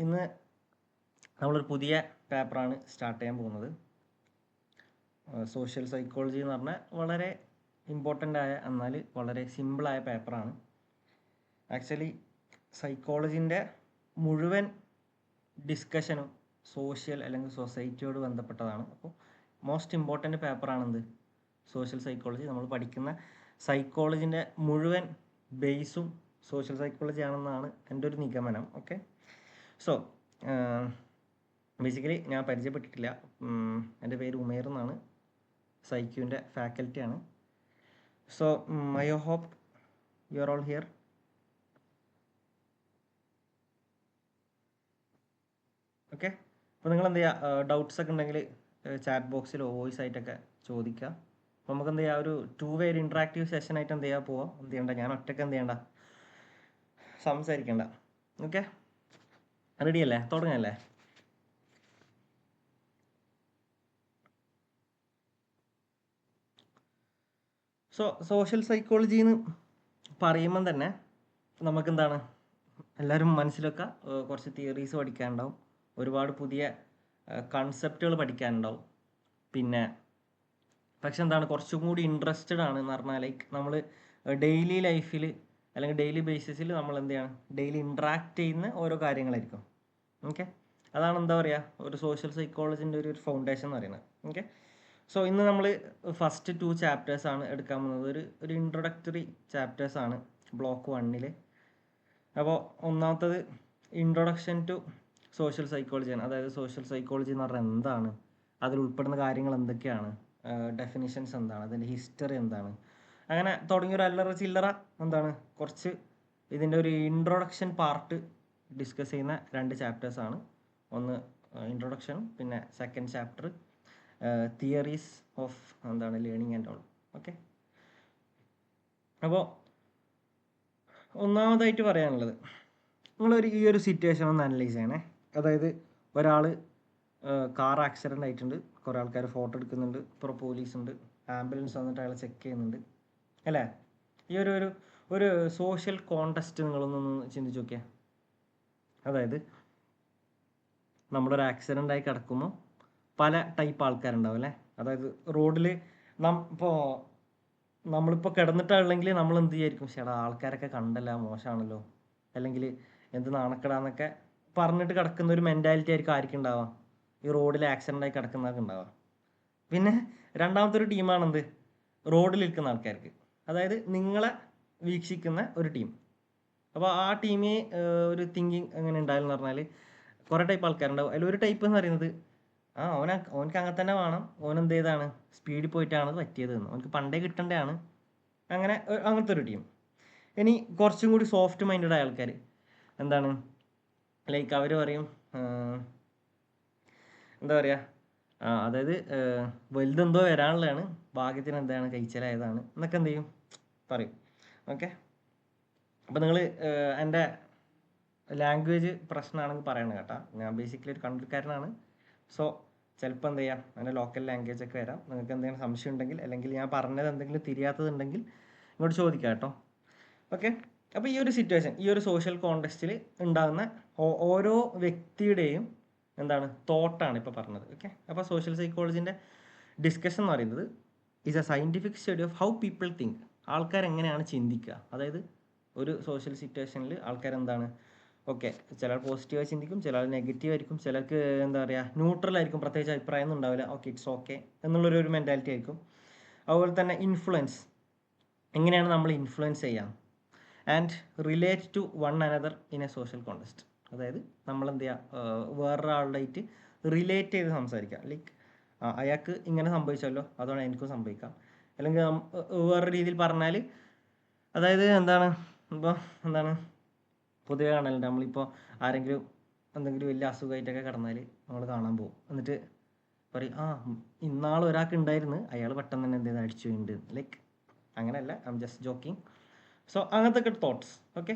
ഇന്ന് നമ്മളൊരു പുതിയ പേപ്പറാണ് സ്റ്റാർട്ട് ചെയ്യാൻ പോകുന്നത്. സോഷ്യൽ സൈക്കോളജി എന്ന് പറഞ്ഞാൽ വളരെ ഇമ്പോർട്ടൻ്റ് ആയ എന്നാൽ വളരെ സിമ്പിളായ പേപ്പറാണ്. ആക്ച്വലി സൈക്കോളജിൻ്റെ മുഴുവൻ ഡിസ്കഷനും സോഷ്യൽ അല്ലെങ്കിൽ സൊസൈറ്റിയോട് ബന്ധപ്പെട്ടതാണ്. അപ്പോൾ മോസ്റ്റ് ഇമ്പോർട്ടൻ്റ് പേപ്പറാണെന്ത് സോഷ്യൽ സൈക്കോളജി. നമ്മൾ പഠിക്കുന്ന സൈക്കോളജിൻ്റെ മുഴുവൻ ബേസും സോഷ്യൽ സൈക്കോളജി ആണെന്നാണ് എൻ്റെ ഒരു നിഗമനം. ഓക്കെ, സോ ബേസിക്കലി ഞാൻ പരിചയപ്പെട്ടിട്ടില്ല. എൻ്റെ പേര് ഉമേർ എന്നാണ്, സൈക്യൂൻ്റെ ഫാക്കൽറ്റിയാണ്. So I hope you are all here. Okay, അപ്പോൾ നിങ്ങൾ എന്ത് ചെയ്യുക, ഡൗട്ട്സ് ഒക്കെ ഉണ്ടെങ്കിൽ ചാറ്റ് ബോക്സിലോ വോയിസ് ആയിട്ടൊക്കെ ചോദിക്കുക. അപ്പോൾ നമുക്ക് എന്ത് ചെയ്യുക, ഒരു 2 വേ ഇൻട്രാക്റ്റീവ് സെഷൻ ആയിട്ട് എന്ത് ചെയ്യുക പോവാം. എന്ത് ചെയ്യണ്ട, ഞാൻ ഒറ്റയ്ക്ക് എന്ത് ചെയ്യണ്ട, സംസാരിക്കണ്ട. ഓക്കെ, റെഡി അല്ലേ? തുടങ്ങല്ലേ? സോഷ്യൽ സൈക്കോളജി എന്ന് പറയുമ്പം തന്നെ നമുക്കെന്താണ്, എല്ലാവരും മനസ്സിലൊക്കെ കുറച്ച് തിയറീസ് പഠിക്കാനുണ്ടാവും, ഒരുപാട് പുതിയ കൺസെപ്റ്റുകൾ പഠിക്കാനുണ്ടാവും. പിന്നെ പക്ഷെ എന്താണ്, കുറച്ചും കൂടി ഇൻട്രസ്റ്റഡ് ആണ് എന്ന് പറഞ്ഞാൽ ലൈക്ക് നമ്മൾ ഡെയിലി ലൈഫിൽ അല്ലെങ്കിൽ ഡെയിലി ബേസിസിൽ നമ്മൾ എന്ത് ചെയ്യണം, ഡെയിലി ഇൻട്രാക്ട് ചെയ്യുന്ന ഓരോ കാര്യങ്ങളായിരിക്കും. ഓക്കെ, അതാണ് എന്താ പറയുക, ഒരു സോഷ്യൽ സൈക്കോളജിൻ്റെ ഒരു ഫൗണ്ടേഷൻ എന്ന് പറയുന്നത്. ഓക്കെ, സോ ഇന്ന് നമ്മൾ ഫസ്റ്റ് 2 ചാപ്റ്റേഴ്സാണ് എടുക്കാൻ പോകുന്നത്. ഒരു ഇൻട്രൊഡക്ടറി ചാപ്റ്റേഴ്സാണ് ബ്ലോക്ക് 1. അപ്പോൾ ഒന്നാമത്തത് ഇൻട്രൊഡക്ഷൻ ടു സോഷ്യൽ സൈക്കോളജിയാണ്. അതായത് സോഷ്യൽ സൈക്കോളജി എന്ന് പറഞ്ഞാൽ എന്താണ്, അതിൽ ഉൾപ്പെടുന്ന കാര്യങ്ങൾ എന്തൊക്കെയാണ്, ഡെഫിനിഷൻസ് എന്താണ്, അതിൻ്റെ ഹിസ്റ്ററി എന്താണ്, അങ്ങനെ തുടങ്ങിയൊരു അല്ലറ ചില്ലറ എന്താണ് കുറച്ച് ഇതിൻ്റെ ഒരു ഇൻട്രൊഡക്ഷൻ പാർട്ട് ഡിസ്കസ് ചെയ്യുന്ന 2 ചാപ്റ്റേഴ്സാണ്. ഒന്ന് ഇൻട്രൊഡക്ഷൻ, പിന്നെ സെക്കൻഡ് ചാപ്റ്റർ തിയറീസ് ഓഫ് എന്താണ് ലേണിംഗ് ആൻഡ് ഓൾ. ഓക്കെ, അപ്പോൾ ഒന്നാമതായിട്ട് പറയാനുള്ളത്, നിങ്ങളൊരു ഈ ഒരു സിറ്റുവേഷൻ ഒന്ന് അനലൈസ് ചെയ്യണേ. അതായത് ഒരാൾ കാർ ആക്സിഡൻ്റ് ആയിട്ടുണ്ട്, കുറേ ആൾക്കാർ ഫോട്ടോ എടുക്കുന്നുണ്ട്, ഇപ്പോൾ പോലീസ് ഉണ്ട്, ആംബുലൻസ് വന്നിട്ട് അയാളെ ചെക്ക് ചെയ്യുന്നുണ്ട് അല്ലേ? ഈ ഒരു സോഷ്യൽ കോണ്ടെക്സ്റ്റ് നിങ്ങളൊന്നൊന്ന് ചിന്തിച്ച് നോക്കിയാൽ. അതായത് നമ്മളൊരു ആക്സിഡൻ്റ് ആയി കിടക്കുമ്പോൾ പല ടൈപ്പ് ആൾക്കാരുണ്ടാവും അല്ലേ? അതായത് റോഡിൽ നമ്മളിപ്പോൾ കിടന്നിട്ടുണ്ടെങ്കിൽ നമ്മൾ എന്ത് ചെയ്യായിരിക്കും, ചേട്ടാ ആൾക്കാരൊക്കെ കണ്ടല്ല, മോശമാണല്ലോ, അല്ലെങ്കിൽ എന്ത് നാണക്കെടാന്നൊക്കെ പറഞ്ഞിട്ട് കിടക്കുന്ന ഒരു മെൻറ്റാലിറ്റി ആയിരിക്കും ഉണ്ടാവുക ഈ റോഡിൽ ആക്സിഡൻ്റ് ആയി കിടക്കുന്നതൊക്കെ ഉണ്ടാവുക. പിന്നെ രണ്ടാമത്തെ ഒരു ടീമാണെന്ത്, റോഡിലിരിക്കുന്ന ആൾക്കാർക്ക്, അതായത് നിങ്ങളെ വീക്ഷിക്കുന്ന ഒരു ടീം. അപ്പോൾ ആ ടീമിൽ ഒരു തിങ്കിങ് എങ്ങനെ ഉണ്ടായെന്ന് പറഞ്ഞാൽ കുറേ ടൈപ്പ് ആൾക്കാരുണ്ടാവും. അതിലൊരു ടൈപ്പ് എന്ന് പറയുന്നത് ഓനക്ക് അങ്ങനെ തന്നെ വേണം, ഓനെന്ത് ചെയ്താണ് സ്പീഡിൽ പോയിട്ടാണ് പറ്റിയത് എന്ന്, ഓനക്ക് പണ്ടേ കിട്ടേണ്ടതാണ്, അങ്ങനത്തെ ഒരു ടീം. ഇനി കുറച്ചും കൂടി സോഫ്റ്റ് മൈൻഡഡ് ആയ ആൾക്കാർ എന്താണ്, ലൈക്ക് അവർ പറയും എന്താ പറയുക, അതായത് വലുതെന്തോ വരാനുള്ളതാണ്, ഭാഗ്യത്തിന് എന്താണ് കഴിച്ചലായതാണ് എന്നൊക്കെ എന്ത് ചെയ്യും പറയും. ഓക്കെ, അപ്പോൾ നിങ്ങൾ എൻ്റെ ലാംഗ്വേജ് പ്രശ്നമാണെങ്കിൽ പറയണം കേട്ടോ. ഞാൻ ബേസിക്കലി ഒരു കണ്ണൂർക്കാരനാണ്. സോ ചിലപ്പോൾ എന്ത് ചെയ്യാം, എൻ്റെ ലോക്കൽ ലാംഗ്വേജ് ഒക്കെ വരാം. നിങ്ങൾക്ക് എന്തെങ്കിലും സംശയം ഉണ്ടെങ്കിൽ അല്ലെങ്കിൽ ഞാൻ പറഞ്ഞത് എന്തെങ്കിലും തിരിയാത്തതുണ്ടെങ്കിൽ ഇങ്ങോട്ട് ചോദിക്കാം കേട്ടോ. ഓക്കെ, അപ്പോൾ ഈ ഒരു സിറ്റുവേഷൻ, ഈ ഒരു സോഷ്യൽ കോണ്ടെക്സ്റ്റിൽ ഉണ്ടാകുന്ന ഓരോ വ്യക്തിയുടെയും എന്താണ് തോട്ടാണ് ഇപ്പോൾ പറഞ്ഞത്. ഓക്കെ, അപ്പോൾ സോഷ്യൽ സൈക്കോളജിൻ്റെ ഡിസ്കഷൻ എന്ന് പറയുന്നത് is A scientific study of how people think. ആൾക്കാർ എങ്ങനെയാണ് ചിന്തിക്കുക, അതായത് ഒരു സോഷ്യൽ സിറ്റുവേഷനിൽ ആൾക്കാരെന്താണ്, ഓക്കെ ചിലർ പോസിറ്റീവായി ചിന്തിക്കും, ചിലർ നെഗറ്റീവ് ആയിരിക്കും, ചിലർക്ക് എന്താ പറയുക ന്യൂട്രൽ ആയിരിക്കും, പ്രത്യേകിച്ച് അഭിപ്രായം ഒന്നും ഉണ്ടാവില്ല, ഓക്കെ ഇറ്റ്സ് ഓക്കെ എന്നുള്ളൊരു മെൻറ്റാലിറ്റി ആയിരിക്കും. അതുപോലെ തന്നെ ഇൻഫ്ലുവൻസ്, എങ്ങനെയാണ് നമ്മൾ ഇൻഫ്ലുവൻസ് ചെയ്യാം, and relate to one another in a social context. അതായത് നമ്മൾ എന്ത് ചെയ്യുക, വേറൊരാളുടെ റിലേറ്റ് ചെയ്ത് സംസാരിക്കുക. ലൈക്ക് അയാൾക്ക് ഇങ്ങനെ സംഭവിച്ചല്ലോ, അതുകൊണ്ട് എനിക്കും സംഭവിക്കാം, അല്ലെങ്കിൽ വേറൊരു രീതിയിൽ പറഞ്ഞാൽ അതായത് എന്താണ്, ഇപ്പോൾ എന്താണ് പൊതുവെ കാണലുണ്ട്, നമ്മളിപ്പോൾ ആരെങ്കിലും എന്തെങ്കിലും വലിയ അസുഖമായിട്ടൊക്കെ കിടന്നാൽ നമ്മൾ കാണാൻ പോകും, എന്നിട്ട് പറയും ഇന്നാൾ ഒരാൾക്ക് ഉണ്ടായിരുന്നു, അയാൾ പെട്ടെന്ന് തന്നെ എന്തെങ്കിലും അടിച്ചു വീണ്ട്, ലൈക്ക് അങ്ങനെയല്ല, I am just joking. So അങ്ങനത്തെ ഒക്കെ തോട്ട്സ്. ഓക്കെ,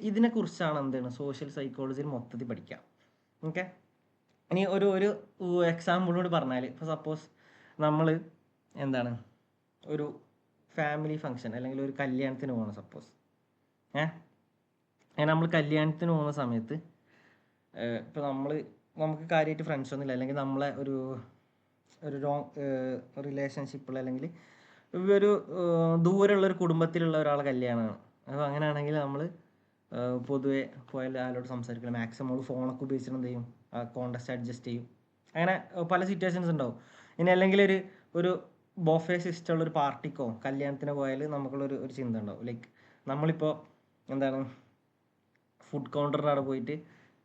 ഇതിനെക്കുറിച്ചാണ് എന്താണ് സോഷ്യൽ സൈക്കോളജിയിൽ മൊത്തത്തിൽ പഠിക്കുക. ഓക്കെ, ഇനി ഒരു എക്സാമ്പിളോട് പറഞ്ഞാൽ, ഇപ്പോൾ സപ്പോസ് നമ്മൾ എന്താണ് ഒരു ഫാമിലി ഫങ്ഷൻ അല്ലെങ്കിൽ ഒരു കല്യാണത്തിന് പോകണം സപ്പോസ്. നമ്മൾ കല്യാണത്തിന് പോകുന്ന സമയത്ത് ഇപ്പോൾ നമുക്ക് കാര്യമായിട്ട് ഫ്രണ്ട്സ് ഒന്നുമില്ല, അല്ലെങ്കിൽ നമ്മളെ ഒരു റോങ് റിലേഷൻഷിപ്പിൽ, അല്ലെങ്കിൽ ഒരു ദൂരമുള്ളൊരു കുടുംബത്തിലുള്ള ഒരാളെ കല്യാണമാണ്. അപ്പോൾ അങ്ങനെയാണെങ്കിൽ നമ്മൾ പൊതുവെ പോയാൽ ആരോട് സംസാരിക്കണം, മാക്സിമം നമ്മൾ ഫോണൊക്കെ ഉപയോഗിച്ചിട്ട് എന്ത് ചെയ്യും, ആ കോണ്ടസ്റ്റ് അഡ്ജസ്റ്റ് ചെയ്യും. അങ്ങനെ പല സിറ്റുവേഷൻസ് ഉണ്ടാവും. ഇനി അല്ലെങ്കിൽ ഒരു ബൊഫേ സിസ്റ്റമുള്ള ഒരു പാർട്ടിക്കോ കല്യാണത്തിനോ പോയാൽ നമുക്കുള്ളൊരു ചിന്ത ഉണ്ടാവും. ലൈക്ക് നമ്മളിപ്പോൾ എന്താണ് ഫുഡ് കൗണ്ടറിൻ്റെ അവിടെ പോയിട്ട്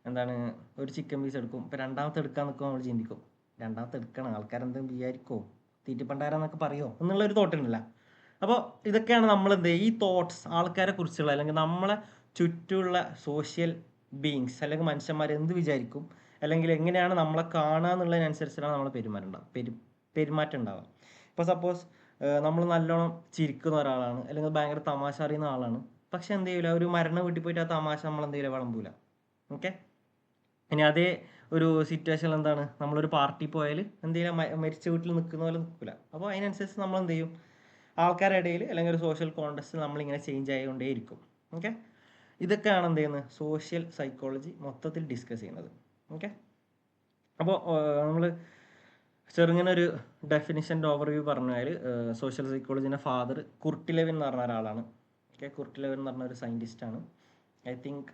എന്താണ് ഒരു ചിക്കൻ പീസ് എടുക്കും. ഇപ്പോൾ രണ്ടാമത്തെ എടുക്കാൻ നിൽക്കുമ്പോൾ നമ്മൾ ചിന്തിക്കും, രണ്ടാമത്തെ എടുക്കണം, ആൾക്കാരെന്തും വിചാരിക്കുമോ, തീറ്റിപ്പണ്ടാരെന്നൊക്കെ പറയുമോ എന്നുള്ളൊരു തോട്ട് ഉണ്ടല്ല. അപ്പോൾ ഇതൊക്കെയാണ് ഈ തോട്ട്സ് ആൾക്കാരെ കുറിച്ചുള്ള, അല്ലെങ്കിൽ നമ്മളെ ചുറ്റുമുള്ള സോഷ്യൽ ബീയിങ്സ് അല്ലെങ്കിൽ മനുഷ്യന്മാർ എന്ത് വിചാരിക്കും, അല്ലെങ്കിൽ എങ്ങനെയാണ് നമ്മളെ കാണുക എന്നുള്ളതിനനുസരിച്ചാണ് നമ്മൾ പെരുമാറ്റം ഉണ്ടാവുക. ഇപ്പോൾ സപ്പോസ് നമ്മൾ നല്ലോണം ചിരിക്കുന്ന ഒരാളാണ്, അല്ലെങ്കിൽ ഭയങ്കര തമാശ അറിയുന്ന ആളാണ്, പക്ഷെ എന്ത് ചെയ്യില്ല, ഒരു മരണ വീട്ടിൽ പോയിട്ട് ആ തമാശ നമ്മൾ എന്ത് ചെയ്യില്ല, വിളമ്പൂല. ഓക്കെ. ഇനി അതേ ഒരു സിറ്റുവേഷനിൽ എന്താണ്, നമ്മളൊരു പാർട്ടി പോയാൽ എന്ത് ചെയ്യുക, മരിച്ച വീട്ടിൽ നിൽക്കുന്ന പോലെ നിൽക്കില്ല. അപ്പോൾ അതിനനുസരിച്ച് നമ്മൾ എന്ത് ചെയ്യും, ആൾക്കാരുടെ ഇടയിൽ അല്ലെങ്കിൽ ഒരു സോഷ്യൽ കോണ്ടക്സ്റ്റ് നമ്മളിങ്ങനെ ചേഞ്ച് ആയിക്കൊണ്ടേയിരിക്കും. ഓക്കെ. ഇതൊക്കെയാണ് എന്ത് ചെയ്യുന്നത്, സോഷ്യൽ സൈക്കോളജി മൊത്തത്തിൽ ഡിസ്കസ് ചെയ്യുന്നത്. ഓക്കെ. അപ്പോൾ നമ്മൾ ചെറുങ്ങനെ ഒരു ഡെഫിനിഷൻ്റെ ഓവർവ്യൂ പറഞ്ഞാൽ, സോഷ്യൽ സൈക്കോളജിൻ്റെ ഫാദർ കുർട്ട് ലെവിൻ എന്ന് പറഞ്ഞ ഒരാളാണ്. ഓക്കെ. കുർട്ട് ലെവിൻ എന്ന് പറഞ്ഞ ഒരു സയൻറ്റിസ്റ്റാണ്. ഐ തിങ്ക്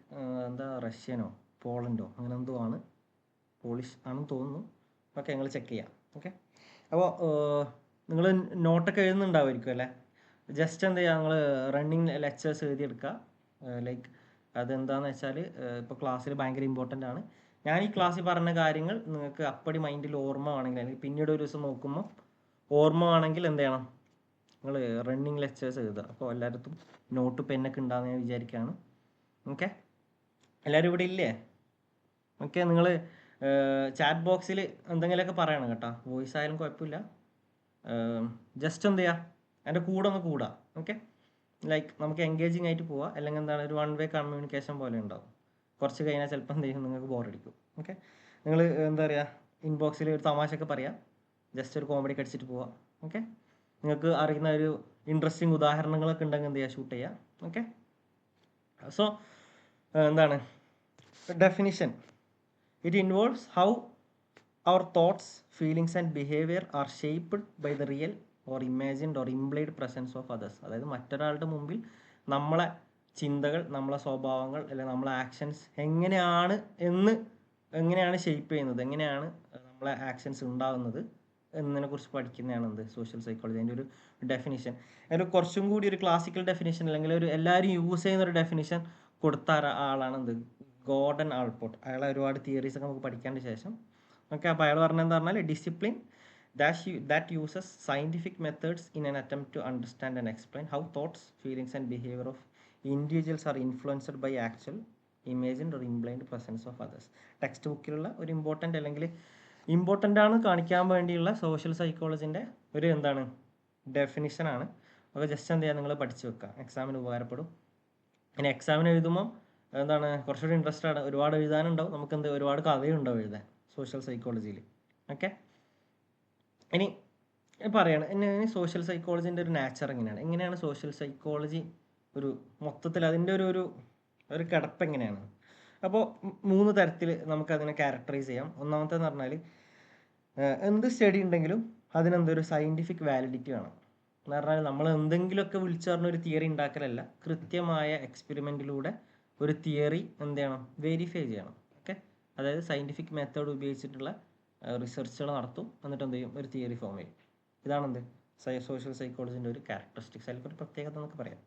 റഷ്യനോ പോളണ്ടോ അങ്ങനെ എന്തോ ആണ്, പോളിഷ് ആണെന്ന് തോന്നുന്നു. ഓക്കെ, നിങ്ങൾ ചെക്ക് ചെയ്യാം. ഓക്കെ. അപ്പോൾ നിങ്ങൾ നോട്ടൊക്കെ എഴുതുന്നുണ്ടാവുമായിരിക്കും അല്ലേ. ജസ്റ്റ് എന്ത് ചെയ്യുക, നിങ്ങൾ റണ്ണിങ് ലെക്ചേഴ്സ് എഴുതിയെടുക്കുക. ലൈക്ക് അതെന്താണെന്ന് വെച്ചാൽ, ഇപ്പോൾ ക്ലാസ്സിൽ ഭയങ്കര ഇമ്പോർട്ടൻ്റ് ആണ്. ഞാൻ ഈ ക്ലാസ്സിൽ പറഞ്ഞ കാര്യങ്ങൾ നിങ്ങൾക്ക് അപ്പടി മൈൻഡിൽ ഓർമ്മ ആണെങ്കിൽ, അല്ലെങ്കിൽ പിന്നീട് ഒരു ദിവസം നോക്കുമ്പോൾ ഓർമ്മ ആണെങ്കിൽ എന്ത് ചെയ്യണം, നിങ്ങൾ റണ്ണിങ് ലെക്ചേഴ്സ് എഴുതുക. അപ്പോൾ എല്ലായിടത്തും നോട്ട് പെന്നൊക്കെ ഉണ്ടാകുന്ന ഞാൻ വിചാരിക്കുകയാണ്. ഓക്കെ. എല്ലാവരും ഇവിടെ ഇല്ലേ? ഓക്കെ. നിങ്ങൾ ചാറ്റ് ബോക്സിൽ എന്തെങ്കിലുമൊക്കെ പറയണം കേട്ടോ, വോയിസ് ആയാലും കുഴപ്പമില്ല. ജസ്റ്റ് എന്ത് ചെയ്യുക, എൻ്റെ കൂടെ ഒന്ന് കൂടാം. ഓക്കെ. ലൈക്ക് നമുക്ക് എൻഗേജിങ് ആയിട്ട് പോവാം, അല്ലെങ്കിൽ എന്താണ് ഒരു വൺ വേ കമ്മ്യൂണിക്കേഷൻ പോലെ ഉണ്ടാവും. കുറച്ച് കഴിഞ്ഞാൽ ചിലപ്പോൾ എന്ത് ചെയ്യും, നിങ്ങൾക്ക് ബോറടിക്കും. ഓക്കെ. നിങ്ങൾ എന്താ പറയുക, ഇൻബോക്സിൽ ഒരു തമാശയൊക്കെ പറയാം, ജസ്റ്റ് ഒരു കോമഡി അടിച്ചിട്ട് പോവാം. ഓക്കെ. നിങ്ങൾക്ക് അറിയുന്ന ഒരു ഇൻട്രസ്റ്റിംഗ് ഉദാഹരണങ്ങളൊക്കെ ഉണ്ടെങ്കിൽ എന്ത് ചെയ്യുക, ഷൂട്ട് ചെയ്യാം. ഓക്കെ. സോ എന്താണ് definition, it involves how our thoughts, feelings and behavior are shaped by the real or imagined or implied presence of others. അതായത് മറ്റൊരാളുടെ മുമ്പിൽ നമ്മളെ ചിന്തകൾ, നമ്മളെ സ്വഭാവങ്ങൾ, അല്ലെങ്കിൽ നമ്മളെ ആക്ഷൻസ് എങ്ങനെയാണ് ഷേപ്പ് ചെയ്യുന്നത്, എങ്ങനെയാണ് നമ്മളെ ആക്ഷൻസ് ഉണ്ടാകുന്നത് എന്നതിനെക്കുറിച്ച് പഠിക്കുന്നതാണ് എന്ത്, സോഷ്യൽ സൈക്കോളജി. അതിൻ്റെ ഒരു ഡെഫിനിഷൻ, അതിൽ കുറച്ചും കൂടി ഒരു ക്ലാസിക്കൽ ഡെഫിനിഷൻ, അല്ലെങ്കിൽ എല്ലാവരും യൂസ് ചെയ്യുന്ന ഒരു ഡെഫിനിഷൻ കൊടുത്ത ആളാണ് എന്ത്, ഗോർഡൻ ആൾപോർട്ട്. അയാളെ ഒരുപാട് തിയറീസൊക്കെ നമുക്ക് പഠിക്കേണ്ട ശേഷം. ഓക്കെ. അപ്പോൾ അയാൾ പറഞ്ഞതെന്ന് പറഞ്ഞാൽ, discipline that uses scientific methods in an attempt to understand and explain how thoughts, feelings and behaviour of individuals are influenced by actual, imagined or implied presence of others. Text ബുക്കിലുള്ള ഒരു important ആണ് കാണിക്കാൻ വേണ്ടിയുള്ള social സൈക്കോളജിൻ്റെ ഒരു എന്താണ് ഡെഫിനിഷനാണ്. അപ്പോൾ just എന്ത് ചെയ്യുക, നിങ്ങൾ പഠിച്ചു വെക്കുക, എക്സാമിന് ഉപകാരപ്പെടും. ഇനി എക്സാമിന് എഴുതുമ്പോൾ എന്താണ് കുറച്ചുകൂടി ഇൻട്രസ്റ്റ് ആണ്, ഒരുപാട് എഴുതാനുണ്ടാവും, നമുക്ക് ഒരുപാട് കഥയുണ്ടാവും എഴുതാൻ സോഷ്യൽ സൈക്കോളജിയിൽ. ഓക്കെ. ഇനി പറയാണ് ഇനി സോഷ്യൽ സൈക്കോളജിൻ്റെ ഒരു നാച്ചർ എങ്ങനെയാണ് സോഷ്യൽ സൈക്കോളജി ഒരു മൊത്തത്തിൽ അതിൻ്റെ ഒരു കിടപ്പ് എങ്ങനെയാണ്. അപ്പോൾ 3 തരത്തിൽ നമുക്കതിനെ ക്യാരക്ടറൈസ് ചെയ്യാം. ഒന്നാമത്തേന്ന് പറഞ്ഞാൽ, എന്ത് സ്റ്റഡി ഉണ്ടെങ്കിലും അതിനെന്തൊരു സയൻറ്റിഫിക് വാലിഡിറ്റി വേണം. എന്ന് പറഞ്ഞാൽ നമ്മൾ എന്തെങ്കിലുമൊക്കെ വിളിച്ചു പറഞ്ഞ ഒരു തിയറി ഉണ്ടാക്കലല്ല, കൃത്യമായ എക്സ്പെരിമെൻറ്റിലൂടെ ഒരു തിയറി എന്ത് ചെയ്യണം, വെരിഫൈ ചെയ്യണം. ഓക്കെ. അതായത് സയൻറ്റിഫിക് മെത്തേഡ് ഉപയോഗിച്ചിട്ടുള്ള റിസർച്ചുകൾ നടത്തും, എന്നിട്ട് എന്ത് ചെയ്യും, ഒരു തിയറി ഫോം ചെയ്യും. ഇതാണെന്ത് സോഷ്യൽ സൈക്കോളജിൻ്റെ ഒരു ക്യാരക്ടറിസ്റ്റിക്സ്, അതിലൊരു പ്രത്യേകത നമുക്ക് പറയാം.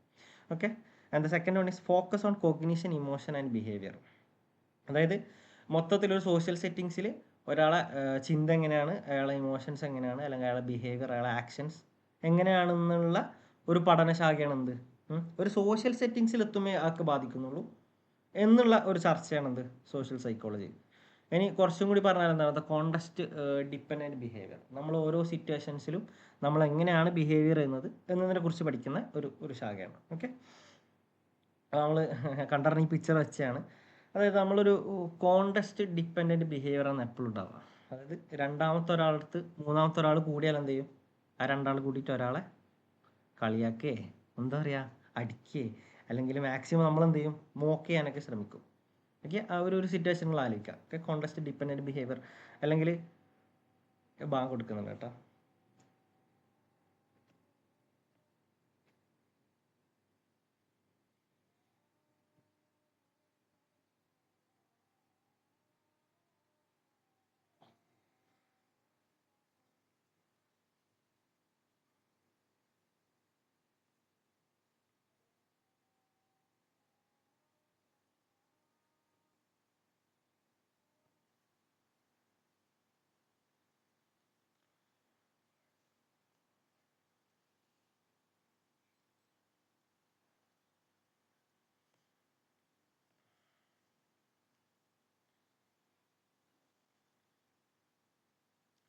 Okay. And the second one is focus on cognition, emotion and behaviour. അതായത് മൊത്തത്തിലൊരു സോഷ്യൽ സെറ്റിങ്സിൽ ഒരാളെ ചിന്ത എങ്ങനെയാണ്, അയാളെ ഇമോഷൻസ് എങ്ങനെയാണ്, അല്ലെങ്കിൽ അയാളെ ബിഹേവിയർ, അയാളെ ആക്ഷൻസ് എങ്ങനെയാണെന്നുള്ള ഒരു പഠനശാഖയാണ് എന്ത്, ഒരു സോഷ്യൽ സെറ്റിങ്സിൽ എത്തുമ്പോൾ ആൾക്ക് ബാധിക്കുന്നുള്ളൂ എന്നുള്ള ഒരു ചർച്ചയാണെന്ത് സോഷ്യൽ സൈക്കോളജി. ഇനി കുറച്ചും കൂടി പറഞ്ഞാൽ എന്താണ്, ദ കോണ്ടസ്റ്റ് ഡിപ്പെൻഡൻറ്റ് ബിഹേവിയർ. നമ്മൾ ഓരോ സിറ്റുവേഷൻസിലും നമ്മൾ എങ്ങനെയാണ് ബിഹേവിയർ ചെയ്യുന്നത് എന്നതിനെ കുറിച്ച് പഠിക്കുന്ന ഒരു ശാഖയാണ്. ഓക്കെ. നമ്മൾ കണ്ടറിഞ്ഞ ഈ പിക്ചർ വെച്ചാണ്. അതായത് നമ്മളൊരു കോണ്ടസ്റ്റ് ഡിപ്പെൻഡൻറ്റ് ബിഹേവിയറാണ് എപ്പോഴും ഉണ്ടാവുക. അതായത് രണ്ടാമത്തെ ഒരാളടുത്ത് മൂന്നാമത്തെ ഒരാൾ കൂടിയാൽ എന്ത് ചെയ്യും, ആ രണ്ടാൾ കൂടിയിട്ട് ഒരാളെ കളിയാക്കേ, എന്താ പറയുക, അടിക്കേ, അല്ലെങ്കിൽ മാക്സിമം നമ്മളെന്ത് ചെയ്യും, മോക്ക് ചെയ്യാനൊക്കെ ശ്രമിക്കും. ഓക്കെ, ആ ഒരു സിറ്റുവേഷനിൽ ആലോചിക്കുക. ഓക്കെ, കോണ്ടെക്സ്റ്റ് ഡിപ്പെൻഡൻറ്റ് ബിഹേവിയർ അല്ലെങ്കിൽ ബാങ്ക് കൊടുക്കുന്നുണ്ട് കേട്ടോ.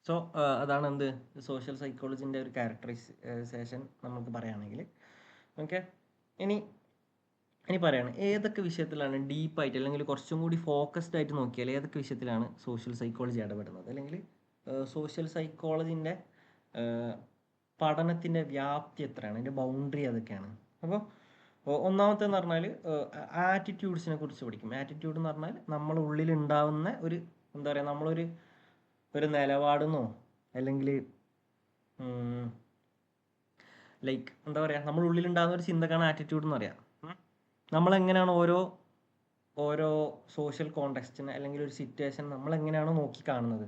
സോ അതാണ് എന്ത് സോഷ്യൽ സൈക്കോളജിൻ്റെ ഒരു ക്യാരക്ടറൈസേഷൻ നമുക്ക് പറയുകയാണെങ്കിൽ. ഓക്കെ, ഇനി പറയാണ് ഏതൊക്കെ വിഷയത്തിലാണ് ഡീപ്പായിട്ട് അല്ലെങ്കിൽ കുറച്ചും കൂടി ഫോക്കസ്ഡ് ആയിട്ട് നോക്കിയാൽ ഏതൊക്കെ വിഷയത്തിലാണ് സോഷ്യൽ സൈക്കോളജി ഇടപെടുന്നത്, അല്ലെങ്കിൽ സോഷ്യൽ സൈക്കോളജിൻ്റെ പഠനത്തിൻ്റെ വ്യാപ്തി എത്രയാണ്, അതിൻ്റെ ബൗണ്ടറി അതൊക്കെയാണ്. അപ്പോൾ ഒന്നാമത്തെന്ന് പറഞ്ഞാൽ ആറ്റിറ്റ്യൂഡ്സിനെ കുറിച്ച് പഠിക്കും. ആറ്റിറ്റ്യൂഡ് എന്ന് പറഞ്ഞാൽ നമ്മളെ ഉള്ളിൽ ഉണ്ടാവുന്ന ഒരു എന്താ പറയുക, നമ്മളൊരു നിലപാടെന്നോ അല്ലെങ്കിൽ ലൈക്ക് എന്താ പറയുക, നമ്മുടെ ഉള്ളിലുണ്ടാകുന്ന ഒരു ചിന്തക്കാണ് ആറ്റിറ്റ്യൂഡ് എന്ന് പറയാം. നമ്മളെങ്ങനെയാണ് ഓരോ സോഷ്യൽ കോണ്ടെക്സ്റ്റിനെ അല്ലെങ്കിൽ ഒരു സിറ്റുവേഷൻ നമ്മളെങ്ങനെയാണോ നോക്കി കാണുന്നത്,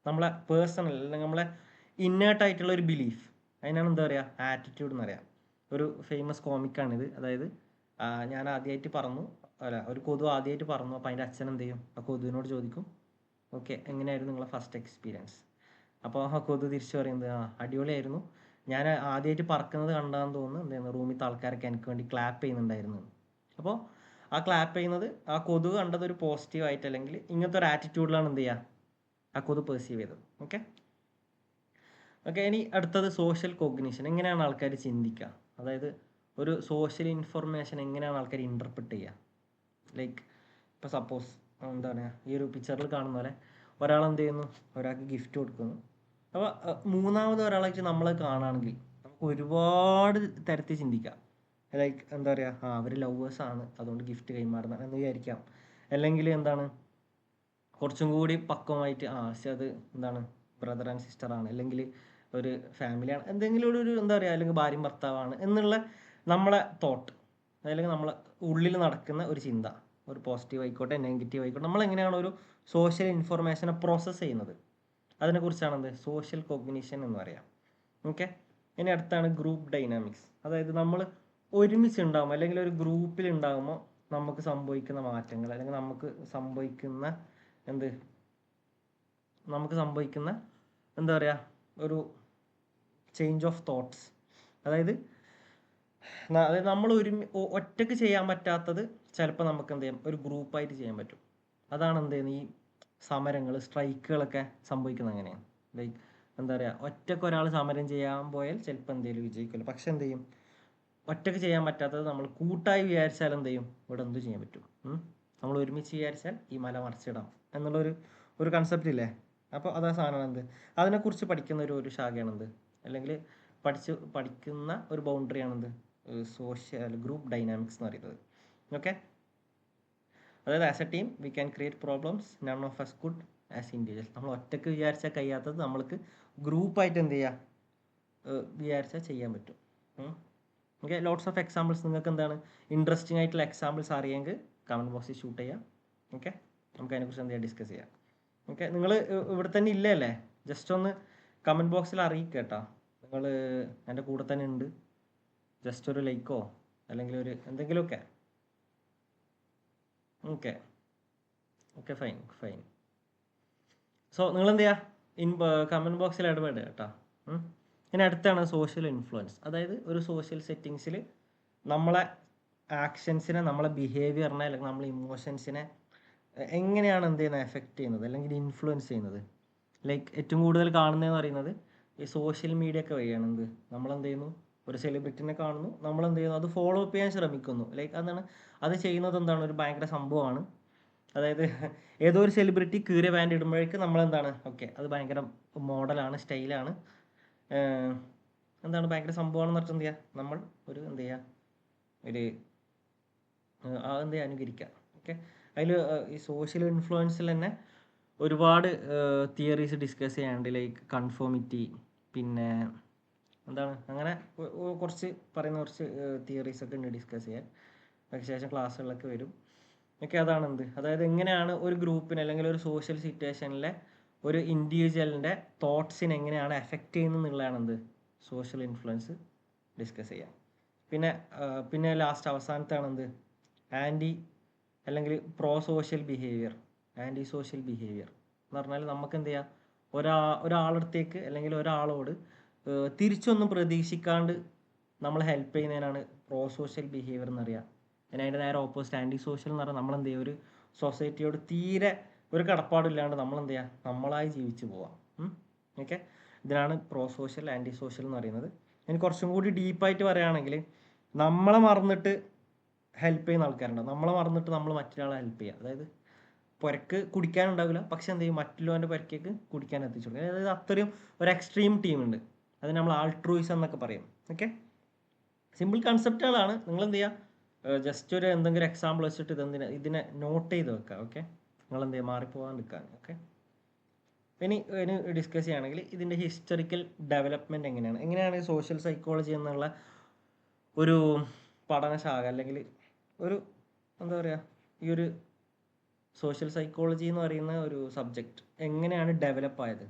നമ്മളെ പേഴ്സണൽ അല്ലെങ്കിൽ നമ്മളെ ഇന്നേർട്ടായിട്ടുള്ള ഒരു ബിലീഫ്, അതിനാണ് എന്താ പറയുക ആറ്റിറ്റ്യൂഡ് എന്ന് പറയാം. ഒരു ഫേമസ് കോമിക്കാണിത്. അതായത് ഞാൻ ആദ്യമായിട്ട് പറഞ്ഞു, ഒരു കൊതു ആദ്യമായിട്ട് പറഞ്ഞു. അപ്പോൾ അതിൻ്റെ അച്ഛൻ എന്ത് ചെയ്യും, ആ കൊതുവിനോട് ചോദിക്കും, ഓക്കെ എങ്ങനെയായിരുന്നു നിങ്ങളെ ഫസ്റ്റ് എക്സ്പീരിയൻസ്? അപ്പോൾ ആ കൊതു തിരിച്ചു പറയുന്നത്, അടിപൊളിയായിരുന്നു, ഞാൻ ആദ്യമായിട്ട് പറക്കുന്നത് കണ്ടാന്ന് തോന്നുന്നു, എന്തായിരുന്നു റൂമിലത്തെ ആൾക്കാരൊക്കെ എനിക്ക് വേണ്ടി ക്ലാപ്പ് ചെയ്യുന്നുണ്ടായിരുന്നു. അപ്പോൾ ആ ക്ലാപ്പ് ചെയ്യുന്നത് ആ കൊതു കണ്ടത് ഒരു പോസിറ്റീവായിട്ട് അല്ലെങ്കിൽ ഇങ്ങനത്തെ ഒരു ആറ്റിറ്റ്യൂഡിലാണ് എന്ത് ചെയ്യുക ആ കൊതു പെർസീവ് ചെയ്തത്. ഓക്കെ, ഇനി അടുത്തത് സോഷ്യൽ കോഗ്നിഷൻ. എങ്ങനെയാണ് ആൾക്കാർ ചിന്തിക്കുക, അതായത് ഒരു സോഷ്യൽ ഇൻഫർമേഷൻ എങ്ങനെയാണ് ആൾക്കാർ ഇൻ്റർപ്രിറ്റ് ചെയ്യുക. ലൈക്ക് ഇപ്പോൾ സപ്പോസ് എന്താ പറയുക, ഈ ഒരു പിക്ചറിൽ കാണുന്ന പോലെ ഒരാൾ എന്ത് ചെയ്യുന്നു, ഒരാൾക്ക് ഗിഫ്റ്റ് കൊടുക്കുന്നു. അപ്പോൾ മൂന്നാമത് ഒരാളായിട്ട് നമ്മൾ കാണുകയാണെങ്കിൽ നമുക്ക് ഒരുപാട് തരത്തിൽ ചിന്തിക്കാം. ലൈക്ക് എന്താ പറയുക, അവർ ലവേഴ്സാണ് അതുകൊണ്ട് ഗിഫ്റ്റ് കൈമാറുന്നത് എന്ന് വിചാരിക്കാം. അല്ലെങ്കിൽ എന്താണ് കുറച്ചും കൂടി പക്വമായിട്ട് പക്ഷെ അത് എന്താണ് ബ്രദർ ആൻഡ് സിസ്റ്ററാണ്, അല്ലെങ്കിൽ ഒരു ഫാമിലിയാണ്, എന്തെങ്കിലും ഒരു എന്താ പറയുക, അല്ലെങ്കിൽ ഭാര്യയും ഭർത്താവാണ് എന്നുള്ള നമ്മളെ തോട്ട്, അല്ലെങ്കിൽ നമ്മളെ ഉള്ളിൽ നടക്കുന്ന ഒരു ചിന്ത, ഒരു പോസിറ്റീവ് ആയിക്കോട്ടെ നെഗറ്റീവ് ആയിക്കോട്ടെ, നമ്മളെങ്ങനെയാണ് ഒരു സോഷ്യൽ ഇൻഫർമേഷനെ പ്രോസസ്സ് ചെയ്യുന്നത്, അതിനെക്കുറിച്ചാണ് എന്ത് സോഷ്യൽ കോഗ്നിഷൻ എന്ന് പറയാം. ഓക്കെ, ഇനി അടുത്താണ് ഗ്രൂപ്പ് ഡൈനാമിക്സ്. അതായത് നമ്മൾ ഒരുമിച്ച് ഉണ്ടാകുമ്പോൾ അല്ലെങ്കിൽ ഒരു ഗ്രൂപ്പിൽ ഉണ്ടാകുമ്പോൾ നമുക്ക് സംഭവിക്കുന്ന മാറ്റങ്ങൾ, അല്ലെങ്കിൽ നമുക്ക് സംഭവിക്കുന്ന എന്താ പറയുക ഒരു ചേഞ്ച് ഓഫ് തോട്ട്സ്. അതായത് നമ്മൾ ഒറ്റയ്ക്ക് ചെയ്യാൻ പറ്റാത്തത് ചിലപ്പോൾ നമുക്ക് എന്ത് ചെയ്യാം ഒരു ഗ്രൂപ്പായിട്ട് ചെയ്യാൻ പറ്റും. അതാണ് എന്ത് ചെയ്യുന്നത് ഈ സമരങ്ങൾ സ്ട്രൈക്കുകളൊക്കെ സംഭവിക്കുന്നത് അങ്ങനെയാണ്. ലൈക്ക് എന്താ പറയുക, ഒറ്റയ്ക്ക് ഒരാൾ സമരം ചെയ്യാൻ പോയാൽ ചിലപ്പോൾ എന്തെങ്കിലും വിജയിക്കില്ല. പക്ഷെ എന്ത് ചെയ്യും, ഒറ്റയ്ക്ക് ചെയ്യാൻ പറ്റാത്തത് നമ്മൾ കൂട്ടായി വിചാരിച്ചാൽ എന്ത് ചെയ്യും, ഇവിടെ എന്ത് ചെയ്യാൻ പറ്റും, നമ്മൾ ഒരുമിച്ച് വിചാരിച്ചാൽ ഈ മല മറിച്ചിടാം എന്നുള്ളൊരു കൺസെപ്റ്റ് ഇല്ലേ. അപ്പോൾ അതാ സാധനമാണ് എന്ത് അതിനെക്കുറിച്ച് പഠിക്കുന്ന ഒരു ശാഖയാണെന്ത്, അല്ലെങ്കിൽ പഠിക്കുന്ന ഒരു ബൗണ്ടറിയാണെന്ത് സോഷ്യൽ ഗ്രൂപ്പ് ഡൈനാമിക്സ് എന്ന് പറയുന്നത്. ഓക്കെ, അതായത് as A team we can create problems none of S could as individual. നമ്മൾ ഒറ്റയ്ക്ക് വിചാരിച്ചാൽ കഴിയാത്തത് നമ്മൾക്ക് ഗ്രൂപ്പായിട്ട് എന്ത് ചെയ്യാം വിചാരിച്ചാൽ ചെയ്യാൻ പറ്റും. ഓക്കെ, ലോട്ട്സ് ഓഫ് എക്സാമ്പിൾസ് നിങ്ങൾക്ക് എന്താണ് ഇൻട്രസ്റ്റിംഗ് ആയിട്ടുള്ള എക്സാമ്പിൾസ് അറിയെങ്കിൽ കമൻറ്റ് ബോക്സിൽ ഷൂട്ട് ചെയ്യാം. ഓക്കെ, നമുക്ക് അതിനെക്കുറിച്ച് എന്ത് ചെയ്യാം ഡിസ്കസ് ചെയ്യാം. ഓക്കെ, നിങ്ങൾ ഇവിടെ തന്നെ ഇല്ലേ അല്ലേ, ജസ്റ്റ് ഒന്ന് കമൻറ്റ് ബോക്സിൽ അറിയിക്കുക കേട്ടോ. നിങ്ങൾ എൻ്റെ കൂടെ തന്നെ ഉണ്ട്, ജസ്റ്റ് ഒരു ലൈക്കോ അല്ലെങ്കിൽ ഒരു എന്തെങ്കിലുമൊക്കെ. Okay fine. സോ നിങ്ങൾ എന്ത് ചെയ്യുക കമൻറ്റ് ബോക്സിൽ ഇടപെടുക കേട്ടോ. ഇനി അടുത്താണ് സോഷ്യൽ ഇൻഫ്ലുവൻസ്. അതായത് ഒരു സോഷ്യൽ സെറ്റിങ്സിൽ നമ്മളെ ആക്ഷൻസിനെ, നമ്മളെ ബിഹേവിയറിനെ, അല്ലെങ്കിൽ നമ്മളെ ഇമോഷൻസിനെ എങ്ങനെയാണ് എന്ത് ചെയ്യുന്നത് എഫക്റ്റ് ചെയ്യുന്നത് അല്ലെങ്കിൽ ഇൻഫ്ലുവൻസ് ചെയ്യുന്നത്. ലൈക്ക് ഏറ്റവും കൂടുതൽ കാണുന്നതെന്ന് പറയുന്നത് ഈ സോഷ്യൽ മീഡിയ ഒക്കെ വഴിയാണ്. നമ്മളെന്ത് ചെയ്യുന്നു, ഒരു സെലിബ്രിറ്റിനെ കാണുന്നു, നമ്മളെന്ത് ചെയ്യുന്നു അത് ഫോളോ അപ്പ് ചെയ്യാൻ ശ്രമിക്കുന്നു. ലൈക്ക് എന്താണ് അത് ചെയ്യുന്നത്, എന്താണ് ഒരു ഭയങ്കര സംഭവമാണ്. അതായത് ഏതോ ഒരു സെലിബ്രിറ്റി കീറിയ പാൻറ് ഇടുമ്പോഴേക്ക് നമ്മളെന്താണ് ഓക്കെ അത് ഭയങ്കര മോഡലാണ്, സ്റ്റൈലാണ്, എന്താണ് ഭയങ്കര സംഭവമാണെന്ന് പറഞ്ഞിട്ട് എന്ത് ചെയ്യുക നമ്മൾ ഒരു എന്ത് ചെയ്യുക ഒരു എന്ത് ചെയ്യുക അനുകരിക്കുക. ഓക്കെ, അതിൽ ഈ സോഷ്യൽ ഇൻഫ്ലുവൻസിൽ തന്നെ ഒരുപാട് തിയറീസ് ഡിസ്കസ് ചെയ്യാനുണ്ട്. ലൈക്ക് കൺഫോമിറ്റി, പിന്നെ എന്താണ് അങ്ങനെ കുറച്ച് പറയുന്ന കുറച്ച് തിയറീസ് ഒക്കെ ഉണ്ട് ഡിസ്കസ് ചെയ്യാൻ. അതിന് ശേഷം ക്ലാസ്സുകളൊക്കെ വരും. ഒക്കെ അതാണ് എന്ത്, അതായത് എങ്ങനെയാണ് ഒരു ഗ്രൂപ്പിന് അല്ലെങ്കിൽ ഒരു സോഷ്യൽ സിറ്റുവേഷനിലെ ഒരു ഇൻഡിവിജ്വലിൻ്റെ തോട്ട്സിനെ എങ്ങനെയാണ് എഫക്റ്റ് ചെയ്യുന്നത് എന്നുള്ളതാണ് എന്ത് സോഷ്യൽ ഇൻഫ്ലുവൻസ് ഡിസ്കസ് ചെയ്യാം. പിന്നെ ലാസ്റ്റ് അവസാനത്താണ് എന്ത് ആൻറ്റി അല്ലെങ്കിൽ pro social behaviour, anti social behaviour എന്ന് പറഞ്ഞാൽ നമുക്ക് എന്ത് ചെയ്യാം, ഒരാളടുത്തേക്ക് അല്ലെങ്കിൽ ഒരാളോട് തിരിച്ചൊന്നും പ്രതീക്ഷിക്കാണ്ട് നമ്മൾ ഹെൽപ്പ് ചെയ്യുന്നതിനാണ് പ്രോ സോഷ്യൽ ബിഹേവിയർ എന്നറിയാം. പിന്നെ അതിൻ്റെ നേരെ ഓപ്പോസിറ്റ് ആൻറ്റി സോഷ്യൽ എന്ന് പറഞ്ഞാൽ നമ്മളെന്ത് ചെയ്യുക, ഒരു സൊസൈറ്റിയോട് തീരെ ഒരു കടപ്പാടില്ലാണ്ട് നമ്മളെന്ത് ചെയ്യുക, നമ്മളായി ജീവിച്ചു പോവാം. ഓക്കെ, ഇതിനാണ് പ്രോ സോഷ്യൽ ആൻറ്റി സോഷ്യൽ എന്ന് പറയുന്നത്. ഇനി കുറച്ചും കൂടി ഡീപ്പായിട്ട് പറയുകയാണെങ്കിൽ നമ്മളെ മറന്നിട്ട് ഹെൽപ്പ് ചെയ്യുന്ന ആൾക്കാരുണ്ട്. നമ്മളെ മറന്നിട്ട് നമ്മൾ മറ്റൊരാളെ ഹെൽപ്പ് ചെയ്യുക. അതായത് പുരക്ക് കുടിക്കാനുണ്ടാവില്ല, പക്ഷെ എന്ത് ചെയ്യും, മറ്റുള്ളവൻ്റെ പുരക്കേക്ക് കുടിക്കാൻ എത്തിച്ചു കൊടുക്കുക. അതായത് അത്രയും ഒരു എക്സ്ട്രീം ടീമുണ്ട്. അത് നമ്മൾ ആൾട്രൂയിസം എന്നൊക്കെ പറയും. ഓക്കെ, സിമ്പിൾ കൺസെപ്റ്റുകളാണ്. നിങ്ങൾ എന്ത് ചെയ്യുക, ജസ്റ്റ് ഒരു എന്തെങ്കിലും എക്സാമ്പിൾ വെച്ചിട്ട് ഇതിനെ നോട്ട് ചെയ്ത് വെക്കുക. ഓക്കെ, നിങ്ങൾ എന്ത് ചെയ്യുക, മാറിപ്പോകാൻ നിൽക്കാൻ. ഓക്കെ, ഇനി ഡിസ്കസ് ചെയ്യുകയാണെങ്കിൽ ഇതിൻ്റെ ഹിസ്റ്ററിക്കൽ ഡെവലപ്മെൻറ്റ് എങ്ങനെയാണ് സോഷ്യൽ സൈക്കോളജി എന്നുള്ള ഒരു പഠനശാഖ അല്ലെങ്കിൽ ഒരു എന്താ പറയുക, ഈ ഒരു സോഷ്യൽ സൈക്കോളജി എന്ന് പറയുന്ന ഒരു സബ്ജക്റ്റ് എങ്ങനെയാണ് ഡെവലപ്പ് ആയത്.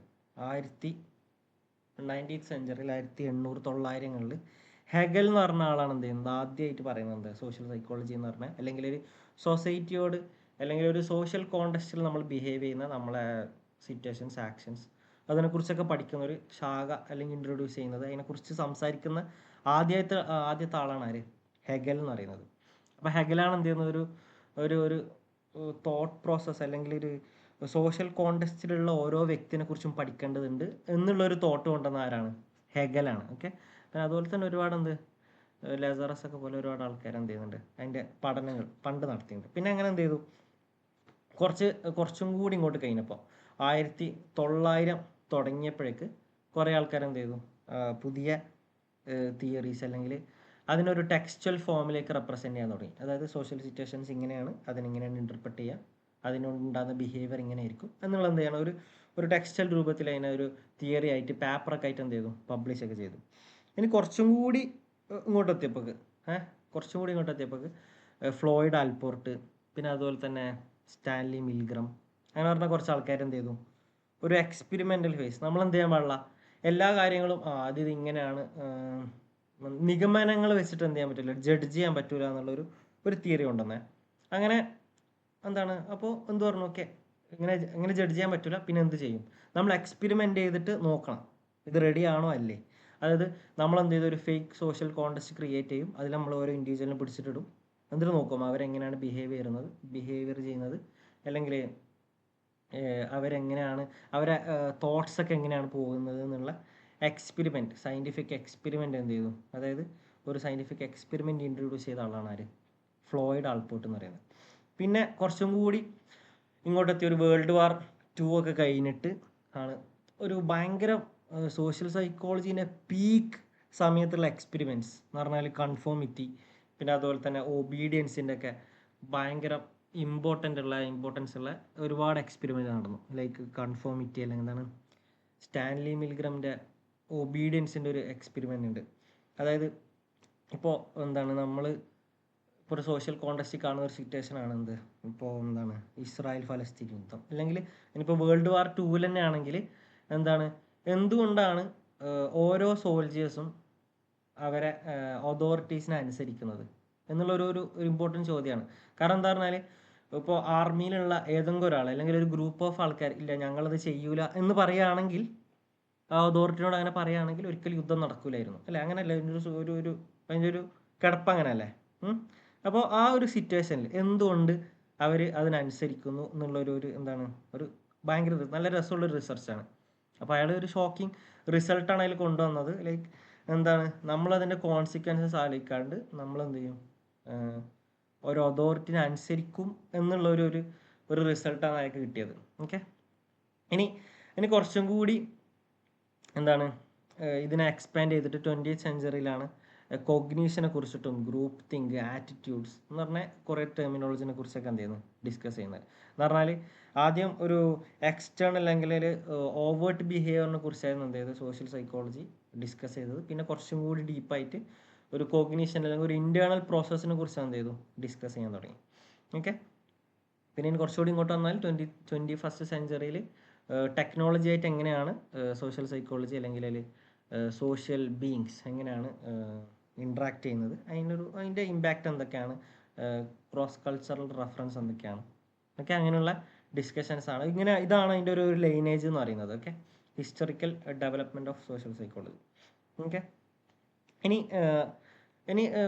19th സെഞ്ച്വറിയിൽ 1800-900 ഹെഗൽ എന്ന് പറഞ്ഞ ആളാണ് എന്ത് ചെയ്യുന്നത് ആദ്യമായിട്ട് പറയുന്നത് സോഷ്യൽ സൈക്കോളജി എന്ന് പറഞ്ഞാൽ, അല്ലെങ്കിൽ ഒരു സൊസൈറ്റിയോട് അല്ലെങ്കിൽ ഒരു സോഷ്യൽ കോണ്ടെക്സ്റ്റിൽ നമ്മൾ ബിഹേവ് ചെയ്യുന്ന നമ്മളെ സിറ്റുവേഷൻസ്, ആക്ഷൻസ്, അതിനെക്കുറിച്ചൊക്കെ പഠിക്കുന്ന ഒരു ശാഖ അല്ലെങ്കിൽ ഇൻട്രൊഡ്യൂസ് ചെയ്യുന്നത്, അതിനെക്കുറിച്ച് സംസാരിക്കുന്ന ആദ്യത്തെ ആളാണ് ആര്, ഹെഗൽ എന്ന് പറയുന്നത്. അപ്പോൾ ഹെഗലാണ് എന്ത് ചെയ്യുന്നത്, ഒരു ഒരു തോട്ട് പ്രോസസ്സ് അല്ലെങ്കിൽ ഒരു സോഷ്യൽ കോണ്ടെക്സ്റ്റിലുള്ള ഓരോ വ്യക്തിനെ കുറിച്ചും പഠിക്കേണ്ടതുണ്ട് എന്നുള്ളൊരു തോട്ട് കൊണ്ടുവന്ന ആരാണ്, ഹെഗലാണ്. ഓക്കെ, പിന്നെ അതുപോലെ തന്നെ ഒരുപാട് ലെസറസ് ഒക്കെ പോലെ ഒരുപാട് ആൾക്കാർ എന്ത് ചെയ്യുന്നുണ്ട്, അതിൻ്റെ പഠനങ്ങൾ പണ്ട് നടത്തിയിട്ടുണ്ട്. പിന്നെ അങ്ങനെ എന്ത് ചെയ്തു, കുറച്ചും കൂടി ഇങ്ങോട്ട് കഴിഞ്ഞപ്പോൾ 1900 തുടങ്ങിയപ്പോഴേക്ക് കുറേ ആൾക്കാർ എന്ത് ചെയ്തു, പുതിയ തിയറീസ് അല്ലെങ്കിൽ അതിനൊരു ടെക്സ്ച്വൽ ഫോമിലേക്ക് റെപ്രസെൻ്റ് ചെയ്യാൻ തുടങ്ങി. അതായത് സോഷ്യൽ സിറ്റുവേഷൻസ് ഇങ്ങനെയാണ്, അതിനെങ്ങനെയാണ് ഇൻ്റർപ്രറ്റ് ചെയ്യുക, അതിനുണ്ടാകുന്ന ബിഹേവിയർ ഇങ്ങനെ ആയിരിക്കും എന്നുള്ള എന്ത് ചെയ്യണം, ഒരു ടെക്സ്റ്റൽ രൂപത്തിൽ അതിനെ ഒരു തിയറി ആയിട്ട് പേപ്പറൊക്കെ ആയിട്ട് എന്ത് ചെയ്തു, പബ്ലിഷ് ഒക്കെ ചെയ്തു. ഇനി കുറച്ചും കൂടി ഇങ്ങോട്ട് എത്തിയപ്പോൾ ഫ്ലോയിഡ് ആൽപോർട്ട്, പിന്നെ അതുപോലെ തന്നെ സ്റ്റാൻലി മിൽഗ്രം, അങ്ങനെ പറഞ്ഞ കുറച്ച് ആൾക്കാർ എന്ത് ചെയ്തു, ഒരു എക്സ്പെരിമെൻ്റൽ ഫേസ്. നമ്മൾ എന്ത് ചെയ്യാൻ പാടില്ല, എല്ലാ കാര്യങ്ങളും ഇത് ഇങ്ങനെയാണ് നിഗമനങ്ങൾ വെച്ചിട്ട് എന്ത് ചെയ്യാൻ പറ്റില്ല, ജഡ്ജ് ചെയ്യാൻ പറ്റൂല എന്നുള്ളൊരു തിയറി കൊണ്ടുവന്നേ. അങ്ങനെ എന്താണ്, അപ്പോൾ എന്ത് പറഞ്ഞു, ഓക്കെ ഇങ്ങനെ ജഡ്ജ് ചെയ്യാൻ പറ്റില്ല, പിന്നെ എന്ത് ചെയ്യും, നമ്മൾ എക്സ്പെരിമെൻ്റ് ചെയ്തിട്ട് നോക്കണം ഇത് റെഡി ആണോ അല്ലേ. അതായത് നമ്മൾ എന്ത് ചെയ്തു, ഒരു ഫേക്ക് സോഷ്യൽ കോണ്ടെക്സ്റ്റ് ക്രിയേറ്റ് ചെയ്യും, അതിൽ നമ്മൾ ഓരോ ഇൻഡിവിജ്വലിനെ പിടിച്ചിട്ടിടും, എന്നിട്ട് നോക്കും അവരെങ്ങനെയാണ് ബിഹേവിയർ ചെയ്യുന്നത്, അല്ലെങ്കിൽ അവരെങ്ങനെയാണ് അവരെ തോട്ട്സൊക്കെ എങ്ങനെയാണ് പോകുന്നത് എന്നുള്ള സയൻറ്റിഫിക് എക്സ്പെരിമെൻ്റ് എന്ത് ചെയ്തു. അതായത് ഒരു സയൻറ്റിഫിക് എക്സ്പെരിമെൻ്റ് ഇൻട്രൊഡ്യൂസ് ചെയ്ത ആളാണ് ആര്, ഫ്ലോയിഡ് ആൾപോർട്ട് എന്ന് പറയുന്നത്. പിന്നെ കുറച്ചും കൂടി ഇങ്ങോട്ടെത്തിയ ഒരു വേൾഡ് വാർ 2 ഒക്കെ കഴിഞ്ഞിട്ട് ആണ് ഒരു ഭയങ്കര സോഷ്യൽ സൈക്കോളജീൻ്റെ പീക്ക് സമയത്തുള്ള എക്സ്പെരിമെൻറ്റ്സ് എന്ന് പറഞ്ഞാൽ കൺഫോമിറ്റി, പിന്നെ അതുപോലെ തന്നെ ഒബീഡിയൻസിൻ്റെ ഒക്കെ ഭയങ്കര ഇമ്പോർട്ടൻസ് ഉള്ള ഒരുപാട് എക്സ്പെരിമെൻ്റ് നടന്നു. ലൈക്ക് കൺഫോമിറ്റി അല്ലെങ്കിൽ എന്താണ് സ്റ്റാൻലി മിൽഗ്രമിൻ്റെ ഒബീഡിയൻസിൻ്റെ ഒരു എക്സ്പെരിമെൻ്റ് ഉണ്ട്. അതായത് ഇപ്പോൾ എന്താണ് നമ്മൾ ഇപ്പോൾ ഒരു സോഷ്യൽ കോണ്ടെക്സ്റ്റിൽ കാണുന്ന ഒരു സിറ്റുവേഷനാണ് ഇപ്പോൾ എന്താണ് ഇസ്രായേൽ ഫലസ്തീൻ യുദ്ധം, അല്ലെങ്കിൽ ഇനിയിപ്പോൾ വേൾഡ് വാർ 2 തന്നെ ആണെങ്കിൽ എന്തുകൊണ്ടാണ് ഓരോ സോൾജേഴ്സും അവരെ അതോറിറ്റീസിനെ അനുസരിക്കുന്നത് എന്നുള്ളൊരു ഇമ്പോർട്ടൻറ്റ് ചോദ്യമാണ്. കാരണം എന്താ പറഞ്ഞാൽ ഇപ്പോൾ ആർമിയിലുള്ള ഏതെങ്കിലും ഒരാൾ അല്ലെങ്കിൽ ഒരു ഗ്രൂപ്പ് ഓഫ് ആൾക്കാർ ഇല്ല ഞങ്ങളത് ചെയ്യൂല എന്ന് പറയുകയാണെങ്കിൽ, ആ അതോറിറ്റിയോട് അങ്ങനെ പറയുകയാണെങ്കിൽ ഒരിക്കലും യുദ്ധം നടക്കില്ലായിരുന്നു അല്ലേ. അങ്ങനെയല്ല, അതിൻ്റെ ഒരു കിടപ്പ് അങ്ങനെയല്ലേ. അപ്പോൾ ആ ഒരു സിറ്റുവേഷനിൽ എന്തുകൊണ്ട് അവർ അതിനനുസരിക്കുന്നു എന്നുള്ളൊരു ഒരു ഭയങ്കര നല്ല രസമുള്ളൊരു റിസർച്ചാണ്. അപ്പോൾ അയാൾ ഒരു ഷോക്കിംഗ് റിസൾട്ടാണ് അതിൽ കൊണ്ടുവന്നത്. ലൈക്ക് നമ്മളതിൻ്റെ കോൺസിക്വൻസസ് ആലോചിക്കാണ്ട് നമ്മളെന്ത് ചെയ്യും, ഒരു അതോറിറ്റിനെ അനുസരിക്കും എന്നുള്ളൊരു റിസൾട്ടാണ് അയാൾക്ക് കിട്ടിയത്. ഓക്കെ, ഇനി കുറച്ചും കൂടി ഇതിനെ എക്സ്പാൻഡ് ചെയ്തിട്ട് 20th സെഞ്ച്വറിയിലാണ് കോഗ്നീഷനെ കുറിച്ചിട്ടും ഗ്രൂപ്പ് തിങ്ക്, ആറ്റിറ്റ്യൂഡ്സ് എന്ന് പറഞ്ഞ കുറേ ടെർമിനോളജിനെ കുറിച്ചൊക്കെ എന്ത് ചെയ്യുന്നു ഡിസ്കസ് ചെയ്യുന്നത്. എന്ന് പറഞ്ഞാൽ ആദ്യം ഒരു എക്സ്റ്റേണൽ അല്ലെങ്കിൽ ഓവേർട്ട് ബിഹേവിയറിനെ കുറിച്ചായിരുന്നു എന്ത് ചെയ്തത് സോഷ്യൽ സൈക്കോളജി ഡിസ്കസ് ചെയ്തത്. പിന്നെ കുറച്ചും കൂടി ഡീപ്പായിട്ട് ഒരു കോഗ്നീഷൻ അല്ലെങ്കിൽ ഒരു ഇൻറ്റേർണൽ പ്രോസസ്സിനെ കുറിച്ച് എന്ത് ചെയ്തു ഡിസ്കസ് ചെയ്യാൻ തുടങ്ങി. ഓക്കെ, പിന്നെ ഇനി കുറച്ചുകൂടി ഇങ്ങോട്ട് വന്നാൽ 21st സെഞ്ച്വറിയിൽ ടെക്നോളജി ആയിട്ട് എങ്ങനെയാണ് സോഷ്യൽ സൈക്കോളജി അല്ലെങ്കിൽ സോഷ്യൽ ബീയിങ്സ് എങ്ങനെയാണ് ഇൻട്രാക്ട് ചെയ്യുന്നത്, അതിൻ്റെ ഇമ്പാക്റ്റ് എന്തൊക്കെയാണ്, ക്രോസ് കൾച്ചറൽ റെഫറൻസ് എന്തൊക്കെയാണ്, ഓക്കെ, അങ്ങനെയുള്ള ഡിസ്കഷൻസ് ആണ്. ഇതാണ് അതിൻ്റെ ഒരു ലൈനേജ് എന്ന് പറയുന്നത്. Okay, historical development of social psychology. Okay, ഇനി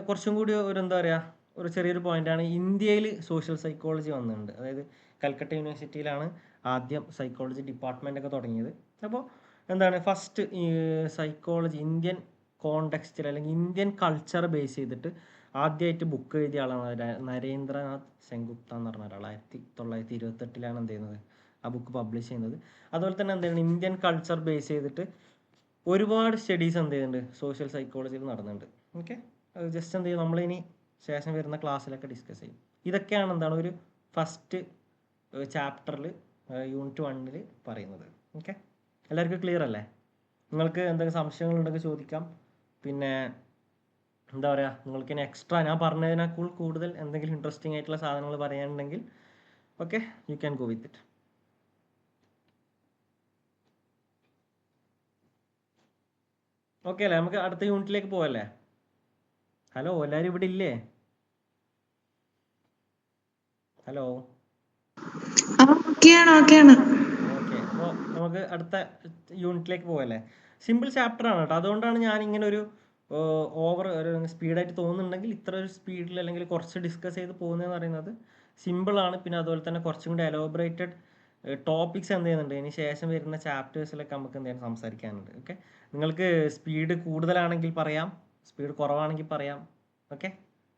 കുറച്ചും കൂടി ഒരു എന്താ പറയുക ഒരു ചെറിയൊരു പോയിന്റാണ്, ഇന്ത്യയിൽ സോഷ്യൽ സൈക്കോളജി വന്നിട്ടുണ്ട്. അതായത് കൽക്കട്ട യൂണിവേഴ്സിറ്റിയിലാണ് ആദ്യം സൈക്കോളജി ഡിപ്പാർട്ട്മെൻ്റ് ഒക്കെ തുടങ്ങിയത്. അപ്പോൾ എന്താണ് ഫസ്റ്റ് ഈ സൈക്കോളജി ഇന്ത്യൻ കോണ്ടെക്സ്റ്റിൽ അല്ലെങ്കിൽ ഇന്ത്യൻ കൾച്ചർ ബേസ് ചെയ്തിട്ട് ആദ്യമായിട്ട് ബുക്ക് എഴുതിയ ആളാണ് നരേന്ദ്രനാഥ് സെൻഗുപ്ത എന്ന് പറഞ്ഞ ഒരാൾ. 1928 എന്ത് ചെയ്യുന്നത് ആ ബുക്ക് പബ്ലിഷ് ചെയ്യുന്നത്. അതുപോലെ തന്നെ എന്താണ് ഇന്ത്യൻ കൾച്ചർ ബേസ് ചെയ്തിട്ട് ഒരുപാട് സ്റ്റഡീസ് എന്ത് ചെയ്യുന്നുണ്ട് സോഷ്യൽ സൈക്കോളജിയിൽ നടന്നുണ്ട്. ഓക്കെ, ജസ്റ്റ് എന്ത് ചെയ്യും നമ്മളിനി ശേഷം വരുന്ന ക്ലാസ്സിലൊക്കെ ഡിസ്കസ് ചെയ്യും. ഇതൊക്കെയാണ് എന്താണ് ഒരു ഫസ്റ്റ് ചാപ്റ്ററിൽ യൂണിറ്റ് 1 പറയുന്നത്. ഓക്കെ, എല്ലാവർക്കും ക്ലിയർ അല്ലേ? നിങ്ങൾക്ക് എന്തെങ്കിലും സംശയങ്ങളുണ്ടെങ്കിൽ ചോദിക്കാം. പിന്നെ എന്താ പറയുക, നിങ്ങൾക്ക് ഇനി എക്സ്ട്രാ ഞാൻ പറഞ്ഞതിനേക്കാൾ കൂടുതൽ എന്തെങ്കിലും ഇൻട്രസ്റ്റിംഗ് ആയിട്ടുള്ള സാധനങ്ങൾ പറയാനുണ്ടെങ്കിൽ okay you can go with it. Okay അല്ലേ, നമുക്ക് അടുത്ത യൂണിറ്റിലേക്ക് പോവല്ലേ? ഹലോ, എല്ലാവരും ഇവിടെ ഇല്ലേ? ഹലോ, ഓക്കെ, അപ്പോൾ നമുക്ക് അടുത്ത യൂണിറ്റിലേക്ക് പോവല്ലേ? സിമ്പിൾ ചാപ്റ്റർ ആണ് കേട്ടോ. അതുകൊണ്ടാണ് ഞാൻ ഇങ്ങനെ ഒരു ഒരു സ്പീഡായിട്ട് തോന്നുന്നുണ്ടെങ്കിൽ ഇത്ര ഒരു സ്പീഡിൽ അല്ലെങ്കിൽ കുറച്ച് ഡിസ്കസ് ചെയ്ത് പോകുന്നതെന്ന് പറയുന്നത് സിമ്പിളാണ്. പിന്നെ അതുപോലെ തന്നെ കുറച്ചും കൂടി എലോബറേറ്റഡ് ടോപ്പിക്സ് എന്ത് ചെയ്യുന്നുണ്ട് ഇനി ശേഷം വരുന്ന ചാപ്റ്റേഴ്സിലൊക്കെ നമുക്ക് എന്ത് ചെയ്യാൻ സംസാരിക്കാനുണ്ട്. ഓക്കെ, നിങ്ങൾക്ക് സ്പീഡ് കൂടുതലാണെങ്കിൽ പറയാം, സ്പീഡ് കുറവാണെങ്കിൽ പറയാം. ഓക്കെ,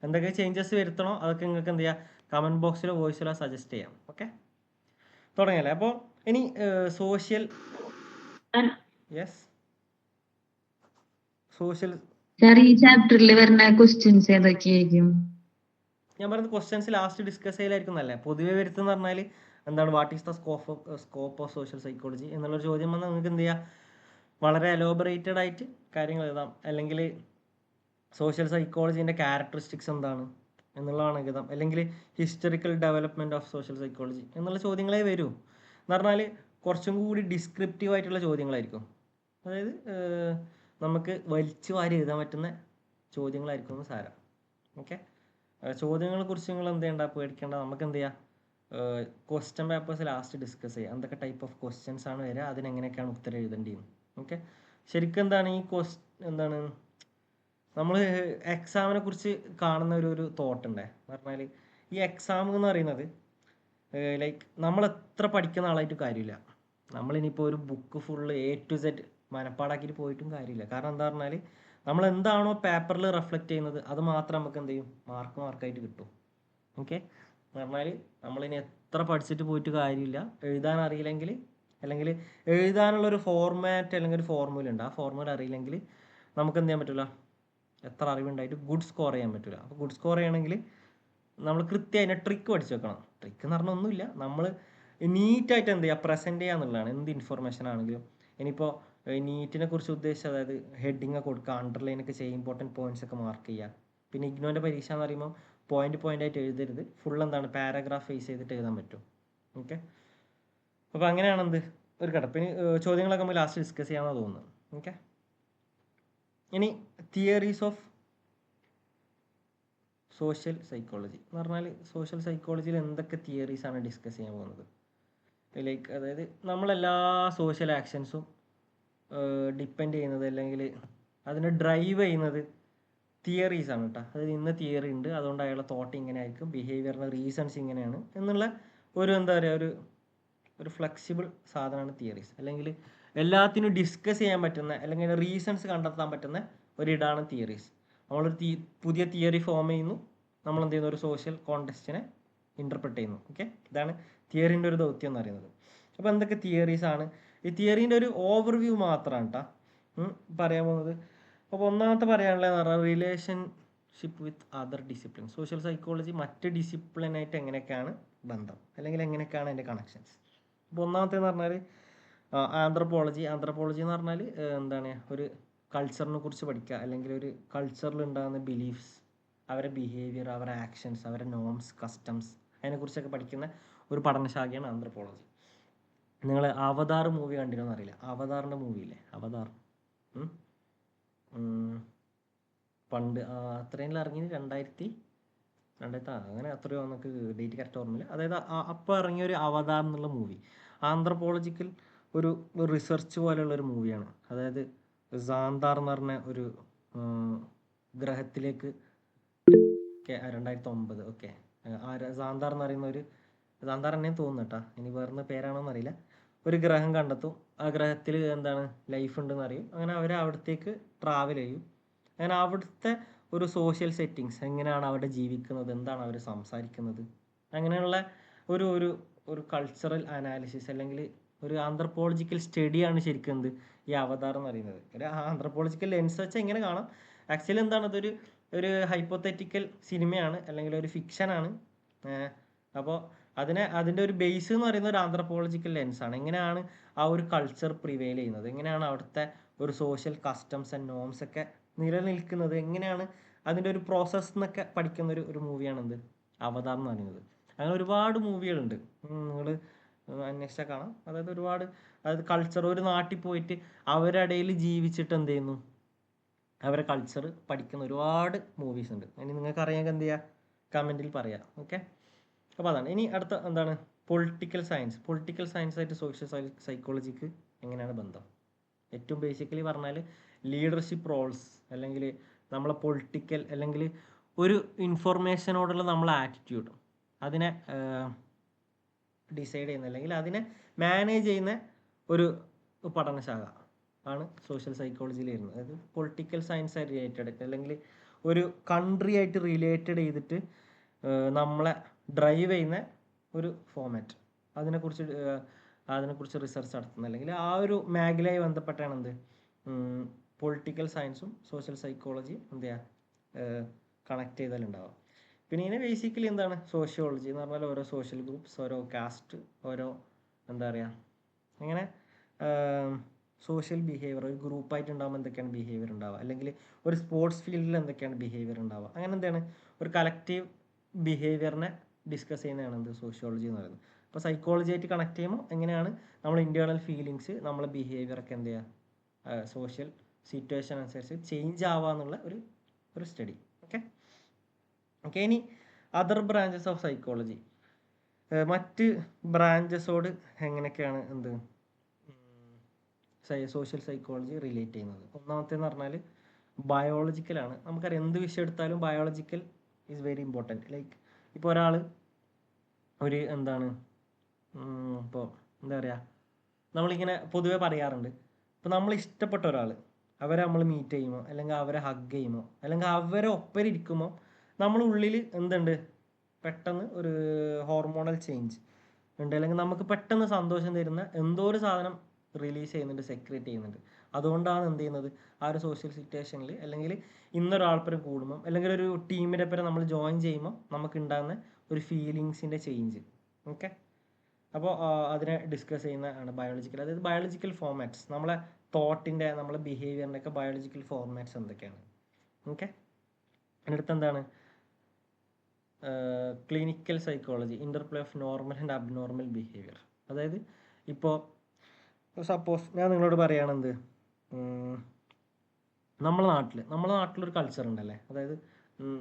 എന്തൊക്കെ ചേഞ്ചസ് വരുത്തണോ അതൊക്കെ നിങ്ങൾക്ക് എന്ത് ചെയ്യാം കമൻറ്റ് ബോക്സിലോ വോയിസിലോ സജസ്റ്റ് ചെയ്യാം. ഓക്കെ, തുടങ്ങിയല്ലേ? അപ്പോൾ ഇനി സോഷ്യൽ സോഷ്യൽ ഈ ചാപ്റ്ററിൽ വരുന്ന ക്വസ്റ്റ്യൻസ് ഏതൊക്കെയായിരിക്കും? ഞാൻ പറയുന്നത് ക്വസ്റ്റ്യൻസ് ലാസ്റ്റ് ഡിസ്കസ് ചെയ്യലായിരിക്കും നല്ലേ. പൊതുവെ വരുത്തുന്ന പറഞ്ഞാൽ എന്താണ് what is the scope of social psychology എന്നുള്ളൊരു ചോദ്യം വന്നാൽ നിങ്ങൾക്ക് എന്ത് ചെയ്യാം വളരെ എലോബറേറ്റഡ് ആയിട്ട് കാര്യങ്ങൾ എഴുതാം. അല്ലെങ്കിൽ സോഷ്യൽ സൈക്കോളജീൻ്റെ ക്യാരക്ടറിസ്റ്റിക്സ് എന്താണ് എന്നുള്ളതാണ് എഴുതാം. അല്ലെങ്കിൽ historical development of social psychology എന്നുള്ള ചോദ്യങ്ങളെ വരൂ. എന്ന് പറഞ്ഞാൽ കുറച്ചും കൂടി ഡിസ്ക്രിപ്റ്റീവ് ആയിട്ടുള്ള ചോദ്യങ്ങളായിരിക്കും. അതായത് നമുക്ക് വലിച്ചു വാരി എഴുതാൻ പറ്റുന്ന ചോദ്യങ്ങളായിരിക്കും എന്ന് സാരം. ഓക്കെ, ചോദ്യങ്ങളെ കുറിച്ച് നിങ്ങൾ എന്ത് ചെയ്യണ്ട പേടിക്കേണ്ട. നമുക്ക് എന്ത് ചെയ്യാം ക്വസ്റ്റ്യൻ പേപ്പേഴ്സ് ലാസ്റ്റ് ഡിസ്കസ് ചെയ്യാം. എന്തൊക്കെ ടൈപ്പ് ഓഫ് ക്വസ്റ്റ്യൻസ് ആണ് വരിക, അതിനെങ്ങനെയൊക്കെയാണ് ഉത്തരം എഴുതേണ്ടത്. ഓക്കെ, ശരിക്കും എന്താണ് ഈ എന്താണ് നമ്മൾ എക്സാമിനെ കുറിച്ച് കാണുന്ന ഒരു തോട്ട് ഉണ്ട്. എന്ന് പറഞ്ഞാൽ ഈ എക്സാം എന്ന് പറയുന്നത് ലൈക്ക് നമ്മൾ എത്ര പഠിക്കുന്ന ആളായിട്ട് കാര്യമില്ല. നമ്മളിനിപ്പോൾ ഒരു book full A to Z മനപ്പാടാക്കിയിട്ട് പോയിട്ടും കാര്യമില്ല. കാരണം എന്താ പറഞ്ഞാൽ നമ്മൾ എന്താണോ പേപ്പറിൽ റിഫ്ലക്റ്റ് ചെയ്യുന്നത് അത് മാത്രം നമുക്ക് എന്ത് ചെയ്യും മാർക്കായിട്ട് കിട്ടും. ഓക്കെ, എന്ന് പറഞ്ഞാൽ നമ്മളിനി എത്ര പഠിച്ചിട്ട് പോയിട്ട് കാര്യമില്ല. എഴുതാൻ അറിയില്ലെങ്കിൽ അല്ലെങ്കിൽ എഴുതാനുള്ളൊരു ഫോർമാറ്റ് അല്ലെങ്കിൽ ഒരു ഫോർമുല ഉണ്ട്, ആ ഫോർമുല അറിയില്ലെങ്കിൽ നമുക്ക് എന്ത് ചെയ്യാൻ പറ്റില്ല, എത്ര അറിവുണ്ടായിട്ട് ഗുഡ് സ്കോർ ചെയ്യാൻ പറ്റില്ല. അപ്പോൾ ഗുഡ് സ്കോർ ചെയ്യണമെങ്കിൽ നമ്മൾ കൃത്യമായി അതിനെ ട്രിക്ക് പഠിച്ചു വെക്കണം. ട്രിക്ക് എന്ന് പറഞ്ഞാൽ ഒന്നുമില്ല, നമ്മൾ നീറ്റായിട്ട് എന്ത് ചെയ്യുക പ്രസൻറ്റ് ചെയ്യുക എന്നുള്ളതാണ് എന്ത് ഇൻഫർമേഷൻ ആണെങ്കിലും. ഇനിയിപ്പോൾ നീറ്റിനെ കുറിച്ച് ഉദ്ദേശിച്ചത് അതായത് ഹെഡിങ് കൊടുക്കുക, അണ്ടർലൈനൊക്കെ ചെയ്യുക, ഇമ്പോർട്ടൻറ്റ് പോയിന്റ്സ് ഒക്കെ മാർക്ക് ചെയ്യുക. പിന്നെ ഇഗ്നോൻ്റെ പരീക്ഷ എന്ന് പറയുമ്പോൾ പോയിന്റ് ആയിട്ട് എഴുതരുത്, ഫുൾ എന്താണ് പാരഗ്രാഫ് ഫേസ് ചെയ്തിട്ട് എഴുതാൻ പറ്റും. ഓക്കെ, അപ്പോൾ അങ്ങനെയാണ് എന്ത് ഒരു കിടപ്പിന് ചോദ്യങ്ങളൊക്കെ നമ്മൾ ലാസ്റ്റ് ഡിസ്കസ് ചെയ്യാമെന്നാണ് തോന്നുന്നത്. ഓക്കെ, ഇനി തിയറീസ് ഓഫ് സോഷ്യൽ സൈക്കോളജി എന്ന് പറഞ്ഞാൽ സോഷ്യൽ സൈക്കോളജിയിൽ എന്തൊക്കെ തിയറീസാണ് ഡിസ്കസ് ചെയ്യാൻ പോകുന്നത്. ലൈക്ക് അതായത് നമ്മളെല്ലാ സോഷ്യൽ ആക്ഷൻസും ഡിപ്പെൻഡ് ചെയ്യുന്നത് അല്ലെങ്കിൽ അതിനെ ഡ്രൈവ് ചെയ്യുന്നത് തിയറീസാണ് കേട്ടോ. അതായത് ഇന്ന തിയറി ഉണ്ട്, അതുകൊണ്ട് അയാളുടെ തോട്ട് ഇങ്ങനെ ആയിരിക്കും, ബിഹേവിയറിൻ്റെ റീസൺസ് ഇങ്ങനെയാണ് എന്നുള്ള ഒരു എന്താ പറയുക ഒരു ഫ്ലെക്സിബിൾ സാധനമാണ് തിയറീസ്. അല്ലെങ്കിൽ എല്ലാത്തിനും ഡിസ്കസ് ചെയ്യാൻ പറ്റുന്ന അല്ലെങ്കിൽ റീസൺസ് കണ്ടെത്താൻ പറ്റുന്ന ഒരിടാണ് തിയറീസ്. നമ്മളൊരു പുതിയ തിയറി ഫോം ചെയ്യുന്നു, നമ്മൾ എന്ത് ചെയ്യുന്നു ഒരു സോഷ്യൽ കോണ്ടെക്സ്റ്റിനെ ഇൻ്റർപ്രറ്റ് ചെയ്യുന്നു. ഓക്കെ, ഇതാണ് തിയറീൻ്റെ ഒരു ദൗത്യം എന്ന് പറയുന്നത്. അപ്പോൾ എന്തൊക്കെ തിയറീസാണ്, ഈ തിയറീൻ്റെ ഒരു ഓവർവ്യൂ മാത്രമാണ് കേട്ടോ പറയാൻ പോകുന്നത്. അപ്പോൾ ഒന്നാമത്തെ പറയാനുള്ളതെന്ന് പറഞ്ഞാൽ relationship with other discipline. Social psychology മറ്റ് ഡിസിപ്ലിനായിട്ട് എങ്ങനെയൊക്കെയാണ് ബന്ധം, അല്ലെങ്കിൽ എങ്ങനെയൊക്കെയാണ് അതിൻ്റെ കണക്ഷൻസ്. അപ്പോൾ ഒന്നാമത്തേന്ന് പറഞ്ഞാൽ ആന്ത്രപ്പോളജി എന്ന് പറഞ്ഞാൽ എന്താണ്, ഒരു കൾച്ചറിനെ കുറിച്ച് പഠിക്കുക, അല്ലെങ്കിൽ ഒരു കൾച്ചറിൽ ഉണ്ടാകുന്ന ബിലീഫ്സ്, അവരുടെ ബിഹേവിയർ, അവരുടെ ആക്ഷൻസ്, അവരുടെ നോംസ്, കസ്റ്റംസ്, അതിനെക്കുറിച്ചൊക്കെ പഠിക്കുന്ന ഒരു പഠനശാഖയാണ് ആന്ത്രപ്പോളജി. നിങ്ങൾ അവതാർ മൂവി കണ്ടിരുന്നോ അറിയില്ല. അവതാറിൻ്റെ മൂവിയില്ലേ, അവതാർ, പണ്ട് അത്രയും ഇറങ്ങി 2000 അങ്ങനെ എത്രയോ നമുക്ക് ഡേറ്റ് കറക്റ്റ് ഓർമ്മയില്ല. അതായത് അപ്പോൾ ഇറങ്ങിയ ഒരു അവതാർ എന്നുള്ള മൂവി ആന്ത്രപ്പോളജിക്കൽ ഒരു റിസർച്ച് പോലെയുള്ളൊരു മൂവിയാണ്. അതായത് സാന്താർ എന്ന് പറഞ്ഞ ഒരു ഗ്രഹത്തിലേക്ക് 2009 ഓക്കെ സാന്താർ എന്ന് പറയുന്ന ഒരു സാന്താർ തന്നെ തോന്നുന്നു കേട്ടോ, ഇനി വേറെ പേരാണോന്ന് അറിയില്ല. ഒരു ഗ്രഹം കണ്ടെത്തും, ആ ഗ്രഹത്തിൽ എന്താണ് ലൈഫ് ഉണ്ടെന്ന് അറിയും. അങ്ങനെ അവർ അവിടത്തേക്ക് ട്രാവൽ ചെയ്യും. അങ്ങനെ അവിടുത്തെ ഒരു സോഷ്യൽ സെറ്റിങ്സ്, എങ്ങനെയാണ് അവിടെ ജീവിക്കുന്നത്, എന്താണ് അവർ സംസാരിക്കുന്നത്, അങ്ങനെയുള്ള ഒരു ഒരു ഒരു കൾച്ചറൽ അനാലിസിസ്, അല്ലെങ്കിൽ ഒരു ആന്ത്രപ്പോളജിക്കൽ സ്റ്റഡിയാണ് ശരിക്കും എന്ത് ഈ അവതാർ എന്ന് പറയുന്നത്. ഒരു ആന്ത്രപ്പോളജിക്കൽ ലെൻസ് വെച്ചാൽ എങ്ങനെ കാണാം. ആക്ച്വലി എന്താണ്, അതൊരു ഒരു ഹൈപ്പോത്തറ്റിക്കൽ സിനിമയാണ്, അല്ലെങ്കിൽ ഒരു ഫിക്ഷനാണ്. അപ്പോൾ അതിൻ്റെ ഒരു ബേസ് എന്ന് പറയുന്നത് ഒരു ആന്ത്രപ്പോളജിക്കൽ ലെൻസാണ്. എങ്ങനെയാണ് ആ ഒരു കൾച്ചർ പ്രിവെയിൽ ചെയ്യുന്നത്, എങ്ങനെയാണ് അവിടുത്തെ ഒരു സോഷ്യൽ കസ്റ്റംസ് ആൻഡ് നോംസ് ഒക്കെ നിലനിൽക്കുന്നത്, എങ്ങനെയാണ് അതിൻ്റെ ഒരു പ്രോസസ്സ് എന്നൊക്കെ പഠിക്കുന്ന ഒരു മൂവിയാണ് എന്ത് അവതാർ എന്ന് പറയുന്നത്. അങ്ങനെ ഒരുപാട് മൂവികളുണ്ട്, നിങ്ങൾ അന്വേഷിച്ചാൽ കാണാം. അതായത് ഒരുപാട്, അതായത് കൾച്ചർ, ഒരു നാട്ടിൽ പോയിട്ട് അവരുടെ ഇടയിൽ ജീവിച്ചിട്ട് എന്ത് ചെയ്യുന്നു, അവരുടെ കൾച്ചർ പഠിക്കുന്ന ഒരുപാട് മൂവീസ് ഉണ്ട്. ഇനി നിങ്ങൾക്ക് അറിയാമെങ്കിൽ എന്ത് ചെയ്യുക, കമൻറ്റിൽ പറയാം. ഓക്കെ, അപ്പോൾ അതാണ്. ഇനി അടുത്ത എന്താണ്, പൊളിറ്റിക്കൽ സയൻസ് ആയിട്ട് സോഷ്യൽ സൈക്കോളജിക്ക് എങ്ങനെയാണ് ബന്ധം. ഏറ്റവും ബേസിക്കലി പറഞ്ഞാൽ ലീഡർഷിപ്പ് റോൾസ്, അല്ലെങ്കിൽ നമ്മളെ പൊളിറ്റിക്കൽ, അല്ലെങ്കിൽ ഒരു ഇൻഫോർമേഷനോടുള്ള നമ്മളെ ആറ്റിറ്റ്യൂഡ്, അതിനെ ഡിസൈഡ് ചെയ്യുന്ന, അല്ലെങ്കിൽ അതിനെ മാനേജ് ചെയ്യുന്ന ഒരു പഠനശാഖ ആണ് സോഷ്യൽ സൈക്കോളജിയിൽ വരുന്നത്. അതായത് പൊളിറ്റിക്കൽ സയൻസ് ആയിട്ട് റിലേറ്റഡ്, അല്ലെങ്കിൽ ഒരു കൺട്രി ആയിട്ട് റിലേറ്റഡ് ചെയ്തിട്ട് നമ്മളെ ഡ്രൈവ് ചെയ്യുന്ന ഒരു ഫോമാറ്റ്, അതിനെക്കുറിച്ച് റിസർച്ച് നടത്തുന്നത്, അല്ലെങ്കിൽ ആ ഒരു മേഖലയായി ബന്ധപ്പെട്ടാണ് എന്ത് പൊളിറ്റിക്കൽ സയൻസും സോഷ്യൽ സൈക്കോളജിയും എന്ത് ചെയ്യുക, കണക്ട് ചെയ്താലുണ്ടാവുക. പിന്നെ ഇതിനെ ബേസിക്കലി എന്താണ്, സോഷ്യോളജി എന്ന് പറഞ്ഞാൽ ഓരോ സോഷ്യൽ ഗ്രൂപ്പ്സ്, ഓരോ കാസ്റ്റ്, ഓരോ എന്താ പറയുക, അങ്ങനെ സോഷ്യൽ ബിഹേവിയർ, ഒരു ഗ്രൂപ്പായിട്ട് ഉണ്ടാകുമ്പോൾ എന്തൊക്കെയാണ് ബിഹേവിയർ ഉണ്ടാവുക, അല്ലെങ്കിൽ ഒരു സ്പോർട്സ് ഫീൽഡിൽ എന്തൊക്കെയാണ് ബിഹേവിയർ ഉണ്ടാവുക, അങ്ങനെ എന്താണ് ഒരു കളക്റ്റീവ് ബിഹേവിയറിനെ ഡിസ്കസ് ചെയ്യുന്നതാണ് എന്ത് സോഷ്യോളജി എന്ന് പറയുന്നത്. അപ്പോൾ സൈക്കോളജി ആയിട്ട് കണക്ട് ചെയ്യുമ്പോൾ എങ്ങനെയാണ് നമ്മൾ ഇൻറ്റേർണൽ ഫീലിങ്സ്, നമ്മളെ ബിഹേവിയറൊക്കെ എന്ത് ചെയ്യുക, സോഷ്യൽ സിറ്റുവേഷൻ അനുസരിച്ച് ചേഞ്ച് ആവുക എന്നുള്ള ഒരു സ്റ്റഡി. ഓക്കെ, ഇനി അതർ ബ്രാഞ്ചസ് ഓഫ് സൈക്കോളജി, മറ്റ് ബ്രാഞ്ചസോട് എങ്ങനെയൊക്കെയാണ് എന്ത് സോഷ്യൽ സൈക്കോളജി റിലേറ്റ് ചെയ്യുന്നത്. ഒന്നാമത്തേന്ന് പറഞ്ഞാൽ ബയോളജിക്കലാണ്. നമുക്കറിയാം എന്ത് വിഷയം എടുത്താലും biological is very important. Like ഇപ്പോൾ ഒരാൾ ഒരു എന്താണ്, ഇപ്പോൾ എന്താ പറയുക, നമ്മളിങ്ങനെ പൊതുവെ പറയാറുണ്ട്, ഇപ്പോൾ നമ്മൾ ഇഷ്ടപ്പെട്ട ഒരാൾ, അവരെ നമ്മൾ മീറ്റ് ചെയ്യുമോ, അല്ലെങ്കിൽ അവരെ ഹഗ് ചെയ്യുമോ, അല്ലെങ്കിൽ അവരെ ഒപ്പം ഇരിക്കുമോ, നമ്മുടെ ഉള്ളിൽ എന്തുണ്ട്, പെട്ടെന്ന് ഒരു ഹോർമോണൽ ചേഞ്ച് ഉണ്ട്, അല്ലെങ്കിൽ നമുക്ക് പെട്ടെന്ന് സന്തോഷം തരുന്ന എന്തോ ഒരു സാധനം റിലീസ് ചെയ്യുന്നുണ്ട്, സെക്രേറ്റ് ചെയ്യുന്നുണ്ട്. അതുകൊണ്ടാണ് എന്ത് ചെയ്യുന്നത്, ആ ഒരു സോഷ്യൽ സിറ്റുവേഷനിൽ, അല്ലെങ്കിൽ ഇന്നൊരാൾപ്പരം കൂടുമ്പോൾ, അല്ലെങ്കിൽ ഒരു ടീമിൻ്റെ പേരെ നമ്മൾ ജോയിൻ ചെയ്യുമ്പോൾ നമുക്ക് ഉണ്ടാകുന്ന ഒരു ഫീലിങ്സിൻ്റെ ചേഞ്ച്. ഓക്കെ, അപ്പോൾ അതിനെ ഡിസ്കസ് ചെയ്യുന്ന ആണ് ബയോളജിക്കൽ. അതായത് ബയോളജിക്കൽ ഫോർമാറ്റ്സ്, നമ്മളെ തോട്ടിൻ്റെ, നമ്മളെ ബിഹേവിയറിൻ്റെ ഒക്കെ ബയോളജിക്കൽ ഫോർമാറ്റ്സ് എന്തൊക്കെയാണ്. ഓക്കെ, അടുത്ത് എന്താണ്, clinical psychology, interplay of normal and abnormal behaviour. അതായത് ഇപ്പോൾ സപ്പോസ് ഞാൻ നിങ്ങളോട് പറയുകയാണെന്ത്, നമ്മളെ നാട്ടിലൊരു കൾച്ചർ ഉണ്ടല്ലേ, അതായത്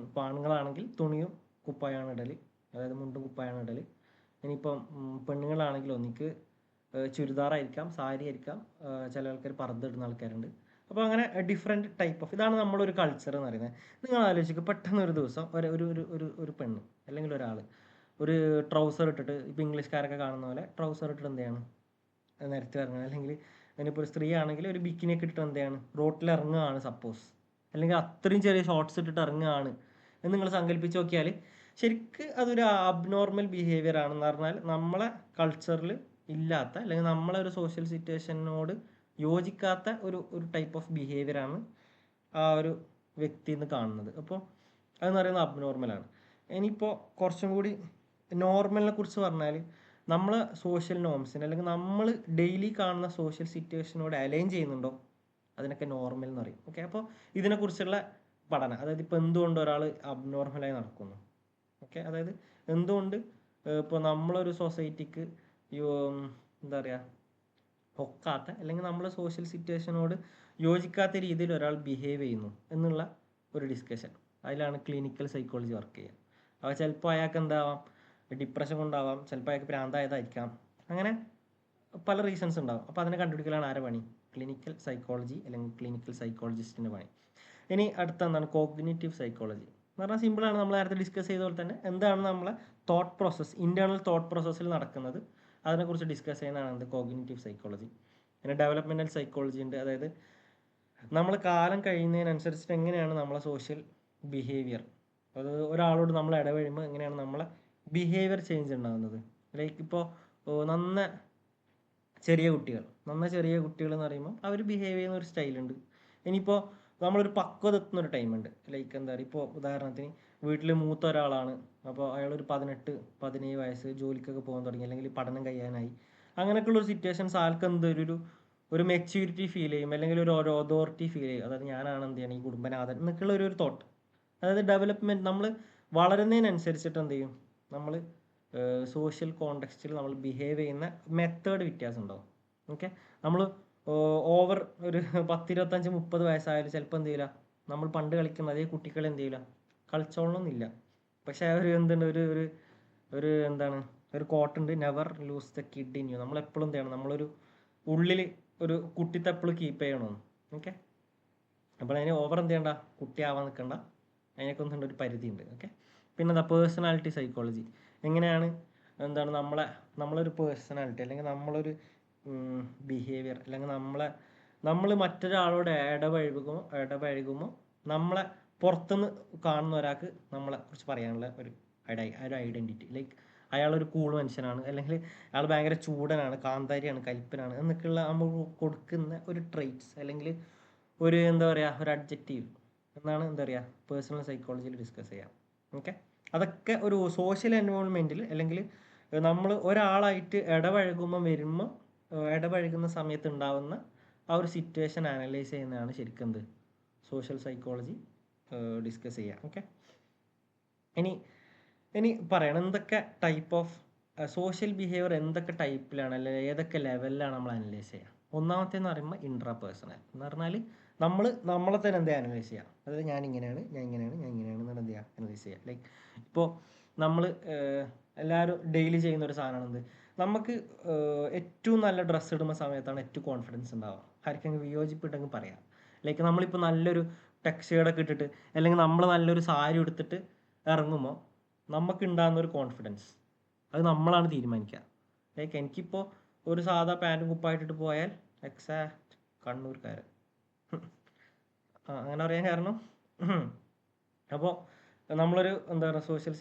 ഇപ്പോൾ ആണുങ്ങളാണെങ്കിൽ തുണിയും കുപ്പായാണ് ഇടൽ, അതായത് മുണ്ടും കുപ്പായാണ് ഇടൽ. ഇനിയിപ്പം പെണ്ണുങ്ങളാണെങ്കിൽ ഒന്നിക്ക് ചുരിദാറായിരിക്കാം, സാരി ആയിരിക്കാം, ചില ആൾക്കാർ പർദ്ദ ഇടുന്ന ആൾക്കാരുണ്ട്. അപ്പോൾ അങ്ങനെ ഡിഫറെൻറ്റ് ടൈപ്പ് ഓഫ്, ഇതാണ് നമ്മളൊരു കൾച്ചർ എന്ന് പറയുന്നത്. നിങ്ങൾ ആലോചിക്കുക, പെട്ടെന്ന് ഒരു ദിവസം ഒരു പെണ്ണ് അല്ലെങ്കിൽ ഒരാൾ ഒരു ട്രൗസർ ഇട്ടിട്ട്, ഇപ്പോൾ ഇംഗ്ലീഷ്കാരൊക്കെ കാണുന്ന പോലെ ട്രൗസർ ഇട്ടിട്ട് എന്ത് ചെയ്യാണ്, നിരത്തി ഇറങ്ങുക, അല്ലെങ്കിൽ അതിനിപ്പോൾ ഒരു സ്ത്രീ ആണെങ്കിൽ ഒരു ബിക്കിനിയൊക്കെ ഇട്ടിട്ട് എന്ത് ചെയ്യാണ്, റോട്ടിൽ ഇറങ്ങുകയാണ് സപ്പോസ്, അല്ലെങ്കിൽ അത്രയും ചെറിയ ഷോർട്ട്സ് ഇട്ടിട്ട് ഇറങ്ങുകയാണ് എന്ന് നിങ്ങൾ സങ്കല്പിച്ച് നോക്കിയാൽ ശരിക്ക് അതൊരു അബ്നോർമൽ ബിഹേവിയർ ആണെന്ന് പറഞ്ഞാൽ നമ്മളെ കൾച്ചറിൽ ഇല്ലാത്ത, അല്ലെങ്കിൽ നമ്മളെ ഒരു സോഷ്യൽ സിറ്റുവേഷനോട് യോജിക്കാത്ത ഒരു ടൈപ്പ് ഓഫ് ബിഹേവിയറാണ് ആ ഒരു വ്യക്തിയിൽ നിന്ന് കാണുന്നത്. അപ്പോൾ അതെന്ന് പറയുന്നത് അബ്നോർമലാണ്. ഇനിയിപ്പോൾ കുറച്ചും കൂടി നോർമലിനെ കുറിച്ച് പറഞ്ഞാൽ നമ്മൾ സോഷ്യൽ നോംസിന് അല്ലെങ്കിൽ നമ്മൾ ഡെയിലി കാണുന്ന സോഷ്യൽ സിറ്റുവേഷനോട് അലൈൻ ചെയ്യുന്നുണ്ടോ, അതിനൊക്കെ നോർമൽ എന്ന് പറയും. ഓക്കെ, അപ്പോൾ ഇതിനെക്കുറിച്ചുള്ള പഠനം, അതായത് ഇപ്പോൾ എന്തുകൊണ്ട് ഒരാൾ അബ്നോർമലായി നടക്കുന്നു, ഓക്കെ, അതായത് എന്തുകൊണ്ട് ഇപ്പോൾ നമ്മളൊരു സൊസൈറ്റിക്ക് എന്താ പറയുക ഒക്കാത്ത അല്ലെങ്കിൽ നമ്മൾ സോഷ്യൽ സിറ്റുവേഷനോട് യോജിക്കാത്ത രീതിയിൽ ഒരാൾ ബിഹേവ് ചെയ്യുന്നു എന്നുള്ള ഒരു ഡിസ്കഷൻ. അതിലാണ് ക്ലിനിക്കൽ സൈക്കോളജി വർക്ക് ചെയ്യുക. അപ്പോൾ ചിലപ്പോൾ അയാൾക്ക് എന്താവാം, ഡിപ്രഷൻ കൊണ്ടാവാം, ചിലപ്പോൾ അയാൾക്ക് ഭ്രാന്തായതായിരിക്കാം, അങ്ങനെ പല റീസൺസ് ഉണ്ടാവും. അപ്പോൾ അതിനെ കണ്ടുപിടിക്കലാണ് ആരെ പണി? ക്ലിനിക്കൽ സൈക്കോളജി അല്ലെങ്കിൽ ക്ലിനിക്കൽ സൈക്കോളജിസ്റ്റിൻ്റെ പണി. ഇനി അടുത്ത എന്താണ് കോഗ്നിറ്റീവ് സൈക്കോളജി എന്ന് പറഞ്ഞാൽ സിമ്പിളാണ്. നമ്മൾ നേരത്തെ ഡിസ്കസ് ചെയ്ത പോലെ തന്നെ എന്താണ് നമ്മളെ തോട്ട് പ്രോസസ്സ്, ഇൻറ്റേർണൽ തോട്ട് പ്രോസസ്സിൽ നടക്കുന്നത്, അതിനെക്കുറിച്ച് ഡിസ്കസ് ചെയ്യുന്നതാണ് എന്ത് കോഗ്നിറ്റീവ് സൈക്കോളജി. പിന്നെ ഡെവലപ്മെൻറ്റൽ സൈക്കോളജി ഉണ്ട്, അതായത് നമ്മൾ കാലം കഴിയുന്നതിനനുസരിച്ചിട്ട് എങ്ങനെയാണ് നമ്മളെ സോഷ്യൽ ബിഹേവിയർ, അത് ഒരാളോട് നമ്മൾ ഇടപഴകുമ്പോൾ എങ്ങനെയാണ് നമ്മളെ ബിഹേവിയർ ചേഞ്ച് ഉണ്ടാകുന്നത്. ലൈക്ക് ഇപ്പോൾ ചെറിയ കുട്ടികൾ എന്ന് പറയുമ്പോൾ അവർ ബിഹേവ് ചെയ്യുന്ന ഒരു സ്റ്റൈലുണ്ട്. ഇനിയിപ്പോൾ നമ്മളൊരു പക്വത എത്തുന്ന ഒരു ടൈമുണ്ട്. ലൈക്ക് എന്താ പറയുക, ഇപ്പോൾ ഉദാഹരണത്തിന് വീട്ടിൽ മൂത്ത ഒരാളാണ്, അപ്പോൾ അയാളൊരു 18-17 വയസ്സ്, ജോലിക്കൊക്കെ പോകാൻ തുടങ്ങി അല്ലെങ്കിൽ പഠനം കഴിയാനായി, അങ്ങനെയൊക്കെയുള്ളൊരു സിറ്റുവേഷൻസ് ആൾക്ക് ഒരു മെച്യൂരിറ്റി ഫീൽ ചെയ്യും, അല്ലെങ്കിൽ ഒരു അതോറിറ്റി ഫീൽ ചെയ്യും. അതായത് ഞാനാണ് എന്ത് ചെയ്യണം ഈ കുടുംബനാഥൻ എന്നൊക്കെയുള്ള ഒരു തോട്ട്. അതായത് ഡെവലപ്മെൻറ്റ് നമ്മൾ വളരുന്നതിനനുസരിച്ചിട്ട് എന്ത് ചെയ്യും, നമ്മൾ സോഷ്യൽ കോണ്ടെക്സ്റ്റിൽ നമ്മൾ ബിഹേവ് ചെയ്യുന്ന മെത്തേഡ് വ്യത്യാസം ഉണ്ടാവും. ഓക്കെ, നമ്മൾ ഓവർ ഒരു 10-25-30 വയസ്സായാലും ചിലപ്പോൾ എന്ത് ചെയ്യില്ല, നമ്മൾ പണ്ട് കളിക്കുന്ന അതേ കുട്ടികൾ എന്ത് ചെയ്യില്ല, കളിച്ചോളണമെന്നില്ല. പക്ഷേ ഒരു എന്തുണ്ട്, ഒരു എന്താണ്, ഒരു കോട്ടുണ്ട്, never lose the kid in you. നമ്മളെപ്പോഴും എന്ത് ചെയ്യണം, നമ്മളൊരു ഉള്ളിൽ ഒരു കുട്ടിത്തെ എപ്പോഴും കീപ്പ് ചെയ്യണമെന്ന്. ഓക്കെ, അപ്പോൾ അതിന് ഓവർ എന്ത് ചെയ്യണ്ട, കുട്ടിയാവാൻ നിൽക്കണ്ട, അതിനൊക്കെ ഒന്നും ഒരു പരിധിയുണ്ട്. ഓക്കെ, പിന്നെ എന്താ പേഴ്സണാലിറ്റി സൈക്കോളജി. എങ്ങനെയാണ് എന്താണ് നമ്മളൊരു പേഴ്സണാലിറ്റി അല്ലെങ്കിൽ നമ്മളൊരു ബിഹേവിയർ അല്ലെങ്കിൽ നമ്മൾ മറ്റൊരാളോട് ഇടപഴകുമ്പോൾ നമ്മളെ പുറത്തുനിന്ന് കാണുന്ന ഒരാൾക്ക് നമ്മളെ കുറിച്ച് പറയാനുള്ള ഒരു ഐഡൻറ്റിറ്റി. ലൈക്ക് അയാളൊരു കൂൾ മനുഷ്യനാണ്, അല്ലെങ്കിൽ അയാൾ ഭയങ്കര ചൂടനാണ്, കാന്താരിയാണ്, കലിപ്പനാണ് എന്നൊക്കെയുള്ള നമ്മൾ കൊടുക്കുന്ന ഒരു ട്രെയ്റ്റ്സ് അല്ലെങ്കിൽ ഒരു എന്താ പറയുക ഒരു അഡ്ജക്റ്റീവ് എന്നാണ് എന്താ പറയുക പേഴ്സണൽ സൈക്കോളജിയിൽ ഡിസ്കസ് ചെയ്യാം. ഓക്കെ, അതൊക്കെ ഒരു സോഷ്യൽ എൻവയോൺമെൻറ്റിൽ അല്ലെങ്കിൽ നമ്മൾ ഒരാളായിട്ട് ഇടപഴകുന്ന സമയത്ത് ഉണ്ടാവുന്ന ആ ഒരു സിറ്റുവേഷൻ അനലൈസ് ചെയ്യുന്നതാണ് ശരിക്കും എന്ത് സോഷ്യൽ സൈക്കോളജി ഡിസ്കസ് ചെയ്യുക. ഓക്കെ, ഇനി പറയണം എന്തൊക്കെ ടൈപ്പ് ഓഫ് സോഷ്യൽ ബിഹേവിയർ എന്തൊക്കെ ടൈപ്പിലാണ് അല്ലെങ്കിൽ ഏതൊക്കെ ലെവലിലാണ് നമ്മൾ അനലൈസ് ചെയ്യുക. ഒന്നാമത്തേന്ന് പറയുമ്പോൾ ഇൻട്രാ പേഴ്സണൽ എന്ന് പറഞ്ഞാൽ നമ്മളെ തന്നെ എന്താ അനലൈസ് ചെയ്യുക, അതായത് ഞാൻ ഇങ്ങനെയാണ് എന്നുള്ള എന്ത് ചെയ്യുക അനലൈസ് ചെയ്യുക. ലൈക്ക് ഇപ്പോൾ നമ്മൾ എല്ലാവരും ഡെയിലി ചെയ്യുന്ന ഒരു സാധനമാണ് എന്ത്, നമുക്ക് ഏറ്റവും നല്ല ഡ്രസ്സ് ഇടുന്ന സമയത്താണ് ഏറ്റവും കോൺഫിഡൻസ് ഉണ്ടാവുക. ആർക്കെങ്കിലും വിയോജിപ്പിട്ടെങ്കിൽ പറയാം. ലൈക്ക് നമ്മളിപ്പോൾ നല്ലൊരു ടെക്സ്റ്റൈഡൊക്കെ ഇട്ടിട്ട് അല്ലെങ്കിൽ നമ്മൾ നല്ലൊരു സാരി എടുത്തിട്ട് ഇറങ്ങുമ്പോൾ നമുക്ക് ഉണ്ടാകുന്ന ഒരു കോൺഫിഡൻസ് അത് നമ്മളാണ് തീരുമാനിക്കുക. ലൈക്ക് എനിക്കിപ്പോൾ ഒരു സാധാ പാൻറ്റും കുപ്പായിട്ടിട്ട് പോയാൽ എക്സാക്റ്റ് കണ്ണൂർക്കാരൻ അങ്ങനെ പറയാൻ കാരണം അപ്പോൾ നമ്മളൊരു എന്താ പറയുക സോഷ്യൽ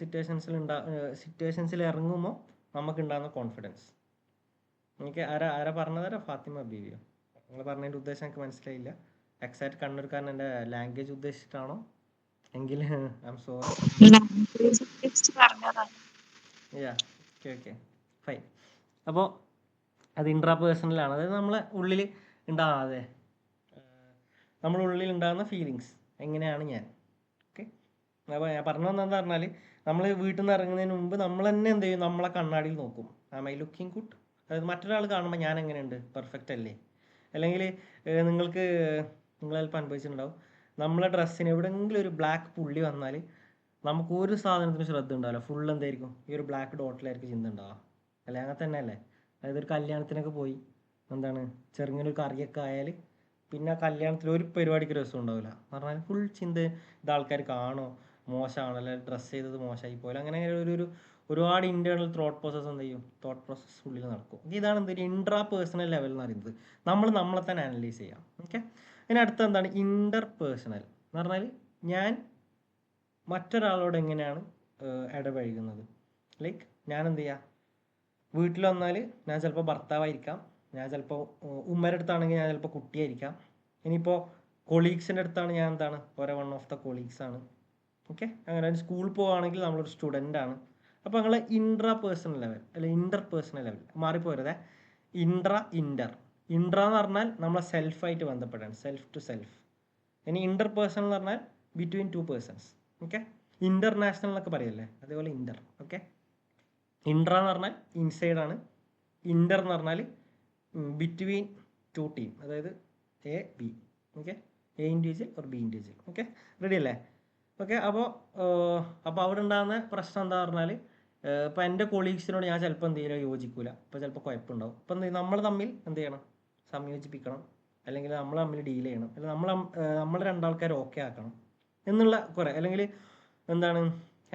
സിറ്റുവേഷൻസിൽ ഇറങ്ങുമ്പോൾ നമുക്കുണ്ടാകുന്ന കോൺഫിഡൻസ്. എനിക്ക് ആരാ പറഞ്ഞതരാ, ഫാത്തിമ ബീവിയോ? നിങ്ങൾ പറഞ്ഞതിൻ്റെ ഉദ്ദേശം എനിക്ക് മനസ്സിലായില്ല. എക്സാക്റ്റ് കണ്ണൂർക്കാരൻ എൻ്റെ ലാംഗ്വേജ് ഉദ്ദേശിച്ചിട്ടാണോ എങ്കിൽ I am sorry. Yeah, okay fine. അപ്പോൾ അത് ഇൻട്രാ പേഴ്സണലാണ്, അതായത് നമ്മളെ ഉള്ളിൽ ഉണ്ടാകാതെ നമ്മുടെ ഉള്ളിൽ ഉണ്ടാകുന്ന ഫീലിങ്സ് എങ്ങനെയാണ് ഞാൻ. ഓക്കെ, അപ്പോൾ ഞാൻ പറഞ്ഞു വന്നതെന്ന് പറഞ്ഞാൽ നമ്മൾ വീട്ടിൽ നിന്ന് ഇറങ്ങുന്നതിന് മുമ്പ് നമ്മൾ തന്നെ എന്ത് ചെയ്യും, നമ്മളെ കണ്ണാടിയിൽ നോക്കും. ആം ഐ ലുക്കിംഗ് ഗുഡ്, അതായത് മറ്റൊരാൾ കാണുമ്പോൾ ഞാൻ എങ്ങനെയുണ്ട്, പെർഫെക്റ്റ് അല്ലേ. അല്ലെങ്കിൽ നിങ്ങൾ ചിലപ്പോൾ അനുഭവിച്ചിട്ടുണ്ടാവും, നമ്മളെ ഡ്രസ്സിന് എവിടെയെങ്കിലും ഒരു ബ്ലാക്ക് പുള്ളി വന്നാൽ നമുക്ക് ഒരു സാധനത്തിന് ശ്രദ്ധ ഉണ്ടാവില്ല, ഫുൾ എന്തായിരിക്കും ഈ ഒരു ബ്ലാക്ക് ഡോട്ടിലായിരിക്കും ചിന്ത ഉണ്ടാവുക. അല്ലെ, അങ്ങനെ തന്നെ അല്ലേ. അതായത് ഒരു കല്യാണത്തിനൊക്കെ പോയി എന്താണ് ചെറുങ്ങനെ ഒരു കറിയൊക്കെ ആയാൽ പിന്നെ ആ കല്യാണത്തിൽ ഒരു പരിപാടിക്ക് രസം ഉണ്ടാവില്ല എന്ന് പറഞ്ഞാൽ ഫുൾ ചിന്ത ഇത് ആൾക്കാർ കാണോ, മോശമാണോ, അല്ലെങ്കിൽ ഡ്രസ്സ് ചെയ്തത് മോശമായി പോയാൽ, അങ്ങനെ ഒരുപാട് ഇൻറ്റേർണൽ തോട്ട് പ്രോസസ്സ് ഉള്ളിൽ നടക്കും. ഇതാണ് എന്തൊരു ഇൻട്രാ പേഴ്സണൽ ലെവൽ എന്ന് പറയുന്നത്. നമ്മളെ തന്നെ അനലൈസ് ചെയ്യാം. ഓക്കെ, ഇനി അടുത്ത എന്താണ് ഇൻ്റർ പേഴ്സണൽ എന്ന് പറഞ്ഞാൽ ഞാൻ മറ്റൊരാളോട് എങ്ങനെയാണ് ഇടപഴകുന്നത്. ലൈക്ക് ഞാൻ എന്ത് ചെയ്യുക, വീട്ടിൽ വന്നാൽ ഞാൻ ചിലപ്പോൾ ഭർത്താവായിരിക്കാം, ഞാൻ ചിലപ്പോൾ ഉമ്മയുടെ അടുത്താണെങ്കിൽ ഞാൻ ചിലപ്പോൾ കുട്ടിയായിരിക്കാം. ഇനിയിപ്പോൾ കൊളീഗ്സിൻ്റെ അടുത്താണ് ഞാൻ എന്താണ് വൺ ഓഫ് ദ കൊളീഗ്സ് ആണ്. ഓക്കെ, അങ്ങനെ സ്കൂളിൽ പോവുകയാണെങ്കിൽ നമ്മളൊരു സ്റ്റുഡൻ്റ് ആണ്. അപ്പോൾ നിങ്ങൾ ഇൻട്രാ പേഴ്സണൽ ലെവൽ അല്ലെങ്കിൽ ഇൻ്റർ പേഴ്സണൽ ലെവൽ മാറിപ്പോരുതേ. ഇൻട്രാ ഇൻ്റർ എന്ന് പറഞ്ഞാൽ നമ്മളെ സെൽഫായിട്ട് ബന്ധപ്പെട്ടാണ്, സെൽഫ് ടു സെൽഫ്. ഇനി ഇൻ്റർ പേഴ്സണൽ എന്ന് പറഞ്ഞാൽ between two persons. Okay, international എന്നൊക്കെ പറയല്ലേ, അതേപോലെ ഇൻ്റർ. ഓക്കെ, ഇൻട്രാ എന്ന് പറഞ്ഞാൽ ഇൻസൈഡ് ആണ്, ഇൻ്റർ എന്ന് പറഞ്ഞാൽ ബിറ്റ്വീൻ ടു ടീം, അതായത് A B. Okay, A individual or B individual. Okay, ready അല്ലേ? ഓക്കെ, അപ്പോൾ അവിടെ ഉണ്ടാകുന്ന പ്രശ്നം എന്താ പറഞ്ഞാൽ, ഇപ്പോൾ എൻ്റെ കൊളീഗ്സിനോട് ഞാൻ ചിലപ്പോൾ എന്ത് ചെയ്യില്ല, യോജിക്കൂല. അപ്പോൾ ചിലപ്പോൾ കുഴപ്പമുണ്ടാവും. അപ്പോൾ നമ്മൾ തമ്മിൽ എന്ത് ചെയ്യണം, സംയോജിപ്പിക്കണം, അല്ലെങ്കിൽ നമ്മൾ തമ്മിൽ ഡീൽ ചെയ്യണം, അല്ലെങ്കിൽ നമ്മൾ രണ്ടാൾക്കാർ ഓക്കെ ആക്കണം എന്നുള്ള കുറേ, അല്ലെങ്കിൽ എന്താണ്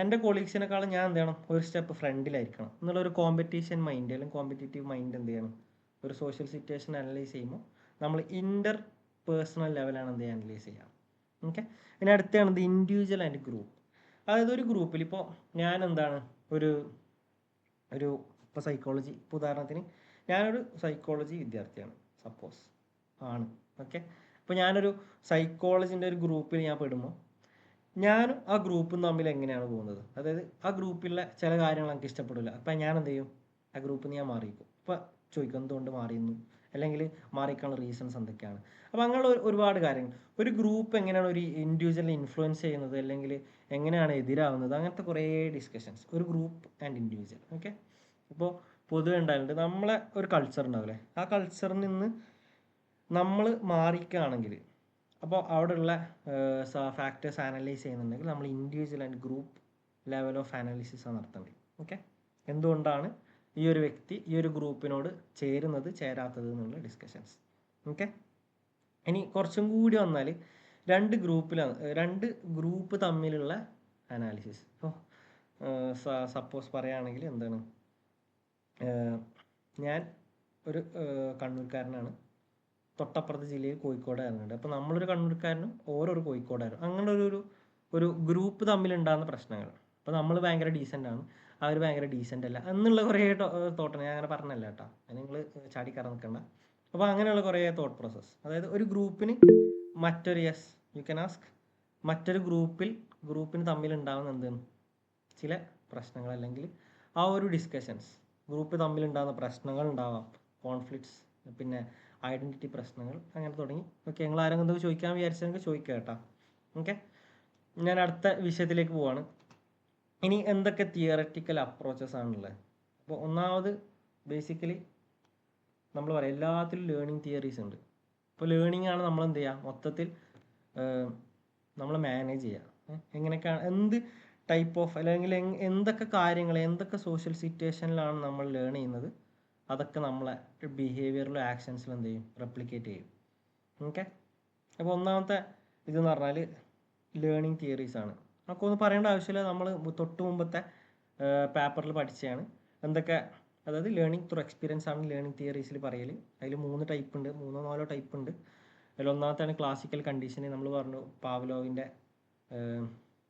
എൻ്റെ കൊളീഗ്സിനെക്കാളും ഞാൻ എന്ത് ചെയ്യണം, ഒരു സ്റ്റെപ്പ് ഫ്രണ്ടിലായിരിക്കണം എന്നുള്ള ഒരു കോമ്പറ്റീഷൻ മൈൻഡ് അല്ലെങ്കിൽ കോമ്പറ്റേറ്റീവ് മൈൻഡ് എന്ത് ചെയ്യണം, ഒരു സോഷ്യൽ സിറ്റുവേഷൻ അനലൈസ് ചെയ്യുമ്പോൾ നമ്മൾ ഇൻ്റർ പേഴ്സണൽ ലെവലാണ് എന്ത് ചെയ്യുക, അനലൈസ് ചെയ്യാം. ഓക്കെ, ഇനി അടുത്താണ് ഇത് ഇൻഡിവിജ്വൽ ആൻഡ് ഗ്രൂപ്പ്. അതായത് ഒരു ഗ്രൂപ്പിൽ ഇപ്പോൾ ഞാൻ എന്താണ് ഒരു ഇപ്പോൾ സൈക്കോളജി, ഇപ്പോൾ ഉദാഹരണത്തിന് ഞാനൊരു സൈക്കോളജി വിദ്യാർത്ഥിയാണ് സപ്പോസ് ആണ്. ഓക്കെ, അപ്പോൾ ഞാനൊരു സൈക്കോളജിൻ്റെ ഒരു ഗ്രൂപ്പിൽ ഞാൻ പെടുമ്പോൾ ഞാനും ആ ഗ്രൂപ്പും തമ്മിൽ എങ്ങനെയാണ് പോകുന്നത്, അതായത് ആ ഗ്രൂപ്പിലെ ചില കാര്യങ്ങൾ എനിക്ക് ഇഷ്ടപ്പെടില്ല. അപ്പം ഞാൻ എന്ത് ചെയ്യും, ആ ഗ്രൂപ്പിൽ നിന്ന് ഞാൻ മാറിയിരിക്കും. ഇപ്പോൾ ചോദിക്കും എന്തുകൊണ്ട് മാറിയെന്നു, അല്ലെങ്കിൽ മാറിക്കാനുള്ള റീസൺസ് എന്തൊക്കെയാണ്. അപ്പോൾ അങ്ങനെയുള്ള ഒരുപാട് കാര്യങ്ങൾ. ഒരു ഗ്രൂപ്പ് എങ്ങനെയാണ് ഒരു ഇൻഡിവിജ്വലിനെ ഇൻഫ്ലുവൻസ് ചെയ്യുന്നത്, അല്ലെങ്കിൽ എങ്ങനെയാണ് എതിരാവുന്നത്, അങ്ങനത്തെ കുറേ ഡിസ്കഷൻസ് ഒരു ഗ്രൂപ്പ് ആൻഡ് ഇൻഡിവിജ്വൽ. ഓക്കെ, ഇപ്പോൾ പൊതുവെ ഉണ്ടായിട്ടുണ്ട് നമ്മളെ ഒരു കൾച്ചർ ഉണ്ടാവില്ലേ, ആ കൾച്ചറിൽ നിന്ന് നമ്മൾ മാറിക്കുകയാണെങ്കിൽ അപ്പോൾ അവിടെയുള്ള ഫാക്ടേഴ്സ് അനലൈസ് ചെയ്യുന്നുണ്ടെങ്കിൽ നമ്മൾ individual and group level of analysis നടത്തേണ്ടത്. ഓക്കെ, എന്തുകൊണ്ടാണ് ഈ ഒരു വ്യക്തി ഈ ഒരു ഗ്രൂപ്പിനോട് ചേരുന്നത് ചേരാത്തത് എന്നുള്ള ഡിസ്കഷൻസ്. ഓക്കെ, ഇനി കുറച്ചും കൂടി വന്നാൽ രണ്ട് ഗ്രൂപ്പ് തമ്മിലുള്ള അനാലിസിസ്. ഇപ്പോൾ സപ്പോസ് പറയുകയാണെങ്കിൽ എന്താണ്, ഞാൻ ഒരു കണ്ണൂർക്കാരനാണ്, തൊട്ടപ്പുറത്തെ ജില്ലയിൽ കോഴിക്കോടുകാരനുണ്ട്. അപ്പോൾ നമ്മളൊരു കണ്ണൂർക്കാരനും ഓരോരു കോഴിക്കോടുകാരും, അങ്ങനെ ഒരു ഗ്രൂപ്പ് തമ്മിലുണ്ടാകുന്ന പ്രശ്നങ്ങൾ. അപ്പോൾ നമ്മൾ ഭയങ്കര ഡീസൻ്റ് ആണ്, അവർ ഭയങ്കര ഡീസൻ്റ് അല്ല എന്നുള്ള കുറേ തോട്ടാണ്. ഞാൻ അങ്ങനെ പറഞ്ഞല്ല കേട്ടോ, നിങ്ങൾ ചാടിക്കറ നിൽക്കണ്ട. അപ്പോൾ അങ്ങനെയുള്ള കുറേ തോട്ട് പ്രോസസ്സ്. അതായത് ഒരു ഗ്രൂപ്പിന് മറ്റൊരു യു ക്യാൻ ആസ്ക് മറ്റൊരു ഗ്രൂപ്പിന് തമ്മിലുണ്ടാകുന്ന എന്താണ് ചില പ്രശ്നങ്ങൾ, അല്ലെങ്കിൽ ആ ഒരു ഡിസ്കഷൻസ്, ഗ്രൂപ്പ് തമ്മിലുണ്ടാകുന്ന പ്രശ്നങ്ങൾ ഉണ്ടാവാം, കോൺഫ്ലിക്ട്സ്, പിന്നെ ഐഡൻറ്റിറ്റി പ്രശ്നങ്ങൾ, അങ്ങനെ തുടങ്ങി. ഓക്കെ, നിങ്ങൾ ആരെങ്കിലും എന്തൊക്കെ ചോദിക്കാൻ വിചാരിച്ചെങ്കിൽ ചോദിക്കുക കേട്ടോ. ഓക്കെ, ഞാൻ അടുത്ത വിഷയത്തിലേക്ക് പോവാണ്. ഇനി എന്തൊക്കെ തിയററ്റിക്കൽ അപ്രോച്ചസ് ആണുള്ളത്. അപ്പോൾ ഒന്നാമത് ബേസിക്കലി നമ്മൾ പറയാം എല്ലാത്തിലും ലേണിംഗ് തിയറീസ് ഉണ്ട്. ഇപ്പോൾ ലേണിംഗ് ആണ് നമ്മൾ എന്ത് ചെയ്യുക, മൊത്തത്തിൽ നമ്മൾ മാനേജ് ചെയ്യുക. എങ്ങനെയൊക്കെയാണ്, എന്ത് ടൈപ്പ് ഓഫ്, അല്ലെങ്കിൽ എന്തൊക്കെ കാര്യങ്ങൾ, എന്തൊക്കെ സോഷ്യൽ സിറ്റുവേഷനിലാണ് നമ്മൾ ലേൺ ചെയ്യുന്നത്, അതൊക്കെ നമ്മളെ ബിഹേവിയറിലും ആക്ഷൻസിലും എന്ത് ചെയ്യും, റെപ്ലിക്കേറ്റ് ചെയ്യും. ഓക്കെ, അപ്പോൾ ഒന്നാമത്തെ ഇതെന്ന് പറഞ്ഞാൽ ലേണിംഗ് തിയറീസ് ആണ്. നമുക്ക് ഒന്നും പറയേണ്ട ആവശ്യമില്ല, നമ്മൾ തൊട്ട് മുമ്പത്തെ പേപ്പറിൽ പഠിച്ചതാണ് എന്തൊക്കെ. അതായത് ലേണിംഗ് ത്രൂ എക്സ്പീരിയൻസ് ആണ് ലേണിംഗ് തിയറീസിൽ പറയൽ. അതിൽ 3 ടൈപ്പ് ഉണ്ട്, 3-4 ടൈപ്പ് ഉണ്ട്. അതിൽ ഒന്നാമത്തെയാണ് ക്ലാസിക്കൽ കണ്ടീഷനിങ്. നമ്മൾ പറഞ്ഞു പാവ്ലോവിൻ്റെ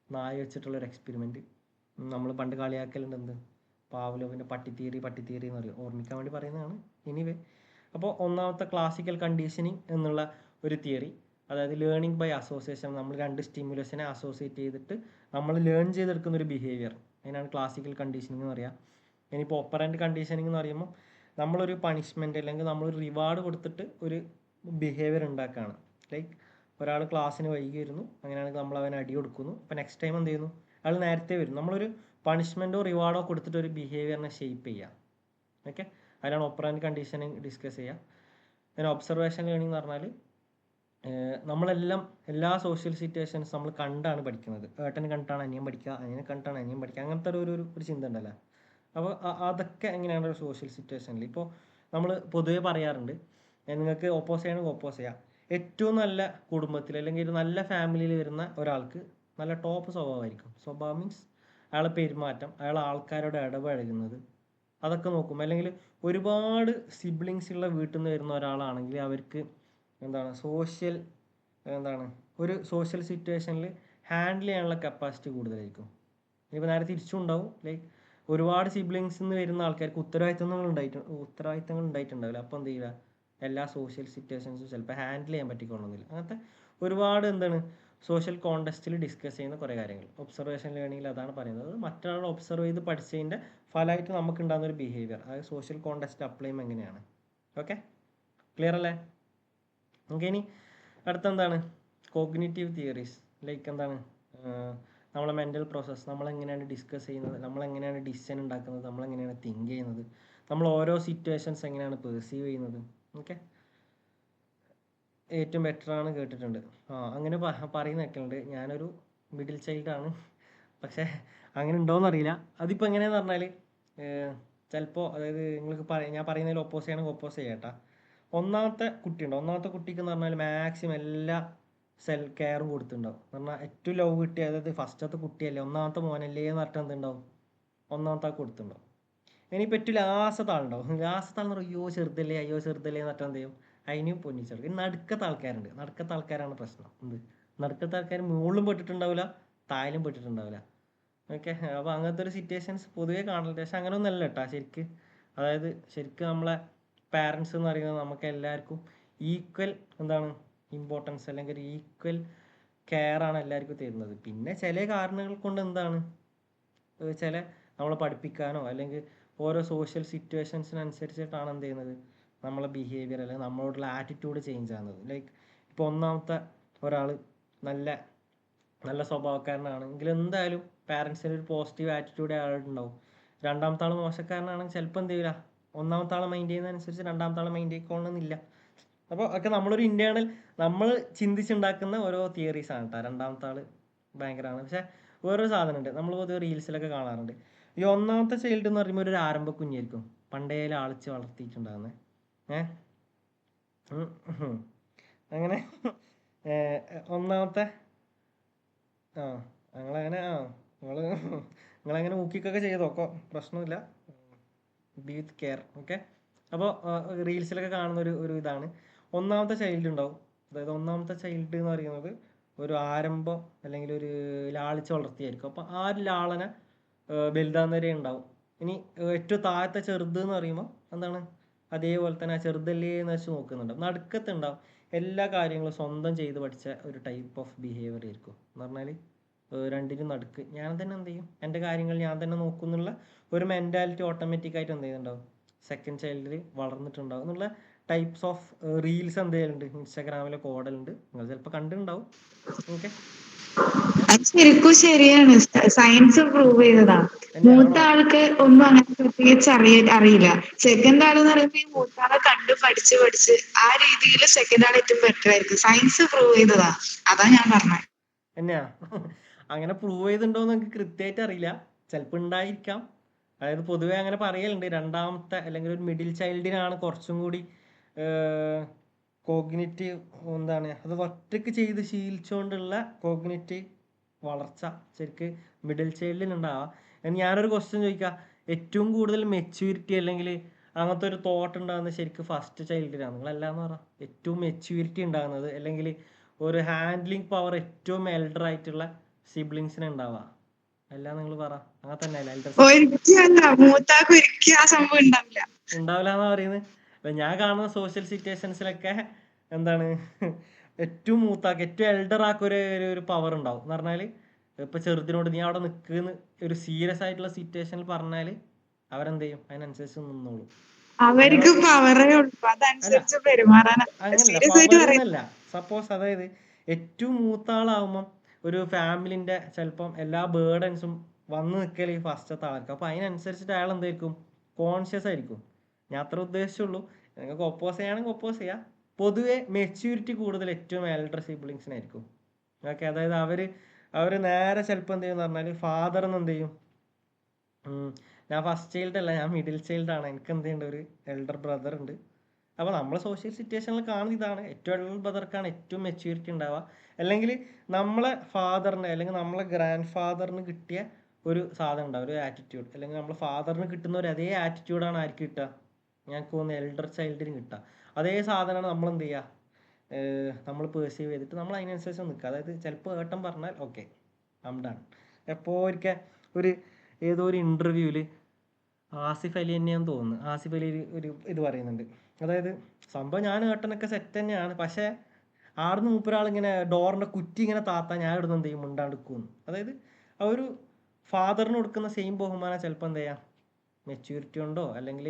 നായ വെച്ചിട്ടുള്ളൊരു എക്സ്പെരിമെൻറ്റ്. നമ്മൾ പണ്ട് കളിയാക്കലുണ്ട്, എന്ത് പാവ്ലോവിൻ്റെ പട്ടി തിയറി എന്ന് പറയും, ഓർമ്മിക്കാൻ വേണ്ടി പറയുന്നതാണ്. എനിവേ, അപ്പോൾ ഒന്നാമത്തെ ക്ലാസിക്കൽ കണ്ടീഷനിങ് എന്നുള്ള ഒരു തിയറി, അതായത് ലേണിംഗ് ബൈ അസോസിയേഷൻ. നമ്മൾ 2 സ്റ്റിമുലസിനെ അസോസിയേറ്റ് ചെയ്തിട്ട് നമ്മൾ ലേൺ ചെയ്തെടുക്കുന്ന ഒരു ബിഹേവിയർ, അതിനാണ് ക്ലാസിക്കൽ കണ്ടീഷനിങ് എന്ന് പറയുക. ഇനിയിപ്പോൾ ഓപ്പറൻറ്റ് കണ്ടീഷനിങ് എന്ന് പറയുമ്പോൾ നമ്മളൊരു പണിഷ്മെൻറ്റ് അല്ലെങ്കിൽ നമ്മളൊരു റിവാർഡ് കൊടുത്തിട്ട് ഒരു ബിഹേവിയർ ഉണ്ടാക്കുകയാണ്. ലൈക്ക് ഒരാൾ ക്ലാസ്സിന് വൈകി വരുന്നു, അങ്ങനെയാണെങ്കിൽ നമ്മൾ അവന് അടി കൊടുക്കുന്നു. അപ്പോൾ നെക്സ്റ്റ് ടൈം എന്ത് ചെയ്യുന്നു, അയാൾ നേരത്തെ വരും. നമ്മളൊരു പണിഷ്മെൻറ്റോ റിവാർഡോ കൊടുത്തിട്ട് ഒരു ബിഹേവിയറിനെ ഷേപ്പ് ചെയ്യുക. ഓക്കെ, അതിനാണ് ഓപ്പറൻറ്റ് കണ്ടീഷനിങ് ഡിസ്കസ് ചെയ്യുക. പിന്നെ ഒബ്സർവേഷൻ ലേണിംഗ് എന്ന് പറഞ്ഞാൽ നമ്മളെല്ലാം എല്ലാ സോഷ്യൽ സിറ്റുവേഷൻസ് നമ്മൾ കണ്ടാണ് പഠിക്കുന്നത്. ഏട്ടന് കണ്ടിട്ടാണ് അനിയൻ പഠിക്കുക, അനിയനെ കണ്ടിട്ടാണ് അനിയൻ പഠിക്കുക, അങ്ങനത്തെ ഒരു ചിന്ത ഉണ്ടല്ലോ. അപ്പോൾ അതൊക്കെ എങ്ങനെയാണ് ഒരു സോഷ്യൽ സിറ്റുവേഷനിൽ. ഇപ്പോൾ നമ്മൾ പൊതുവേ പറയാറുണ്ട്, നിങ്ങൾക്ക് ഓപ്പോസ് ചെയ്യണമെങ്കിൽ ഓപ്പോസ് ചെയ്യാം. ഏറ്റവും നല്ല കുടുംബത്തിൽ അല്ലെങ്കിൽ ഒരു നല്ല ഫാമിലിയിൽ വരുന്ന ഒരാൾക്ക് നല്ല ടോപ്പ് സ്വഭാവമായിരിക്കും. സ്വഭാവം മീൻസ് അയാളെ പെരുമാറ്റം, അയാൾ ആൾക്കാരോട് ഇടപഴകുന്നത്, അതൊക്കെ നോക്കും. അല്ലെങ്കിൽ ഒരുപാട് സിബ്ലിങ്സ് ഉള്ള വീട്ടിൽ നിന്ന് വരുന്ന ഒരാളാണെങ്കിൽ അവർക്ക് ഒരു സോഷ്യൽ സിറ്റുവേഷനിൽ ഹാൻഡിൽ ചെയ്യാനുള്ള കപ്പാസിറ്റി കൂടുതലായിരിക്കും. ഇപ്പോൾ നേരെ തിരിച്ചും ഉണ്ടാവും. ലൈക്ക് ഒരുപാട് സിബ്ലിങ്സിൽ നിന്ന് വരുന്ന ആൾക്കാർക്ക് ഉത്തരവാദിത്തങ്ങൾ ഉണ്ടായിട്ടുണ്ടാവില്ല. അപ്പോൾ എന്ത് ചെയ്യുക, എല്ലാ സോഷ്യൽ സിറ്റുവേഷൻസും ചിലപ്പോൾ ഹാൻഡിൽ ചെയ്യാൻ പറ്റിക്കൊള്ളുന്നില്ല. അങ്ങനത്തെ ഒരുപാട് എന്താണ് സോഷ്യൽ കോണ്ടെക്സ്റ്റിൽ ഡിസ്കസ് ചെയ്യുന്ന കുറേ കാര്യങ്ങൾ. ഒബ്സർവേഷൻ ലേണിംഗിൽ അതാണ് പറയുന്നത്. മറ്റൊരാളെ ഒബ്സർവ് ചെയ്ത് പഠിച്ചതിൻ്റെ ഫലമായിട്ട് നമുക്ക് ഉണ്ടാകുന്ന ഒരു ബിഹേവിയർ, അതായത് സോഷ്യൽ കോണ്ടെക്സ്റ്റ് അപ്ലൈ ചെയ്യുമ്പോൾ എങ്ങനെയാണ്. ഓക്കെ, ക്ലിയർ അല്ലേ? നമുക്ക് ഇനി അടുത്തെന്താണ് കോഗ്നിറ്റീവ് തിയറീസ്. ലൈക്ക് എന്താണ് നമ്മളെ മെൻ്റൽ പ്രോസസ്സ്, നമ്മളെങ്ങനെയാണ് ഡിസ്കസ് ചെയ്യുന്നത്, നമ്മളെങ്ങനെയാണ് ഡിസിഷൻ ഉണ്ടാക്കുന്നത്, നമ്മളെങ്ങനെയാണ് തിങ്ക് ചെയ്യുന്നത്, നമ്മൾ ഓരോ സിറ്റുവേഷൻസ് എങ്ങനെയാണ് പെർസീവ് ചെയ്യുന്നത്. ഓക്കെ, ഏറ്റവും ബെറ്ററാണ് കേട്ടിട്ടുണ്ട്. അങ്ങനെ പറയുന്ന കേൾക്കുന്നുണ്ട്. ഞാനൊരു മിഡിൽ ചൈൽഡാണ്, പക്ഷേ അങ്ങനെ ഉണ്ടോയെന്ന് അറിയില്ല. അതിപ്പോൾ എങ്ങനെയാണെന്ന് പറഞ്ഞാൽ ചിലപ്പോൾ, അതായത് നിങ്ങൾക്ക് ഞാൻ പറയുന്നതിൽ ഒപ്പോസ് ചെയ്യണമെങ്കിൽ ഒപ്പോസ് ചെയ്യട്ടാ. ഒന്നാമത്തെ കുട്ടിയുണ്ട്, ഒന്നാമത്തെ കുട്ടിക്ക് എന്ന് പറഞ്ഞാൽ മാക്സിമം എല്ലാ കെയറും കൊടുത്തിട്ടുണ്ടാവും. എന്ന് പറഞ്ഞാൽ ഏറ്റവും ലവ് കിട്ടിയ, അതായത് ഫസ്റ്റത്തെ കുട്ടിയല്ലേ, ഒന്നാമത്തെ മോനല്ലേ എന്ന് പറഞ്ഞിട്ട് എന്തുണ്ടാവും, ഒന്നാമത്തെ കൊടുത്തിട്ടുണ്ടാവും. ഇനിയിപ്പോൾ ഏറ്റവും ലാസ്റ്റത്തെ ആളുണ്ടാവും. ലാസ്റ്റത്തെ ആളെന്ന് പറയും അയ്യോ ചെറുതല്ലേ എന്ന് പറഞ്ഞിട്ട് എന്ത് ചെയ്യും, അതിനും പൊന്നിച്ചെടുക്കും. നടുക്കത്തെ ആൾക്കാരുണ്ട്, നടുക്കത്തെ ആൾക്കാരാണ് പ്രശ്നം. നടുക്കത്തെ ആൾക്കാർ മുകളിലും പെട്ടിട്ടുണ്ടാവില്ല, താഴെയും പെട്ടിട്ടുണ്ടാവില്ല. ഓക്കെ, അപ്പോൾ അങ്ങനത്തെ ഒരു സിറ്റുവേഷൻസ് പൊതുവേ കാണലുണ്ട്. പക്ഷെ അങ്ങനെ ഒന്നല്ല കേട്ടോ ശരിക്ക്. അതായത് ശരിക്കും നമ്മളെ പാരൻസ് എന്ന് പറയുന്നത് നമുക്ക് എല്ലാവർക്കും ഈക്വൽ എന്താണ് ഇമ്പോർട്ടൻസ്, അല്ലെങ്കിൽ ഒരു ഈക്വൽ കെയർ ആണ് എല്ലാവർക്കും തരുന്നത്. പിന്നെ ചില കാരണങ്ങൾ കൊണ്ട് എന്താണ് ചില നമ്മളെ പഠിപ്പിക്കാനോ അല്ലെങ്കിൽ ഓരോ സോഷ്യൽ സിറ്റുവേഷൻസിനനുസരിച്ചിട്ടാണ് എന്ത് ചെയ്യുന്നത്, നമ്മളെ ബിഹേവിയർ അല്ലെങ്കിൽ നമ്മളോടുള്ള ആറ്റിറ്റ്യൂഡ് ചേഞ്ച് ആകുന്നത്. ലൈക്ക് ഇപ്പോൾ ഒന്നാമത്തെ ഒരാൾ നല്ല നല്ല സ്വഭാവക്കാരനാണെങ്കിൽ എന്തായാലും പാരൻസിന് ഒരു പോസിറ്റീവ് ആറ്റിറ്റ്യൂഡ് അയാളുണ്ടാവും. രണ്ടാമത്തെ ആൾ മോശക്കാരനാണെങ്കിൽ ചിലപ്പോൾ എന്ത് ചെയ്യില്ല, ഒന്നാമത്തെ ആളെ മൈൻഡ് ചെയ്യുന്നതനുസരിച്ച് രണ്ടാമത്തെ ആളെ മൈൻഡ് ചെയ്യിക്കൊള്ളണമെന്നില്ല. അപ്പോൾ ഒക്കെ നമ്മളൊരു ഇൻറ്റേർണൽ നമ്മൾ ചിന്തിച്ചുണ്ടാക്കുന്ന ഓരോ തിയറീസ് ആണ് കേട്ടോ. രണ്ടാമത്തെ ആൾ ഭയങ്കരമാണ്. പക്ഷേ വേറൊരു സാധനമുണ്ട്, നമ്മൾ പൊതുവെ റീൽസിലൊക്കെ കാണാറുണ്ട്. ഈ ഒന്നാമത്തെ ചൈൽഡ് എന്ന് പറയുമ്പോൾ ഒരു ആരംഭ കുഞ്ഞായിരിക്കും, പണ്ടേ ആളിച്ച് വളർത്തിയിട്ടുണ്ടാകുന്നത്. അങ്ങനെ ഒന്നാമത്തെ ഞങ്ങളങ്ങനെ നിങ്ങളങ്ങനെ ഊക്കിക്കൊക്കെ ചെയ്തോക്കോ, പ്രശ്നമില്ല, ബി വിത്ത് കെയർ. ഓക്കെ, അപ്പോൾ റീൽസിലൊക്കെ കാണുന്ന ഒരു ഇതാണ് ഒന്നാമത്തെ ചൈൽഡ് ഉണ്ടാവും. അതായത് ഒന്നാമത്തെ ചൈൽഡ് എന്ന് പറയുന്നത് ഒരു ആരംഭം അല്ലെങ്കിൽ ഒരു ലാളിച്ച് വളർത്തിയായിരിക്കും. അപ്പോൾ ആ ഒരു ലാളന വലുതാൻ വരെ ഉണ്ടാവും. ഇനി ഏറ്റവും താഴത്തെ ചെറുത് എന്ന് പറയുമ്പോൾ എന്താണ്, അതേപോലെ തന്നെ ആ ചെറുതല്ലേ എന്ന് വെച്ച് നോക്കുന്നുണ്ടാവും. നടുക്കത്തുണ്ടാവും എല്ലാ കാര്യങ്ങളും സ്വന്തം ചെയ്ത് പഠിച്ച ഒരു ടൈപ്പ് ഓഫ് ബിഹേവിയർ ആയിരിക്കും. എന്ന് പറഞ്ഞാൽ രണ്ടിനും നടുക്ക് ഞാൻ തന്നെ എന്ത് ചെയ്യും, എൻ്റെ കാര്യങ്ങൾ ഞാൻ തന്നെ നോക്കുന്നുള്ള ഒരു മെൻറ്റാലിറ്റി ഓട്ടോമാറ്റിക്കായിട്ട് എന്ത് ചെയ്യുന്നുണ്ടാവും, സെക്കൻഡ് ചൈൽഡിൽ വളർന്നിട്ടുണ്ടാവും എന്നുള്ള ടൈപ്സ് ഓഫ് റീൽസ് എന്ത് ചെയ്യലുണ്ട്, ഇൻസ്റ്റാഗ്രാമിലൊക്കെ ഓടലുണ്ട്. നിങ്ങൾ ചിലപ്പോൾ കണ്ടിട്ടുണ്ടാവും. ഓക്കെ, അത് ശരിക്കും ശരിയാണ്. സയൻസ് പ്രൂവ് ചെയ്തതാ. മൂത്ത തന്നെയാണോ? ആൾക്ക് ഒന്നും അങ്ങനെ പ്രത്യേകിച്ച് അറിയില്ല. സെക്കൻഡ് ആൾ എന്ന് പറയുമ്പോൾ ഈ മൂത്ത ആളെ കണ്ട് പഠിച്ച് ആ രീതിയിൽ സെക്കൻഡ് ആൾ ഏറ്റവും ബെറ്റർ ആയിരിക്കും. സയൻസ് പ്രൂവ് ചെയ്തതാ, അതാ ഞാൻ പറഞ്ഞത്. തന്നെയാ? അങ്ങനെ പ്രൂവ് ചെയ്തിട്ടുണ്ടോയെന്ന് എനിക്ക് കൃത്യമായിട്ട് അറിയില്ല, ചിലപ്പോൾ ഉണ്ടായിരിക്കാം. അതായത് പൊതുവെ അങ്ങനെ പറയലുണ്ട്, രണ്ടാമത്തെ അല്ലെങ്കിൽ ഒരു മിഡിൽ ചൈൽഡിനാണ് കുറച്ചും കൂടി കോഗ്നിറ്റീവ് എന്താണ്, അത് ഒറ്റയ്ക്ക് ചെയ്ത് ശീലിച്ചുകൊണ്ടുള്ള കോഗ്നിറ്റീവ് വളർച്ച ശരിക്ക് മിഡിൽ ചൈൽഡിൽ ഉണ്ടാവാം. ഞാനൊരു ക്വസ്റ്റ്യൻ ചോദിക്കാം, ഏറ്റവും കൂടുതൽ മെച്യൂരിറ്റി അല്ലെങ്കിൽ അങ്ങനത്തെ ഒരു തോട്ട് ഉണ്ടാകുന്നത് ശരിക്കും ഫസ്റ്റ് ചൈൽഡിലാണ്. നിങ്ങളല്ലാന്ന് പറ, ഏറ്റവും മെച്യൂരിറ്റി ഉണ്ടാകുന്നത് അല്ലെങ്കിൽ ഒരു ഹാൻഡ്ലിങ് പവർ ഏറ്റവും എൽഡർ ആയിട്ടുള്ള സിബ്ലിങ്സിന് ഉണ്ടാവുക. എല്ലാം നിങ്ങൾ പറ, അങ്ങനെ തന്നെ അല്ല എൽഡർ മൂത്താക്ക് ഒരിക്കലും ആ സംഭവം ഉണ്ടാവില്ല. ഉണ്ടാവില്ല എന്നാ പറയുന്നത്. അപ്പം ഞാൻ കാണുന്ന സോഷ്യൽ സിറ്റുവേഷൻസിലൊക്കെ എന്താണ് ഏറ്റവും മൂത്താക്ക് ഏറ്റവും എൽഡർ ആക്ക് ഒരു പവർ ഉണ്ടാവും. എന്ന് പറഞ്ഞാൽ ഇപ്പം ചെറുതിനോട് നീ അവിടെ നിൽക്കുന്ന ഒരു സീരിയസ് ആയിട്ടുള്ള സിറ്റുവേഷനിൽ പറഞ്ഞാൽ അവരെന്ത് ചെയ്യും, അതിനനുസരിച്ച് നിന്നോളൂ. അവർക്ക് പവറേ ഉള്ളൂ, അതനുസരിച്ച് പെരുമാറാൻ. അങ്ങനല്ല, സീരിയസ് ആയിട്ട് പവർ പറയും. എന്നല്ല. സപ്പോസ് അതായത് ഏറ്റവും മൂത്ത ആളാകുമ്പം ഒരു ഫാമിലിൻ്റെ ചിലപ്പം എല്ലാ ബേർഡൻസും വന്ന് നിൽക്കൽ ഈ ഫസ്റ്റത്തെ ആൾക്ക്. അപ്പോൾ അതിനനുസരിച്ചിട്ട് അയാൾ എന്തായിരിക്കും, കോൺഷ്യസ് ആയിരിക്കും. ഞാൻ അത്ര ഉദ്ദേശിച്ചുള്ളൂ. നിങ്ങൾക്ക് ഒപ്പോസ് ചെയ്യുകയാണെങ്കിൽ ഒപ്പോസ് ചെയ്യാം. പൊതുവെ മെച്യൂരിറ്റി കൂടുതൽ ഏറ്റവും എൽഡർ സിബ്ലിങ്സിനായിരിക്കും. ഓക്കെ, അതായത് അവർ നേരെ ചിലപ്പോൾ എന്ത് ചെയ്യുമെന്ന് പറഞ്ഞാൽ ഫാദർ എന്ന് എന്ത് ചെയ്യും, ഞാൻ ഫസ്റ്റ് ചൈൽഡ് അല്ല, ഞാൻ മിഡിൽ ചൈൽഡാണ്, എനിക്ക് എന്ത് ചെയ്യുന്നുണ്ട്, ഒരു എൽഡർ ബ്രദർ ഉണ്ട്. അപ്പോൾ നമ്മൾ സോഷ്യൽ സിറ്റുവേഷനിൽ കാണുന്ന ഇതാണ്, ഏറ്റവും എൽഡർ ബ്രദർക്കാണ് ഏറ്റവും മെച്യൂരിറ്റി ഉണ്ടാവുക. അല്ലെങ്കിൽ നമ്മളെ ഫാദറിന് അല്ലെങ്കിൽ നമ്മളെ ഗ്രാൻഡ് ഫാദറിന് കിട്ടിയ ഒരു സാധനം ഉണ്ടാവും, ഒരു ആറ്റിറ്റ്യൂഡ്, അല്ലെങ്കിൽ നമ്മളെ ഫാദറിന് കിട്ടുന്ന ഒരു അതേ ആറ്റിറ്റ്യൂഡാണ് ആർക്ക് കിട്ടുക, ഞങ്ങൾക്ക് തോന്നുന്നു എൽഡർ ചൈൽഡിന് കിട്ടുക. അതേ സാധനമാണ് നമ്മൾ എന്ത് ചെയ്യുക, നമ്മൾ പേഴ്സീവ് ചെയ്തിട്ട് നമ്മൾ അതിനനുസരിച്ച് നിൽക്കുക. അതായത് ചിലപ്പോൾ ഏട്ടൻ പറഞ്ഞാൽ ഓക്കെ അംഡാണ്. എപ്പോൾ ഒരിക്കൽ ഏതോ ഒരു ഇൻ്റർവ്യൂവിൽ ആസിഫ് അലി തന്നെയാന്ന് തോന്നുന്നു, ആസിഫ് അലി ഒരു ഇത് പറയുന്നുണ്ട്, അതായത് സംഭവം ഞാൻ ഏട്ടനൊക്കെ സെറ്റ് തന്നെയാണ്, പക്ഷേ ആടുന്ന് മൂപ്പരാളിങ്ങനെ ഡോറിൻ്റെ കുറ്റി ഇങ്ങനെ താത്താൻ ഞാൻ ഇവിടുന്ന് എന്ത് ചെയ്യും മുണ്ടാണ്ടിക്കുമെന്ന്. അതായത് ആ ഒരു ഫാദറിന് കൊടുക്കുന്ന സെയിം ബഹുമാനം ചിലപ്പോൾ എന്ത് ചെയ്യാം മെച്യൂരിറ്റി ഉണ്ടോ അല്ലെങ്കിൽ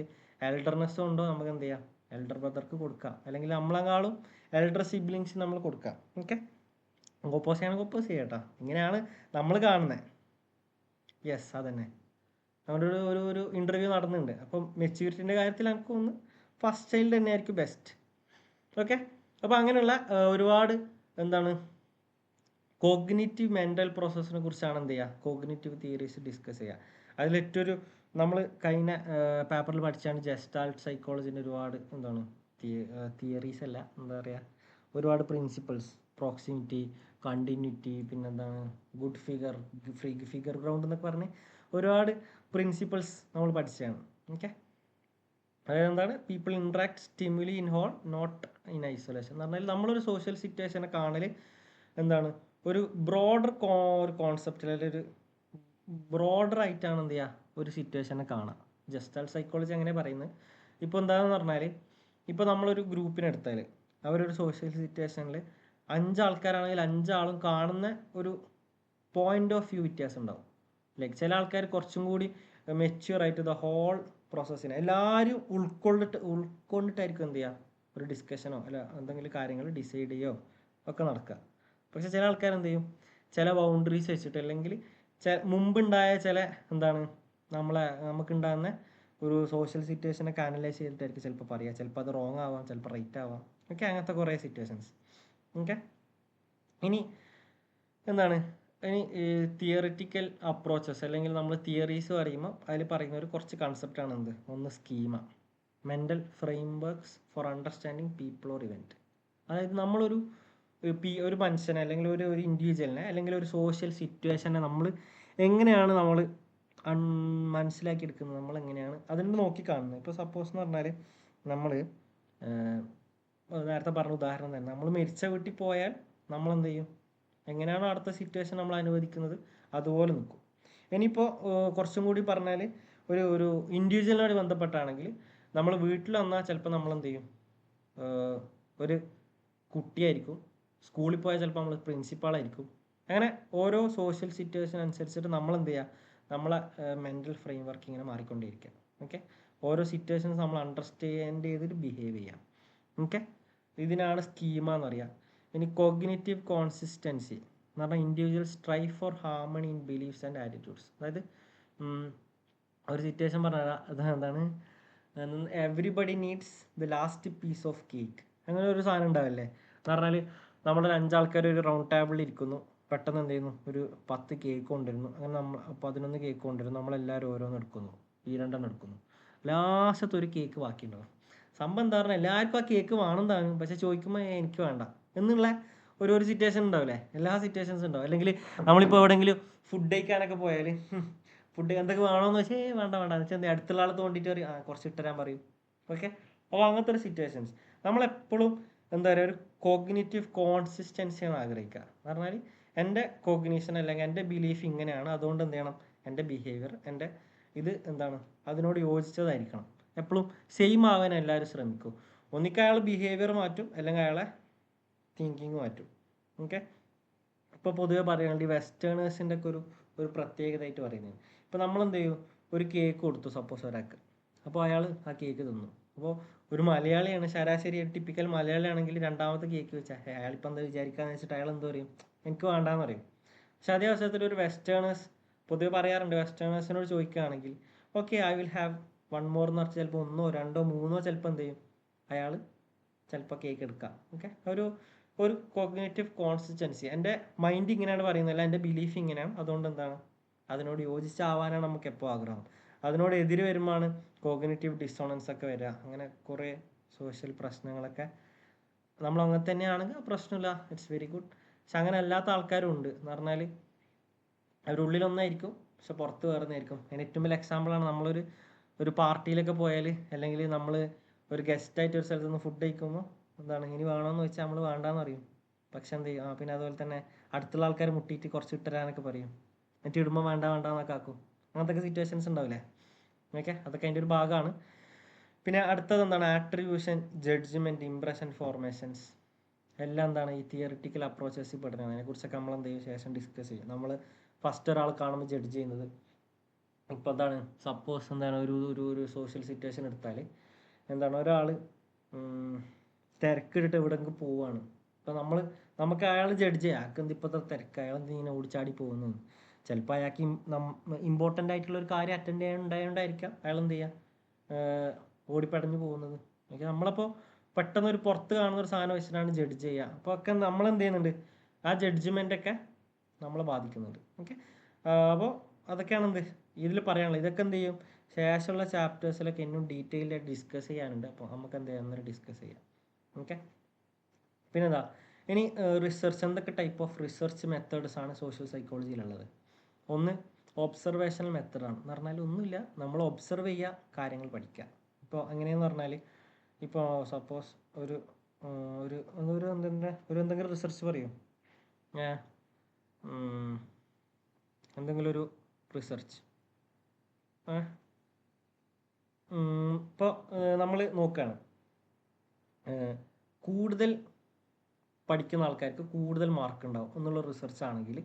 എൽഡർനെസ് ഉണ്ടോ നമുക്ക് എന്ത് ചെയ്യാം എൽഡർ ബ്രദർക്ക് കൊടുക്കാം, അല്ലെങ്കിൽ നമ്മളെക്കാളും എൽഡർ സിബ്ലിങ്സ് നമ്മൾ കൊടുക്കാം. ഓക്കെ, കോപ്പോസ് ചെയ്യണം കോപ്പോസ് ചെയ്യട്ടോ, ഇങ്ങനെയാണ് നമ്മൾ കാണുന്നത്. യെസ് അതന്നെ, നമ്മുടെ ഒരു ഇൻ്റർവ്യൂ നടന്നുണ്ട്. അപ്പം മെച്യൂരിറ്റിൻ്റെ കാര്യത്തിൽ എനിക്ക് തോന്നുന്നു ഫസ്റ്റ് ചൈൽഡ് തന്നെയായിരിക്കും ബെസ്റ്റ്. ഓക്കെ, അപ്പോൾ അങ്ങനെയുള്ള ഒരുപാട് എന്താണ് കോഗ്നിറ്റീവ് മെൻ്റൽ പ്രോസസ്സിനെ കുറിച്ചാണ് എന്ത് ചെയ്യുക കോഗ്നിറ്റീവ് തിയറീസ് ഡിസ്കസ് ചെയ്യുക. അതിലേറ്റൊരു നമ്മൾ കഴിഞ്ഞ പേപ്പറിൽ പഠിച്ചാണ് ജസ്റ്റാൾട്ട് സൈക്കോളജിൻ്റെ ഒരുപാട് എന്താണ് തിയറീസ് അല്ല എന്താ പറയുക ഒരുപാട് പ്രിൻസിപ്പിൾസ്, പ്രോക്സിമിറ്റി, കണ്ടിന്യൂറ്റി, പിന്നെന്താണ് ഗുഡ് ഫിഗർ ഗ്രൗണ്ട് എന്നൊക്കെ പറഞ്ഞ് ഒരുപാട് പ്രിൻസിപ്പിൾസ് നമ്മൾ പഠിച്ചതാണ്. ഓക്കെ, അതായത് എന്താണ് people interact stimuli in whole not in isolation എന്ന് പറഞ്ഞാൽ നമ്മളൊരു സോഷ്യൽ സിറ്റുവേഷനെ കാണൽ എന്താണ് ഒരു ബ്രോഡർ ഒരു കോൺസെപ്റ്റിൽ അല്ലെങ്കിൽ ഒരു ബ്രോഡർ ആയിട്ടാണ് എന്ത് ചെയ്യുക ഒരു സിറ്റുവേഷനെ കാണാം. ജസ്റ്റാൾട്ട് സൈക്കോളജി അങ്ങനെ പറയുന്നത്. ഇപ്പോൾ എന്താണെന്ന് പറഞ്ഞാൽ ഇപ്പോൾ നമ്മളൊരു ഗ്രൂപ്പിനെടുത്താൽ അവരൊരു സോഷ്യൽ സിറ്റുവേഷനിൽ 5 ആൾക്കാരാണെങ്കിൽ 5 ആളും കാണുന്ന ഒരു പോയിന്റ് ഓഫ് വ്യൂ വ്യത്യാസം ഉണ്ടാവും. ലൈക്ക് ചില ആൾക്കാർ കുറച്ചും കൂടി മെച്യൂർ ആയിട്ട് ദ ഹോൾ പ്രോസസ്സിനെ എല്ലാവരും ഉൾക്കൊണ്ടിട്ടായിരിക്കും എന്ത് ചെയ്യുക ഒരു ഡിസ്കഷനോ അല്ല എന്തെങ്കിലും കാര്യങ്ങൾ ഡിസൈഡ് ചെയ്യോ ഒക്കെ നടക്കുക. പക്ഷെ ചില ആൾക്കാർ എന്ത് ചെയ്യും ചില ബൗണ്ടറീസ് വെച്ചിട്ട് അല്ലെങ്കിൽ മുമ്പുണ്ടായ ചില എന്താണ് നമുക്കുണ്ടാകുന്ന ഒരു സോഷ്യൽ സിറ്റുവേഷനൊക്കെ അനലൈസ് ചെയ്തിട്ടായിരിക്കും ചിലപ്പോൾ പറയുക. ചിലപ്പോൾ അത് റോങ് ആവാം, ചിലപ്പോൾ റൈറ്റ് ആവാം. ഓക്കെ, അങ്ങനത്തെ കുറേ സിറ്റുവേഷൻസ്. ഓക്കെ, ഇനി എന്താണ് ഇനി തിയറിറ്റിക്കൽ അപ്രോച്ചസ് അല്ലെങ്കിൽ നമ്മൾ തിയറീസ് പറയുമ്പോൾ അതിൽ പറയുന്ന ഒരു കുറച്ച് കൺസെപ്റ്റാണ് എന്ത് ഒന്ന് schema, mental frame works for understanding people or event. അതായത് നമ്മളൊരു ഒരു മനുഷ്യനെ അല്ലെങ്കിൽ ഒരു ഇൻഡിവിജ്വലിനെ അല്ലെങ്കിൽ ഒരു സോഷ്യൽ സിറ്റുവേഷനെ നമ്മൾ എങ്ങനെയാണ് നമ്മൾ മനസ്സിലാക്കി എടുക്കുന്നത്, നമ്മൾ എങ്ങനെയാണ് അതിന് നോക്കി കാണുന്നത്. ഇപ്പോൾ സപ്പോസ് എന്ന് പറഞ്ഞാൽ നമ്മൾ നേരത്തെ പറഞ്ഞ ഉദാഹരണം തന്നെ, നമ്മൾ മരിച്ച വീട്ടിൽ പോയാൽ നമ്മൾ എന്ത് ചെയ്യും എങ്ങനെയാണോ അടുത്ത സിറ്റുവേഷൻ നമ്മൾ അനുവദിക്കുന്നത് അതുപോലെ നിൽക്കും. ഇനിയിപ്പോൾ കുറച്ചും കൂടി പറഞ്ഞാൽ ഒരു ഇൻഡിവിജ്വലിനോട് ബന്ധപ്പെട്ടാണെങ്കിൽ നമ്മൾ വീട്ടിൽ വന്നാൽ ചിലപ്പോൾ നമ്മൾ എന്ത് ചെയ്യും ഒരു കുട്ടിയായിരിക്കും, സ്കൂളിൽ പോയാൽ ചിലപ്പോൾ നമ്മൾ പ്രിൻസിപ്പാളായിരിക്കും. അങ്ങനെ ഓരോ സോഷ്യൽ സിറ്റുവേഷൻ അനുസരിച്ചിട്ട് നമ്മൾ എന്ത് ചെയ്യുക നമ്മളെ മെൻ്റൽ ഫ്രെയിം വർക്ക് ഇങ്ങനെ മാറിക്കൊണ്ടേയിരിക്കുക. ഓക്കെ, ഓരോ സിറ്റുവേഷൻസ് നമ്മൾ അണ്ടർസ്റ്റാൻഡ് ചെയ്തിട്ട് ബിഹേവ് ചെയ്യാം. ഓക്കെ, ഇതിനാണ് സ്കീമ എന്ന് പറയുക. ഇനി കോഗ്നിറ്റീവ് കോൺസിസ്റ്റൻസി എന്ന് പറഞ്ഞാൽ individual strive for harmony in beliefs and attitudes. അതായത് ഒരു സിറ്റുവേഷൻ പറഞ്ഞാൽ അത് എന്താണ് everybody needs the last piece of cake, അങ്ങനെ ഒരു സാധനം ഉണ്ടാവില്ലേ എന്ന് പറഞ്ഞാൽ നമ്മളൊരു 5 ആൾക്കാർ ഒരു റൗണ്ട് ടേബിളിൽ ഇരിക്കുന്നു, പെട്ടെന്ന് എന്ത് ചെയ്യുന്നു ഒരു 10 കേക്ക് കൊണ്ടുവരുന്നു, അങ്ങനെ നമ്മൾ 11 കേക്ക് കൊണ്ടുവരുന്നു, നമ്മളെല്ലാവരും ഓരോന്ന് എടുക്കുന്നു, 2 എടുക്കുന്നു, ലാസ്റ്റത്തെ ഒരു കേക്ക് ബാക്കിയുണ്ടാവും. സംഭവം എന്താ പറഞ്ഞാൽ എല്ലാവർക്കും ആ കേക്ക് വേണമെന്നാണ്, പക്ഷെ ചോദിക്കുമ്പോൾ എനിക്ക് വേണ്ട എന്നുള്ള ഒരു സിറ്റുവേഷൻ ഉണ്ടാവില്ലേ, എല്ലാ സിറ്റുവേഷൻസും ഉണ്ടാവും. അല്ലെങ്കിൽ നമ്മളിപ്പോൾ എവിടെയെങ്കിലും ഫുഡ് കഴിക്കാനൊക്കെ പോയാൽ ഫുഡ് എന്തൊക്കെ വേണമെന്ന് വെച്ചാൽ വേണ്ട എന്ന് വെച്ചാൽ അടുത്തുള്ള ആൾ തോണ്ടിയിട്ട് പറയും കുറച്ച് ഇട്ടുതരാൻ പറയും. ഓക്കെ, അപ്പോൾ അങ്ങനത്തെ ഒരു സിറ്റുവേഷൻസ് നമ്മളെപ്പോഴും എന്താ പറയുക ഒരു കോഗ്നിറ്റീവ് കോൺസിസ്റ്റൻസിയാണ് ആഗ്രഹിക്കുക. എന്ന് പറഞ്ഞാൽ എൻ്റെ കോഗ്നീഷൻ അല്ലെങ്കിൽ എൻ്റെ ബിലീഫ് ഇങ്ങനെയാണ്, അതുകൊണ്ട് എന്ത് ചെയ്യണം എൻ്റെ ബിഹേവിയർ എൻ്റെ ഇത് എന്താണ് അതിനോട് യോജിച്ചതായിരിക്കണം. എപ്പോഴുും സെയിം ആവാൻ എല്ലാവരും ശ്രമിക്കും. ഒന്നിക്ക് അയാൾ ബിഹേവിയർ മാറ്റും അല്ലെങ്കിൽ അയാളെ തിങ്കിങ് മാറ്റും. ഓക്കെ, ഇപ്പോൾ പൊതുവെ പറയുകയാണെങ്കിൽ ഈ വെസ്റ്റേണേഴ്സിൻ്റെ ഒക്കെ ഒരു പ്രത്യേകതയായിട്ട് പറയുന്നത്, ഇപ്പോൾ നമ്മളെന്ത് ചെയ്യും ഒരു കേക്ക് കൊടുത്തു സപ്പോസ് ഒരാൾക്ക്, അപ്പോൾ അയാൾ ആ കേക്ക് തിന്നു. അപ്പോൾ ഒരു മലയാളിയാണ് ശരാശരി ടിപ്പിക്കൽ മലയാളിയാണെങ്കിൽ രണ്ടാമത്തെ കേക്ക് വെച്ചാൽ അയാളിപ്പോൾ എന്താ വിചാരിക്കാന്ന് വെച്ചിട്ട് അയാൾ എന്താ പറയും എനിക്ക് വേണ്ടാന്ന് പറയും. പക്ഷെ അതേ അവസരത്തിൽ ഒരു വെസ്റ്റേണേഴ്സ് പൊതുവെ പറയാറുണ്ട്, വെസ്റ്റേണേഴ്സിനോട് ചോദിക്കുകയാണെങ്കിൽ okay I will have 1 more എന്ന് പറഞ്ഞാൽ ചിലപ്പോൾ 1 2 3 ചിലപ്പോൾ എന്ത് ചെയ്യും അയാൾ ചിലപ്പോൾ കേക്ക് എടുക്കാം. ഓക്കെ, ഒരു കോഗ്നിറ്റീവ് കോൺസിസ്റ്റൻസി, എൻ്റെ മൈൻഡ് ഇങ്ങനെയാണ് പറയുന്നതല്ല, എൻ്റെ ബിലീഫ് ഇങ്ങനെയാണ്, അതുകൊണ്ട് എന്താണ് അതിനോട് യോജിച്ചാവാനാണ് നമുക്ക് എപ്പോൾ ആഗ്രഹം. അതിനോട് എതിര് വരുമ്പോഴാണ് കോഗ്നിറ്റീവ് ഡിസോണൻസ് ഒക്കെ വരിക. അങ്ങനെ കുറേ സോഷ്യൽ പ്രശ്നങ്ങളൊക്കെ നമ്മൾ അങ്ങനെ തന്നെയാണെങ്കിൽ പ്രശ്നമില്ല, ഇറ്റ്സ് വെരി ഗുഡ്. പക്ഷെ അങ്ങനെ അല്ലാത്ത ആൾക്കാരും ഉണ്ട് എന്ന് പറഞ്ഞാൽ അവരുള്ളിലൊന്നായിരിക്കും പക്ഷെ പുറത്ത് വേറെന്നായിരിക്കും. അതിന് ഏറ്റവും വലിയ എക്സാമ്പിളാണ് ഒരു പാർട്ടിയിലൊക്കെ പോയാൽ അല്ലെങ്കിൽ നമ്മൾ ഒരു ഗസ്റ്റായിട്ട് ഒരു സ്ഥലത്ത് നിന്ന് ഫുഡ് കഴിക്കുമ്പോൾ എന്താണ് ഇനി വേണമെന്ന് വെച്ചാൽ നമ്മൾ വേണ്ടാന്ന് പറയും. പക്ഷെ എന്ത് ചെയ്യും പിന്നെ അതുപോലെ തന്നെ അടുത്തുള്ള ആൾക്കാർ മുട്ടിയിട്ട് കുറച്ച് ഇട്ടുതരാനൊക്കെ പറയും, എന്നിട്ട് ഇടുമ്പോൾ വേണ്ടെന്നൊക്കെ ആക്കും. അങ്ങനത്തെ സിറ്റുവേഷൻസ് ഉണ്ടാവില്ലേ. ഓക്കെ, അതൊക്കെ അതിൻ്റെ ഒരു ഭാഗമാണ്. പിന്നെ അടുത്തത് എന്താണ്? ആട്രിബ്യൂഷൻ, ജഡ്ജ്മെന്റ്, ഇംപ്രഷൻ ഫോർമേഷൻസ് എല്ലാം എന്താണ്? ഈ തിയറിറ്റിക്കൽ അപ്രോച്ചസിൽ പെടുന്നതാണ്. അതിനെക്കുറിച്ചൊക്കെ നമ്മൾ എന്ത് ചെയ്യും? ശേഷം ഡിസ്കസ് ചെയ്യും. നമ്മൾ ഫസ്റ്റ് ഒരാൾ കാണുമ്പോൾ ജഡ്ജ് ചെയ്യുന്നത് ഇപ്പോൾ എന്താണ്? സപ്പോസ് എന്താണ് ഒരു ഒരു ഒരു സോഷ്യൽ സിറ്റുവേഷൻ എടുത്താൽ എന്താണ്, ഒരാൾ തിരക്കിട്ടിട്ട് എവിടെയെങ്കിലും പോവുകയാണ്. ഇപ്പോൾ നമുക്ക് അയാൾ ജഡ്ജ് ചെയ്യാം, അയാൾക്ക് എന്ത് ഇപ്പോഴത്തെ തിരക്ക്, അയാൾ എന്ത് ഇങ്ങനെ ഓടിച്ചാടി പോകുന്നത്, ചിലപ്പോൾ അയാൾക്ക് ഇമ്പോർട്ടൻ്റ് ആയിട്ടുള്ള ഒരു കാര്യം അറ്റൻഡ് ചെയ്യാനുണ്ടായതുകൊണ്ടായിരിക്കാം അയാൾ എന്ത് ചെയ്യുക, ഓടിപ്പടഞ്ഞു പോകുന്നത്. ഓക്കെ, നമ്മളപ്പോൾ പെട്ടെന്ന് ഒരു പുറത്ത് കാണുന്ന ഒരു സാധനം വെച്ചിട്ടാണ് ജഡ്ജ് ചെയ്യുക. അപ്പോൾ ഒക്കെ നമ്മളെന്ത് ചെയ്യുന്നുണ്ട്? ആ ജഡ്ജ്മെൻ്റൊക്കെ നമ്മളെ ബാധിക്കുന്നുണ്ട്. ഓക്കെ, അപ്പോൾ അതൊക്കെയാണ് എന്ത് ഇതിൽ പറയാനുള്ളത്. ഇതൊക്കെ എന്ത് ചെയ്യും? ശേഷമുള്ള ചാപ്റ്റേഴ്സിലൊക്കെ ഇന്നും ഡീറ്റെയിൽഡ് ആയിട്ട് ഡിസ്കസ് ചെയ്യാനുണ്ട്. അപ്പോൾ നമുക്ക് എന്ത് ചെയ്യാം? അന്നേരം ഡിസ്കസ് ചെയ്യാം. ഓക്കെ, പിന്നെന്താ ഇനി റിസർച്ച്. എന്തൊക്കെ ടൈപ്പ് ഓഫ് റിസർച്ച് മെത്തേഡ്സ് ആണ് സോഷ്യൽ സൈക്കോളജിയിലുള്ളത്? ഒന്ന് ഒബ്സർവേഷണൽ മെത്തേഡാണ്. എന്ന് പറഞ്ഞാൽ ഒന്നുമില്ല, നമ്മൾ ഒബ്സർവ് ചെയ്യുക, കാര്യങ്ങൾ പഠിക്കുക. ഇപ്പോൾ എങ്ങനെയെന്ന് പറഞ്ഞാൽ, ഇപ്പോൾ സപ്പോസ് ഒരു ഒരു ഒരു എന്തെങ്കിലും റിസർച്ച് പറയും, എന്തെങ്കിലും ഒരു റിസർച്ച് ഇപ്പോൾ നമ്മൾ നോക്കുകയാണ്, കൂടുതൽ പഠിക്കുന്ന ആൾക്കാർക്ക് കൂടുതൽ മാർക്ക് ഉണ്ടാവും എന്നുള്ള റിസർച്ച് ആണെങ്കിൽ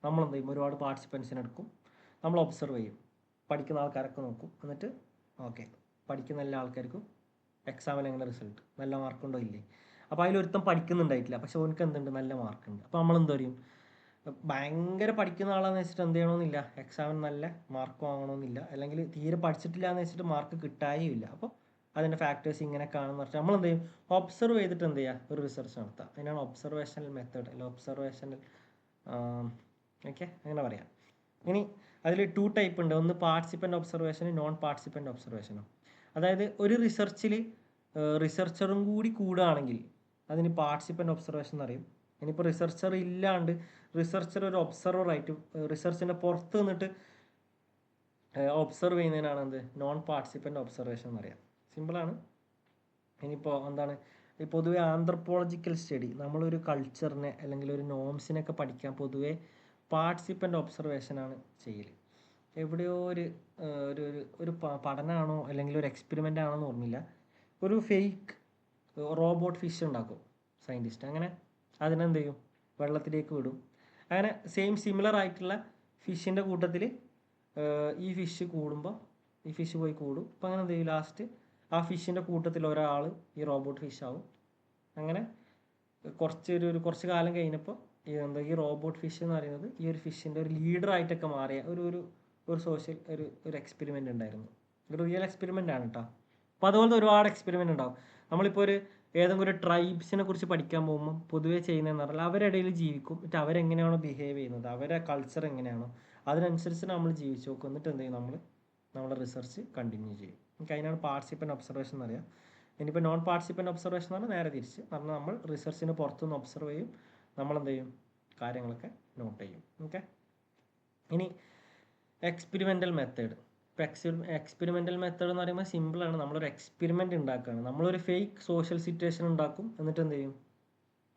നമ്മൾ എന്ത് ചെയ്യും? ഒരുപാട് പാർട്ടിസിപ്പൻസിനെ എടുക്കും, നമ്മൾ ഒബ്സർവ് ചെയ്യും, പഠിക്കുന്ന ആൾക്കാരൊക്കെ നോക്കും, എന്നിട്ട് ഓക്കെ പഠിക്കുന്ന എല്ലാ ആൾക്കാർക്കും എക്സാമിൽ എങ്ങനെ റിസൾട്ട്, നല്ല മാർക്കുണ്ടോ ഇല്ലേ. അപ്പോൾ അതിലൊരുത്തം പഠിക്കുന്നുണ്ടായിട്ടില്ല, പക്ഷെ അവനക്ക് എന്തുണ്ട്? നല്ല മാർക്കുണ്ട്. അപ്പോൾ നമ്മൾ എന്ത് പറയും? ഭയങ്കര പഠിക്കുന്ന ആളാന്ന് വെച്ചിട്ട് എന്ത് ചെയ്യണമെന്നില്ല, എക്സാമിന് നല്ല മാർക്ക് വാങ്ങണമെന്നില്ല, അല്ലെങ്കിൽ തീരെ പഠിച്ചിട്ടില്ല എന്ന് വെച്ചിട്ട് മാർക്ക് കിട്ടാനും ഇല്ല. അപ്പോൾ അതിൻ്റെ ഫാക്ടേഴ്സ് ഇങ്ങനെ കാണുന്ന വെച്ചാൽ നമ്മൾ എന്ത് ചെയ്യും? ഒബ്സർവ് ചെയ്തിട്ട് എന്ത് ചെയ്യുക? ഒരു റിസർച്ച് നടത്തുക. അതിനാണ് ഒബ്സർവേഷണൽ മെത്തേഡ്, അല്ല ഒബ്സർവേഷണൽ, ഓക്കെ അങ്ങനെ പറയാം. ഇനി അതിൽ 2 ടൈപ്പ് ഉണ്ട്. ഒന്ന് പാർട്ടിസിപ്പൻ്റ് ഒബ്സർവേഷനും നോൺ പാർട്ടിസിപ്പൻ്റ് ഒബ്സർവേഷനും. അതായത് ഒരു റിസർച്ചിൽ റിസർച്ചറും കൂടി കൂടുകയാണെങ്കിൽ അതിന് പാർട്ടിസിപ്പൻ്റ് ഒബ്സർവേഷൻ എന്ന് പറയും. ഇനിയിപ്പോൾ റിസർച്ചർ ഇല്ലാണ്ട് റിസർച്ചർ ഒരു ഒബ്സർവറായിട്ട് റിസർച്ചിൻ്റെ പുറത്ത് നിന്നിട്ട് ഒബ്സർവ് ചെയ്യുന്നതിനാണ് എന്ത്? നോൺ പാർട്ടിസിപ്പൻ്റ് ഒബ്സർവേഷൻ എന്ന് പറയാം. സിമ്പിളാണ്. ഇനിയിപ്പോൾ എന്താണ്, ഈ പൊതുവെ ആന്ത്രപ്പോളജിക്കൽ സ്റ്റഡി, നമ്മളൊരു കൾച്ചറിനെ അല്ലെങ്കിൽ ഒരു നോംസിനൊക്കെ പഠിക്കാൻ പൊതുവെ പാർട്ടിസിപ്പൻ്റ് ഒബ്സർവേഷനാണ് ചെയ്യൽ. എവിടെയോ ഒരു ഒരു ഒരു പഠനമാണോ അല്ലെങ്കിൽ ഒരു എക്സ്പെരിമെൻ്റ് ആണോ എന്ന് ഓർമ്മയില്ല, ഒരു ഫേക്ക് റോബോട്ട് ഫിഷ് ഉണ്ടാക്കും സയൻറ്റിസ്റ്റ്. അങ്ങനെ അതിനെന്ത് ചെയ്യും? വെള്ളത്തിലേക്ക് വിടും. അങ്ങനെ സിമിലർ ആയിട്ടുള്ള ഫിഷിൻ്റെ കൂട്ടത്തിൽ ഈ ഫിഷ് കൂടുമ്പോൾ ഈ ഫിഷ് പോയി കൂടും. അപ്പോൾ അങ്ങനെ എന്ത് ചെയ്യും? ലാസ്റ്റ് ആ ഫിഷിൻ്റെ കൂട്ടത്തിൽ ഒരാൾ ഈ റോബോട്ട് ഫിഷ് ആവും. അങ്ങനെ കുറച്ച് കാലം കഴിഞ്ഞപ്പോൾ ഈ റോബോട്ട് ഫിഷ് എന്ന് പറയുന്നത് ഈ ഒരു ഫിഷിൻ്റെ ഒരു ലീഡറായിട്ടൊക്കെ മാറിയ ഒരു സോഷ്യൽ ഒരു എക്സ്പെരിമെൻ്റ് ഉണ്ടായിരുന്നു. ഒരു റിയൽ എക്സ്പെരിമെൻ്റ് ആണ് കേട്ടോ. അപ്പോൾ അതുപോലത്തെ ഒരുപാട് എക്സ്പെരിമെൻ്റ് ഉണ്ടാവും. നമ്മളിപ്പോൾ ഏതെങ്കിലും ഒരു ട്രൈബ്സിനെ കുറിച്ച് പഠിക്കാൻ പോകുമ്പോൾ പൊതുവേ ചെയ്യുന്നതെന്ന് പറഞ്ഞാൽ അവരിടയിൽ ജീവിക്കും, എന്നിട്ട് അവരെങ്ങനെയാണോ ബിഹേവ് ചെയ്യുന്നത്, അവരുടെ കൾച്ചർ എങ്ങനെയാണോ അതിനനുസരിച്ച് നമ്മൾ ജീവിച്ചു നോക്കും. എന്നിട്ട് എന്ത് ചെയ്യും? നമ്മുടെ റിസർച്ച് കണ്ടിന്യൂ ചെയ്യും. നമുക്ക് അതിനാണ് പാർട്ടിസിപ്പൻ്റ് ഒബ്സർവേഷൻ എന്ന് പറയുക. ഇനിയിപ്പോൾ നോൺ പാർട്ടിസിപ്പൻ്റ് ഒബ്സർവേഷൻ എന്ന് പറഞ്ഞാൽ നേരെ തിരിച്ച് പറഞ്ഞാൽ നമ്മൾ റിസർച്ചിന് പുറത്തുനിന്ന് ഒബ്സർവ് ചെയ്യും, നമ്മളെന്ത് ചെയ്യും? കാര്യങ്ങളൊക്കെ നോട്ട് ചെയ്യും. ഓക്കെ, ഇനി എക്സ്പെരിമെൻ്റൽ മെത്തേഡ്. ഇപ്പോൾ എക്സ്പെരിമെൻ്റൽ മെത്തേഡ് എന്ന് പറയുമ്പോൾ സിമ്പിളാണ്. നമ്മളൊരു എക്സ്പെരിമെൻ്റ് ഉണ്ടാക്കുകയാണ്, നമ്മളൊരു ഫേക്ക് സോഷ്യൽ സിറ്റുവേഷൻ ഉണ്ടാക്കും, എന്നിട്ട് എന്ത് ചെയ്യും?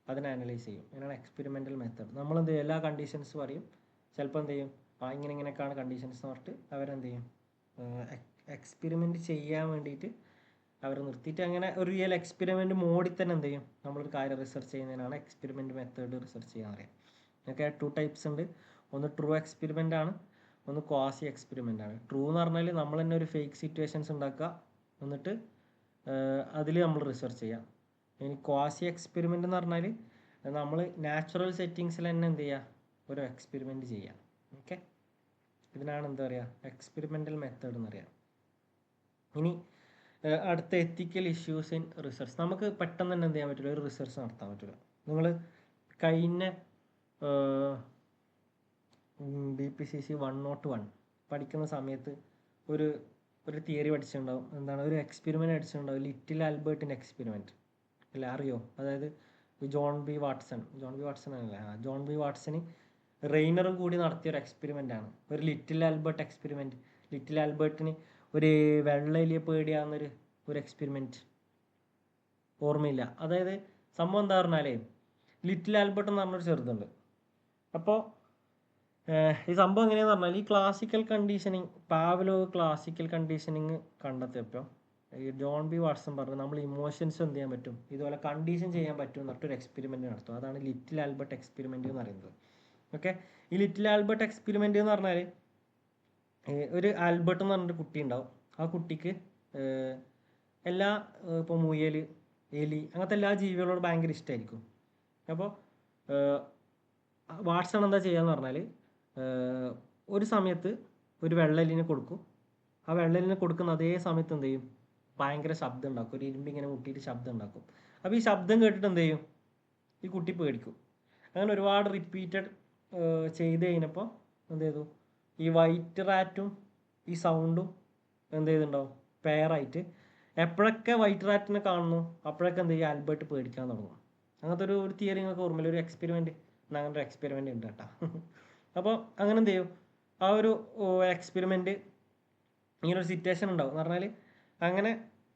അതിനെ അനലൈസ് ചെയ്യും. അതിനാണ് എക്സ്പെരിമെൻ്റൽ മെത്തേഡ്. നമ്മളെന്ത് ചെയ്യും? എല്ലാ കണ്ടീഷൻസ് പറയും, ചിലപ്പോൾ എന്ത് ചെയ്യും? ഇങ്ങനെയൊക്കെയാണ് കണ്ടീഷൻസ് എന്ന് പറഞ്ഞിട്ട് അവരെന്ത് ചെയ്യും? എക്സ്പെരിമെൻ്റ് ചെയ്യാൻ വേണ്ടിയിട്ട് അവർ നിർത്തിയിട്ട് അങ്ങനെ ഒരു റിയൽ എക്സ്പെരിമെൻ്റ് മോഡിൽ തന്നെ എന്ത് ചെയ്യും? നമ്മളൊരു കാര്യം റിസർച്ച് ചെയ്യുന്നതിനാണ് എക്സ്പെരിമെൻ്റ് മെത്തേഡ് റിസർച്ച് ചെയ്യാൻ അറിയാം. ഒക്കെ 2 ടൈപ്സ് ഉണ്ട്. ഒന്ന് ട്രൂ എക്സ്പെരിമെൻ്റ് ആണ്, ഒന്ന് ക്വാസി എക്സ്പെരിമെൻ്റ് ആണ്. ട്രൂ എന്ന് പറഞ്ഞാൽ നമ്മൾ തന്നെ ഒരു ഫേക്ക് സിറ്റുവേഷൻസ് ഉണ്ടാക്കുക, എന്നിട്ട് അതിൽ നമ്മൾ റിസർച്ച് ചെയ്യാം. ഇനി ക്വാസി എക്സ്പെരിമെൻ്റ് എന്ന് പറഞ്ഞാൽ നമ്മൾ നാച്ചുറൽ സെറ്റിങ്സിൽ തന്നെ എന്ത് ചെയ്യുക? ഒരു എക്സ്പെരിമെൻ്റ് ചെയ്യാം. ഓക്കെ, ഇതിനാണ് എന്താ പറയുക? എക്സ്പെരിമെൻ്റൽ മെത്തേഡ് എന്ന് പറയാം. ഇനി അടുത്ത എത്തിക്കൽ ഇഷ്യൂസ് ഇൻ റിസർച്ച്. നമുക്ക് പെട്ടെന്ന് തന്നെ എന്ത് ചെയ്യാൻ പറ്റില്ല? ഒരു റിസർച്ച് നടത്താൻ പറ്റില്ല. നിങ്ങൾ കഴിഞ്ഞ BPCC 101 പഠിക്കുന്ന സമയത്ത് ഒരു തിയറി പഠിച്ചിട്ടുണ്ടാവും. എന്താണ്? ഒരു എക്സ്പെരിമെൻ്റ് പഠിച്ചിട്ടുണ്ടാവും, ലിറ്റിൽ ആൽബർട്ടിൻ്റെ എക്സ്പെരിമെൻറ്റ് അല്ല, അറിയോ? അതായത് ജോൺ ബി വാട്സന് റെയ്നറും കൂടി നടത്തിയൊരു എക്സ്പെരിമെൻ്റ് ആണ് ഒരു ലിറ്റിൽ ആൽബർട്ട് എക്സ്പെരിമെൻറ്റ്. ലിറ്റിൽ ആൽബർട്ടിന് ഒരു വെള്ളെലിയെ പേടിയാവുന്നൊരു എക്സ്പെരിമെൻറ്റ് ഓർമ്മയില്ല. അതായത് സംഭവം എന്താ പറഞ്ഞാലേ, ലിറ്റിൽ ആൽബർട്ട് എന്ന് പറഞ്ഞൊരു ചെറുതുണ്ട്. അപ്പോൾ ഈ സംഭവം എങ്ങനെയാണെന്ന് പറഞ്ഞാൽ, ഈ classical conditioning, Pavlov classical conditioning കണ്ടെത്തിയപ്പോൾ ഈ ജോൺ ബി വാട്സൺ പറഞ്ഞു നമ്മൾ ഇമോഷൻസ് എന്ത് ചെയ്യാൻ പറ്റും, ഇതുപോലെ കണ്ടീഷൻ ചെയ്യാൻ പറ്റും എന്നിട്ടൊരു എക്സ്പെരിമെൻ്റ് നടത്തും. അതാണ് ലിറ്റിൽ ആൽബർട്ട് എക്സ്പെരിമെൻ്റ് എന്ന് പറയുന്നത്. ഓക്കെ, ഈ ലിറ്റിൽ ആൽബർട്ട് എക്സ്പെരിമെൻ്റ് എന്ന് പറഞ്ഞാൽ ഒരു ആൽബർട്ട് എന്ന് പറഞ്ഞൊരു കുട്ടി ഉണ്ടാവും. ആ കുട്ടിക്ക് എല്ലാ ഇപ്പോൾ മുയൽ, എലി അങ്ങനത്തെ എല്ലാ ജീവികളോട് ഭയങ്കര ഇഷ്ടമായിരിക്കും. അപ്പോൾ വാട്സൺ എന്താ ചെയ്യാന്ന് പറഞ്ഞാൽ ഒരു സമയത്ത് ഒരു വെള്ളെലിനെ കൊടുക്കും. ആ വെള്ളെലിനെ കൊടുക്കുന്ന അതേ സമയത്ത് എന്ത് ചെയ്യും, ഭയങ്കര ശബ്ദം ഉണ്ടാക്കും. ഒരു ഇരുമ്പ് ഇങ്ങനെ മുട്ടിയിട്ട് ശബ്ദം ഉണ്ടാക്കും. അപ്പോൾ ഈ ശബ്ദം കേട്ടിട്ട് എന്ത് ചെയ്യും, ഈ കുട്ടി പേടിക്കും. അങ്ങനെ ഒരുപാട് റിപ്പീറ്റഡ് ചെയ്ത് കഴിഞ്ഞപ്പോൾ എന്ത് ചെയ്തു, ഈ വൈറ്റ് റാറ്റും ഈ സൗണ്ടും എന്ത് ചെയ്തിട്ടുണ്ടാവും, പെയറായിട്ട് എപ്പോഴൊക്കെ വൈറ്റ് റാറ്റിനെ കാണുന്നു അപ്പോഴൊക്കെ എന്ത് ചെയ്യും, ആൽബർട്ട് പേടിക്കാൻ തുടങ്ങും. അങ്ങനത്തെ ഒരു തിയറി നിങ്ങൾക്ക് ഓർമ്മയില്ല, ഒരു എക്സ്പെരിമെൻറ്റ്, അങ്ങനെ ഒരു എക്സ്പെരിമെൻ്റ് ഉണ്ട് കേട്ടോ. അപ്പോൾ അങ്ങനെ എന്ത് ചെയ്യും, ആ ഒരു എക്സ്പെരിമെൻറ്റ് ഇങ്ങനൊരു സിറ്റുവേഷൻ ഉണ്ടാവും എന്ന് പറഞ്ഞാൽ, അങ്ങനെ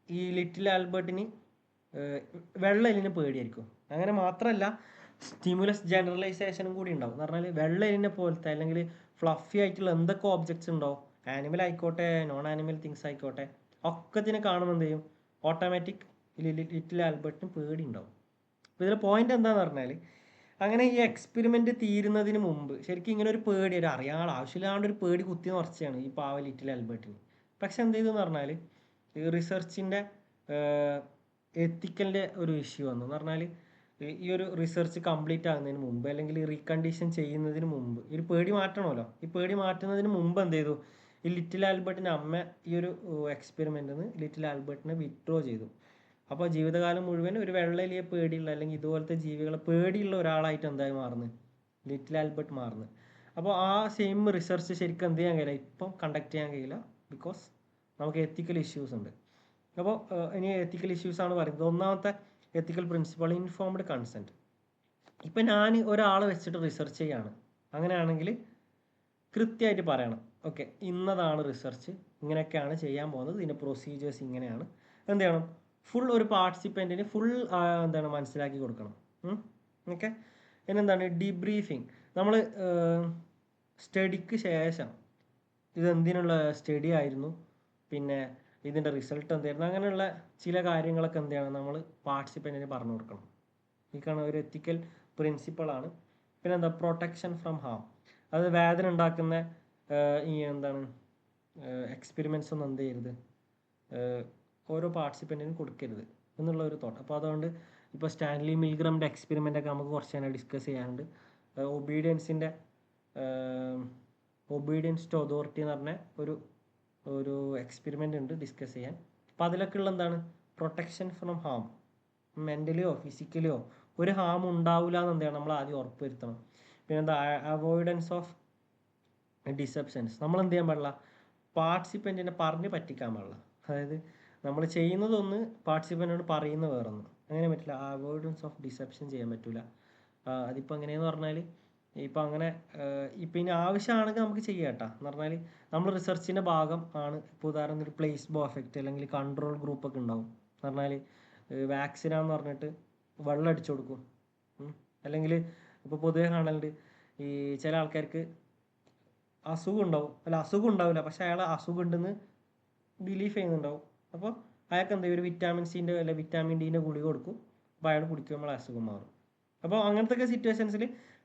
ഈ ലിറ്റിൽ ആൽബർട്ടിന് വെള്ളെലിനെ പേടിയായിരിക്കും. അങ്ങനെ മാത്രമല്ല സ്റ്റിമുലസ് ജനറലൈസേഷനും കൂടി ഉണ്ടാവും. എന്ന് പറഞ്ഞാൽ വെള്ളെലിനെ പോലത്തെ അല്ലെങ്കിൽ ഫ്ലഫി ആയിട്ടുള്ള എന്തൊക്കെ ഓബ്ജക്ട്സ് ഉണ്ടോ, ആനിമൽ ആയിക്കോട്ടെ നോൺ ആനിമൽ തിങ്സ് ആയിക്കോട്ടെ, ഒക്കത്തിനെ കാണുമ്പോൾ എന്ത് ചെയ്യും, ഓട്ടോമാറ്റിക് ലിറ്റിൽ ആൽബർട്ടിന് പേടി ഉണ്ടാവും. അപ്പോൾ ഇതിൽ പോയിന്റ് എന്താണെന്ന് പറഞ്ഞാൽ, അങ്ങനെ ഈ എക്സ്പെരിമെൻ്റ് തീരുന്നതിന് മുമ്പ് ശരിക്കും ഇങ്ങനെ ഒരു പേടി, ഒരു അറിയാൻ ആവശ്യമില്ലാണ്ട് ഒരു പേടി കുത്തി നിറച്ചാണ് ഈ പാവ ലിറ്റിൽ ആൽബർട്ടിന്. പക്ഷെ എന്ത് ചെയ്തെന്ന് പറഞ്ഞാൽ ഈ റിസർച്ചിൻ്റെ എത്തിക്കലിൻ്റെ ഒരു ഇഷ്യൂ വന്നു. എന്ന് പറഞ്ഞാൽ ഈ ഒരു റിസർച്ച് കംപ്ലീറ്റ് ആകുന്നതിന് മുമ്പ് അല്ലെങ്കിൽ റീകണ്ടീഷൻ ചെയ്യുന്നതിന് മുമ്പ് ഈ ഒരു പേടി മാറ്റണമല്ലോ. ഈ പേടി മാറ്റുന്നതിന് മുമ്പ് എന്ത് ചെയ്തു, ഈ ലിറ്റിൽ ആൽബർട്ടിൻ്റെ അമ്മ ഈ ഒരു എക്സ്പെരിമെൻറ്റിൽ നിന്ന് ലിറ്റിൽ ആൽബർട്ടിനെ വിത്ഡ്രോ ചെയ്തു. അപ്പോൾ ജീവിതകാലം മുഴുവൻ ഒരു വെള്ളെലിയെ പേടിയുള്ള അല്ലെങ്കിൽ ഇതുപോലത്തെ ജീവികളെ പേടിയുള്ള ഒരാളായിട്ട് എന്തായി മാറുന്നത്, ലിറ്റിൽ ആൽബർട്ട് മാറുന്നത്. അപ്പോൾ ആ സെയിം റിസർച്ച് ശരിക്കും എന്ത് ചെയ്യാൻ കഴിയില്ല, ഇപ്പം കണ്ടക്ട് ചെയ്യാൻ കഴിയില്ല. ബിക്കോസ് നമുക്ക് എത്തിക്കൽ ഇഷ്യൂസ് ഉണ്ട്. അപ്പോൾ ഇനി എത്തിക്കൽ ഇഷ്യൂസ് ആണ് പറയുന്നത്. ഒന്നാമത്തെ എത്തിക്കൽ പ്രിൻസിപ്പൾ ഇൻഫോംഡ് കൺസെൻറ്റ്. ഇപ്പം ഞാൻ ഒരാളെ വെച്ചിട്ട് റിസർച്ച് ചെയ്യാണ്, അങ്ങനെയാണെങ്കിൽ കൃത്യമായിട്ട് പറയണം, ഓക്കെ ഇന്നതാണ് റിസർച്ച്, ഇങ്ങനെയൊക്കെയാണ് ചെയ്യാൻ പോകുന്നത്, ഇതിൻ്റെ പ്രൊസീജിയേഴ്സ് ഇങ്ങനെയാണ്. എന്ത് ചെയ്യണം, ഫുൾ ഒരു പാർട്ടിസിപ്പൻറ്റിന് ഫുൾ എന്താണ് മനസ്സിലാക്കി കൊടുക്കണം. ഓക്കെ, പിന്നെന്താണ് ഡീബ്രീഫിങ്. നമ്മൾ സ്റ്റഡിക്ക് ശേഷം ഇതെന്തിനുള്ള സ്റ്റഡി ആയിരുന്നു, പിന്നെ ഇതിൻ്റെ റിസൾട്ട് എന്തായിരുന്നു, അങ്ങനെയുള്ള ചില കാര്യങ്ങളൊക്കെ എന്ത് ചെയ്യണം, നമ്മൾ പാർട്ടിസിപ്പൻറ്റിന് പറഞ്ഞു കൊടുക്കണം. ഈ കാണുന്ന ഒരു എത്തിക്കൽ പ്രിൻസിപ്പിളാണ്. പിന്നെ എന്താ, പ്രൊട്ടക്ഷൻ ഫ്രം ഹാം. അത് വേദന ഉണ്ടാക്കുന്ന ഈ എന്താണ് എക്സ്പെരിമെൻറ്റ്സ് ഒന്നും എന്ത് ചെയ്യരുത്, ഓരോ പാർട്ടിസിപ്പൻറ്റിനും കൊടുക്കരുത് എന്നുള്ള ഒരു തോട്ട്. അപ്പോൾ അതുകൊണ്ട് ഇപ്പോൾ സ്റ്റാൻലി മിൽഗ്രാമിൻ്റെ എക്സ്പെരിമെൻ്റ് ഒക്കെ നമുക്ക് കുറച്ച് നേരം ഡിസ്കസ് ചെയ്യാനുണ്ട്. ഒബീഡിയൻസ് ടു അതോറിറ്റി എന്ന് പറഞ്ഞ ഒരു എക്സ്പെരിമെൻ്റ് ഉണ്ട് ഡിസ്കസ് ചെയ്യാൻ. അപ്പോൾ അതിലൊക്കെ ഉള്ള എന്താണ്, പ്രൊട്ടക്ഷൻ ഫ്രം ഹാം, മെൻ്റലിയോ ഫിസിക്കലിയോ ഒരു ഹാം ഉണ്ടാവില്ല എന്ന് എന്താണ് നമ്മൾ ആദ്യം ഉറപ്പ് വരുത്തണം. പിന്നെ എന്താ, അവോയ്ഡൻസ് ഓഫ് ഡിസെപ്ഷൻസ്. നമ്മൾ എന്ത് ചെയ്യാൻ പാടില്ല, പാർട്ടിസിപ്പൻറ്റിനെ പറഞ്ഞ് പറ്റിക്കാൻ പാടില്ല. അതായത് നമ്മൾ ചെയ്യുന്നതൊന്ന് പാർട്ടിസിപ്പൻറ്റിനോട് പറയുന്ന വേറൊന്ന്, അങ്ങനെ പറ്റില്ല. അവോയ്ഡൻസ് ഓഫ് ഡിസെപ്ഷൻ ചെയ്യാൻ പറ്റില്ല. അതിപ്പോൾ എങ്ങനെയെന്ന് പറഞ്ഞാൽ, ഇപ്പം അങ്ങനെ ഇപ്പം ഇനി ആവശ്യമാണെങ്കിൽ നമുക്ക് ചെയ്യാം കേട്ടോ. എന്ന് പറഞ്ഞാൽ നമ്മൾ റിസർച്ചിൻ്റെ ഭാഗം ആണ്. ഇപ്പോൾ ഉദാഹരണത്തിന് പ്ലേസ്ബോ എഫക്റ്റ് അല്ലെങ്കിൽ കൺട്രോൾ ഗ്രൂപ്പൊക്കെ ഉണ്ടാവും. എന്ന് പറഞ്ഞാൽ വാക്സിനാന്ന് പറഞ്ഞിട്ട് വെള്ളം അടിച്ചു കൊടുക്കും. അല്ലെങ്കിൽ ഇപ്പോൾ പൊതുവെ കാണലുണ്ട്, ഈ ചില ആൾക്കാർക്ക് അസുഖം ഉണ്ടാവും, അല്ല അസുഖം ഉണ്ടാവില്ല, പക്ഷെ അയാൾ അസുഖം ഉണ്ടെന്ന് ബിലീഫ് ചെയ്യുന്നുണ്ടാവും. അപ്പോൾ അയാൾക്ക് എന്താ ഒരു വിറ്റാമിൻ സിൻ്റെ അല്ല വിറ്റാമിൻ ഡിൻ്റെ ഗുളിക കൊടുക്കും. അപ്പോൾ അയാൾ കുടിക്കുമ്പോൾ അസുഖം മാറും. അപ്പോൾ അങ്ങനത്തെ ഒക്കെ സിറ്റുവേഷൻസിൽ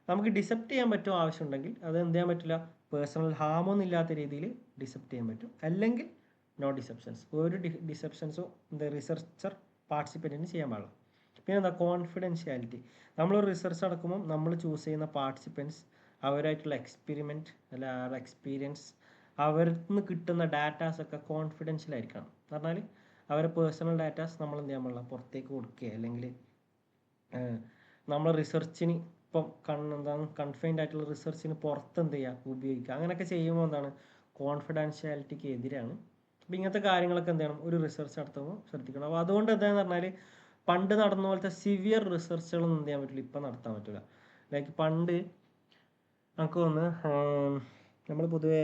നമുക്ക് ഡിസെപ്റ്റ് ചെയ്യാൻ പറ്റും ആവശ്യമുണ്ടെങ്കിൽ. അത് എന്ത് ചെയ്യാൻ പറ്റില്ല, പേഴ്സണൽ ഹാമൊന്നും ഇല്ലാത്ത രീതിയിൽ ഡിസെപ്റ്റ് ചെയ്യാൻ പറ്റും. അല്ലെങ്കിൽ നോ ഡിസെപ്ഷൻസ്, ഒരു ഡിസെപ്ഷൻസോ എന്താ റിസർച്ചർ പാർട്ടിസിപ്പൻറ്റിന് ചെയ്യാൻ പാടില്ല. പിന്നെ എന്താ, കോൺഫിഡൻഷ്യാലിറ്റി. നമ്മളൊരു റിസർച്ച് നടക്കുമ്പോൾ നമ്മൾ ചൂസ് ചെയ്യുന്ന പാർട്ടിസിപ്പൻസ് അവരായിട്ടുള്ള എക്സ്പെരിമെൻറ്റ് അല്ല ആ എക്സ്പീരിയൻസ് അവരിൽ നിന്ന് കിട്ടുന്ന ഡാറ്റാസൊക്കെ കോൺഫിഡൻഷ്യൽ ആയിരിക്കണം. എന്ന് പറഞ്ഞാൽ അവരുടെ പേഴ്സണൽ ഡാറ്റാസ് നമ്മൾ എന്ത് ചെയ്യാൻ പാടില്ല, പുറത്തേക്ക് കൊടുക്കുക അല്ലെങ്കിൽ നമ്മൾ റിസർച്ചിന് ഇപ്പം എന്താണ് കൺഫൈൻഡ് ആയിട്ടുള്ള റിസർച്ചിന് പുറത്ത് എന്ത് ചെയ്യുക, ഉപയോഗിക്കുക. അങ്ങനെയൊക്കെ ചെയ്യുമ്പോൾ എന്താണ്, കോൺഫിഡൻഷ്യാലിറ്റിക്ക് എതിരാണ്. അപ്പം ഇങ്ങനത്തെ കാര്യങ്ങളൊക്കെ എന്ത് ചെയ്യണം, ഒരു റിസർച്ച് നടത്തുമ്പോൾ ശ്രദ്ധിക്കണം. അപ്പോൾ അതുകൊണ്ട് എന്താണെന്ന് പറഞ്ഞാൽ പണ്ട് നടന്ന പോലത്തെ സിവിയർ റിസർച്ചുകളൊന്നും എന്ത് ചെയ്യാൻ പറ്റില്ല, ഇപ്പം നടത്താൻ പറ്റില്ല. ലൈക്ക് പണ്ട് നമുക്ക് തോന്നുന്നു നമ്മൾ പൊതുവെ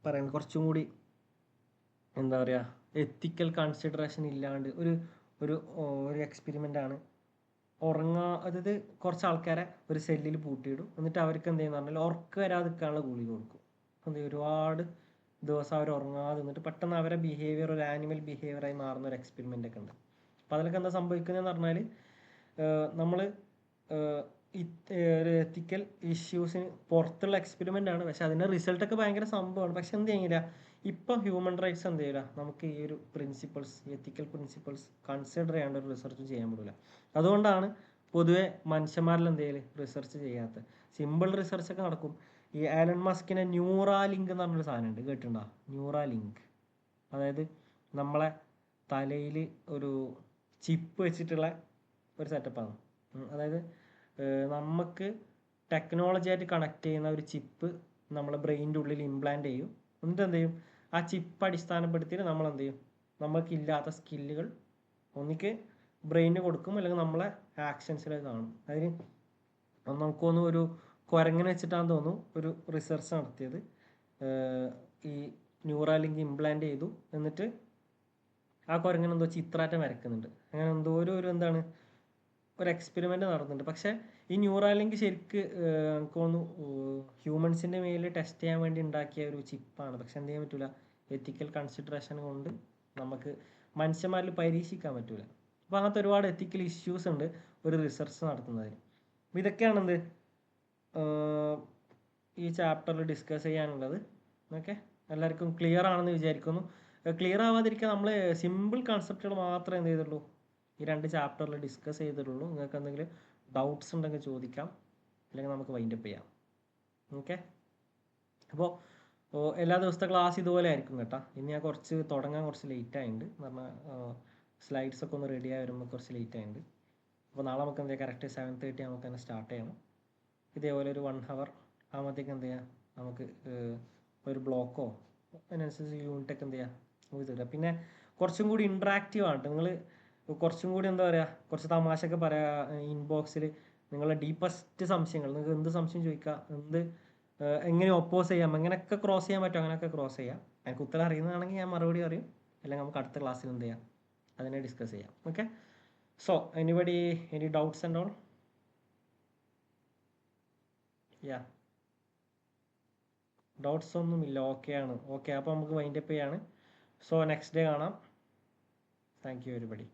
പറയുന്നത് കുറച്ചും കൂടി എന്താ പറയുക, എത്തിക്കൽ കൺസിഡറേഷൻ ഇല്ലാണ്ട് ഒരു എക്സ്പെരിമെൻ്റാണ് അതായത് കുറച്ച് ആൾക്കാരെ ഒരു സെല്ലിൽ പൂട്ടിയിടും. എന്നിട്ട് അവർക്ക് എന്ത് ചെയ്യുന്ന പറഞ്ഞാൽ ഉറക്കം വരാതിരിക്കാനുള്ള ഗുളിക കൊടുക്കും. എന്ത് ഒരുപാട് ദിവസം അവർ ഉറങ്ങാതെ നിന്നിട്ട് പെട്ടെന്ന് അവരെ ബിഹേവിയർ ഒരു ആനിമൽ ബിഹേവിയറായി മാറുന്ന ഒരു എക്സ്പെരിമെൻ്റ് ഒക്കെ ഉണ്ട്. അപ്പോൾ അതിലൊക്കെ എന്താ സംഭവിക്കുന്നതെന്ന് പറഞ്ഞാൽ നമ്മൾ ഒരു എത്തിക്കൽ ഇഷ്യൂസിന് പുറത്തുള്ള എക്സ്പെരിമെൻ്റ് ആണ്, പക്ഷെ അതിൻ്റെ റിസൾട്ടൊക്കെ ഭയങ്കര സംഭവമാണ്. പക്ഷെ എന്ത് ചെയ്യില്ല, ഇപ്പം ഹ്യൂമൻ റൈറ്റ്സ് എന്ത് ചെയ്യില്ല, നമുക്ക് ഈ ഒരു പ്രിൻസിപ്പിൾസ്, എത്തിക്കൽ പ്രിൻസിപ്പിൾസ് കൺസിഡർ ചെയ്യേണ്ട ഒരു റിസർച്ച് ചെയ്യാൻ പറ്റില്ല. അതുകൊണ്ടാണ് പൊതുവെ മനുഷ്യന്മാരിൽ എന്ത് ചെയ്യല് റിസർച്ച് ചെയ്യാത്തത്. സിമ്പിൾ റിസർച്ചൊക്കെ നടക്കും. ഈ ആലൺ മസ്കിനെ ന്യൂറാലിങ്ക് എന്ന് പറഞ്ഞൊരു സാധനമുണ്ട്, കേട്ടിട്ടുണ്ടോ? ന്യൂറാലിങ്ക് അതായത് നമ്മളെ തലയിൽ ഒരു ചിപ്പ് വെച്ചിട്ടുള്ള ഒരു സെറ്റപ്പാണ്. അതായത് നമുക്ക് ടെക്നോളജി ആയിട്ട് കണക്ട് ചെയ്യുന്ന ഒരു ചിപ്പ് നമ്മളെ ബ്രെയിനിൻ്റെ ഉള്ളിൽ ഇംപ്ലാന്റ് ചെയ്യും. എന്നിട്ട് എന്ത് ചെയ്യും, ആ ചിപ്പ് അടിസ്ഥാനപ്പെടുത്തിയിട്ട് നമ്മൾ എന്ത് ചെയ്യും, നമുക്കില്ലാത്ത സ്കില്ലുകൾ ഒന്നിക്ക് ബ്രെയിനിന് കൊടുക്കും, അല്ലെങ്കിൽ നമ്മളെ ആക്ഷൻസിലേക്ക് കാണും. അതിന് നമുക്കൊന്നും ഒരു കുരങ്ങനെ വെച്ചിട്ടാണെന്ന് തോന്നുന്നു ഒരു റിസർച്ച് നടത്തിയത്. ഈ ന്യൂറാലിങ്ക് ഇംപ്ലാന്റ് ചെയ്തു, എന്നിട്ട് ആ കുരങ്ങനെ എന്തോ ചിത്രാറ്റം വരക്കുന്നുണ്ട്, അങ്ങനെ എന്തോ ഒരു എന്താണ് ഒരു എക്സ്പെരിമെൻ്റ് നടത്തുന്നുണ്ട്. പക്ഷേ ഈ ന്യൂറാലിങ്ക് ശരിക്ക് എനിക്ക് തോന്നുന്നു ഹ്യൂമൻസിൻ്റെ മേലിൽ ടെസ്റ്റ് ചെയ്യാൻ വേണ്ടി ഉണ്ടാക്കിയ ഒരു ചിപ്പാണ്. പക്ഷെ എന്ത് ചെയ്യാൻ പറ്റില്ല, എത്തിക്കൽ കൺസിഡറേഷൻ കൊണ്ട് നമുക്ക് മനുഷ്യന്മാരിൽ പരീക്ഷിക്കാൻ പറ്റില്ല. അപ്പോൾ അങ്ങനത്തെ ഒരുപാട് എത്തിക്കൽ ഇഷ്യൂസ് ഉണ്ട് ഒരു റിസർച്ച് നടത്തുന്നതിന്. അപ്പോൾ ഇതൊക്കെയാണ് എന്ത് ഈ ചാപ്റ്ററിൽ ഡിസ്കസ് ചെയ്യാനുള്ളത്. ഓക്കെ, എല്ലാവർക്കും ക്ലിയർ ആണെന്ന് വിചാരിക്കുന്നു. ക്ലിയർ ആവാതിരിക്കാൻ നമ്മൾ സിമ്പിൾ കൺസെപ്റ്റുകൾ മാത്രമേ എന്ത് ചെയ്തുള്ളൂ ഈ 2 ചാപ്റ്ററിൽ ഡിസ്കസ് ചെയ്തിട്ടുള്ളൂ. നിങ്ങൾക്ക് എന്തെങ്കിലും ഡൗട്ട്സ് ഉണ്ടെങ്കിൽ ചോദിക്കാം, അല്ലെങ്കിൽ നമുക്ക് വൈൻഡപ്പ് ചെയ്യാം. ഓക്കെ, അപ്പോൾ എല്ലാ ദിവസത്തെ ക്ലാസ് ഇതുപോലെ ആയിരിക്കും കേട്ടോ. ഇനി ഞാൻ തുടങ്ങാൻ കുറച്ച് ലേറ്റ് ആയിട്ടുണ്ട് എന്ന് പറഞ്ഞാൽ സ്ലൈഡ്സ് ഒക്കെ ഒന്ന് റെഡി ആയി വരുമ്പോൾ കുറച്ച് ലേറ്റ് ആയിട്ടുണ്ട്. അപ്പോൾ നാളെ നമുക്ക് എന്ത് ചെയ്യാം, കറക്റ്റ് 7:30 നമുക്ക് തന്നെ സ്റ്റാർട്ട് ചെയ്യണം. ഇതേപോലെ ഒരു 1 hour ആകുമ്പോഴത്തേക്ക് എന്ത് ചെയ്യാം, നമുക്ക് ഒരു ബ്ലോക്കോ അതിനനുസരിച്ച് യൂണിറ്റൊക്കെ എന്ത് ചെയ്യാം നമുക്ക് തരാം. പിന്നെ കുറച്ചും കൂടി ഇൻട്രാക്റ്റീവ് ആണ്. നിങ്ങൾ കുറച്ചും കൂടി എന്താ പറയുക, കുറച്ച് തമാശയൊക്കെ പറയുക ഇൻബോക്സിൽ. നിങ്ങളുടെ ഡീപ്പസ്റ്റ് സംശയങ്ങൾ, നിങ്ങൾക്ക് എന്ത് സംശയം ചോദിക്കാം, എങ്ങനെ ഒപ്പോസ് ചെയ്യാം, എങ്ങനെയൊക്കെ ക്രോസ് ചെയ്യാൻ പറ്റും അങ്ങനെയൊക്കെ ക്രോസ് ചെയ്യാം. എനിക്ക് ഉത്തരം അറിയുന്നതാണെങ്കിൽ ഞാൻ മറുപടി അറിയും, അല്ലെങ്കിൽ നമുക്ക് അടുത്ത ക്ലാസ്സിൽ എന്ത് ചെയ്യാം അതിനെ ഡിസ്കസ് ചെയ്യാം. Okay, so any doubts and all? Yeah, doubts ഒന്നുമില്ല. ഓക്കെ ആണ്. ഓക്കെ, അപ്പോൾ നമുക്ക് വൈൻഡപ്പ് ചെയ്യാണ്. സോ നെക്സ്റ്റ് ഡേ കാണാം. Thank you everybody.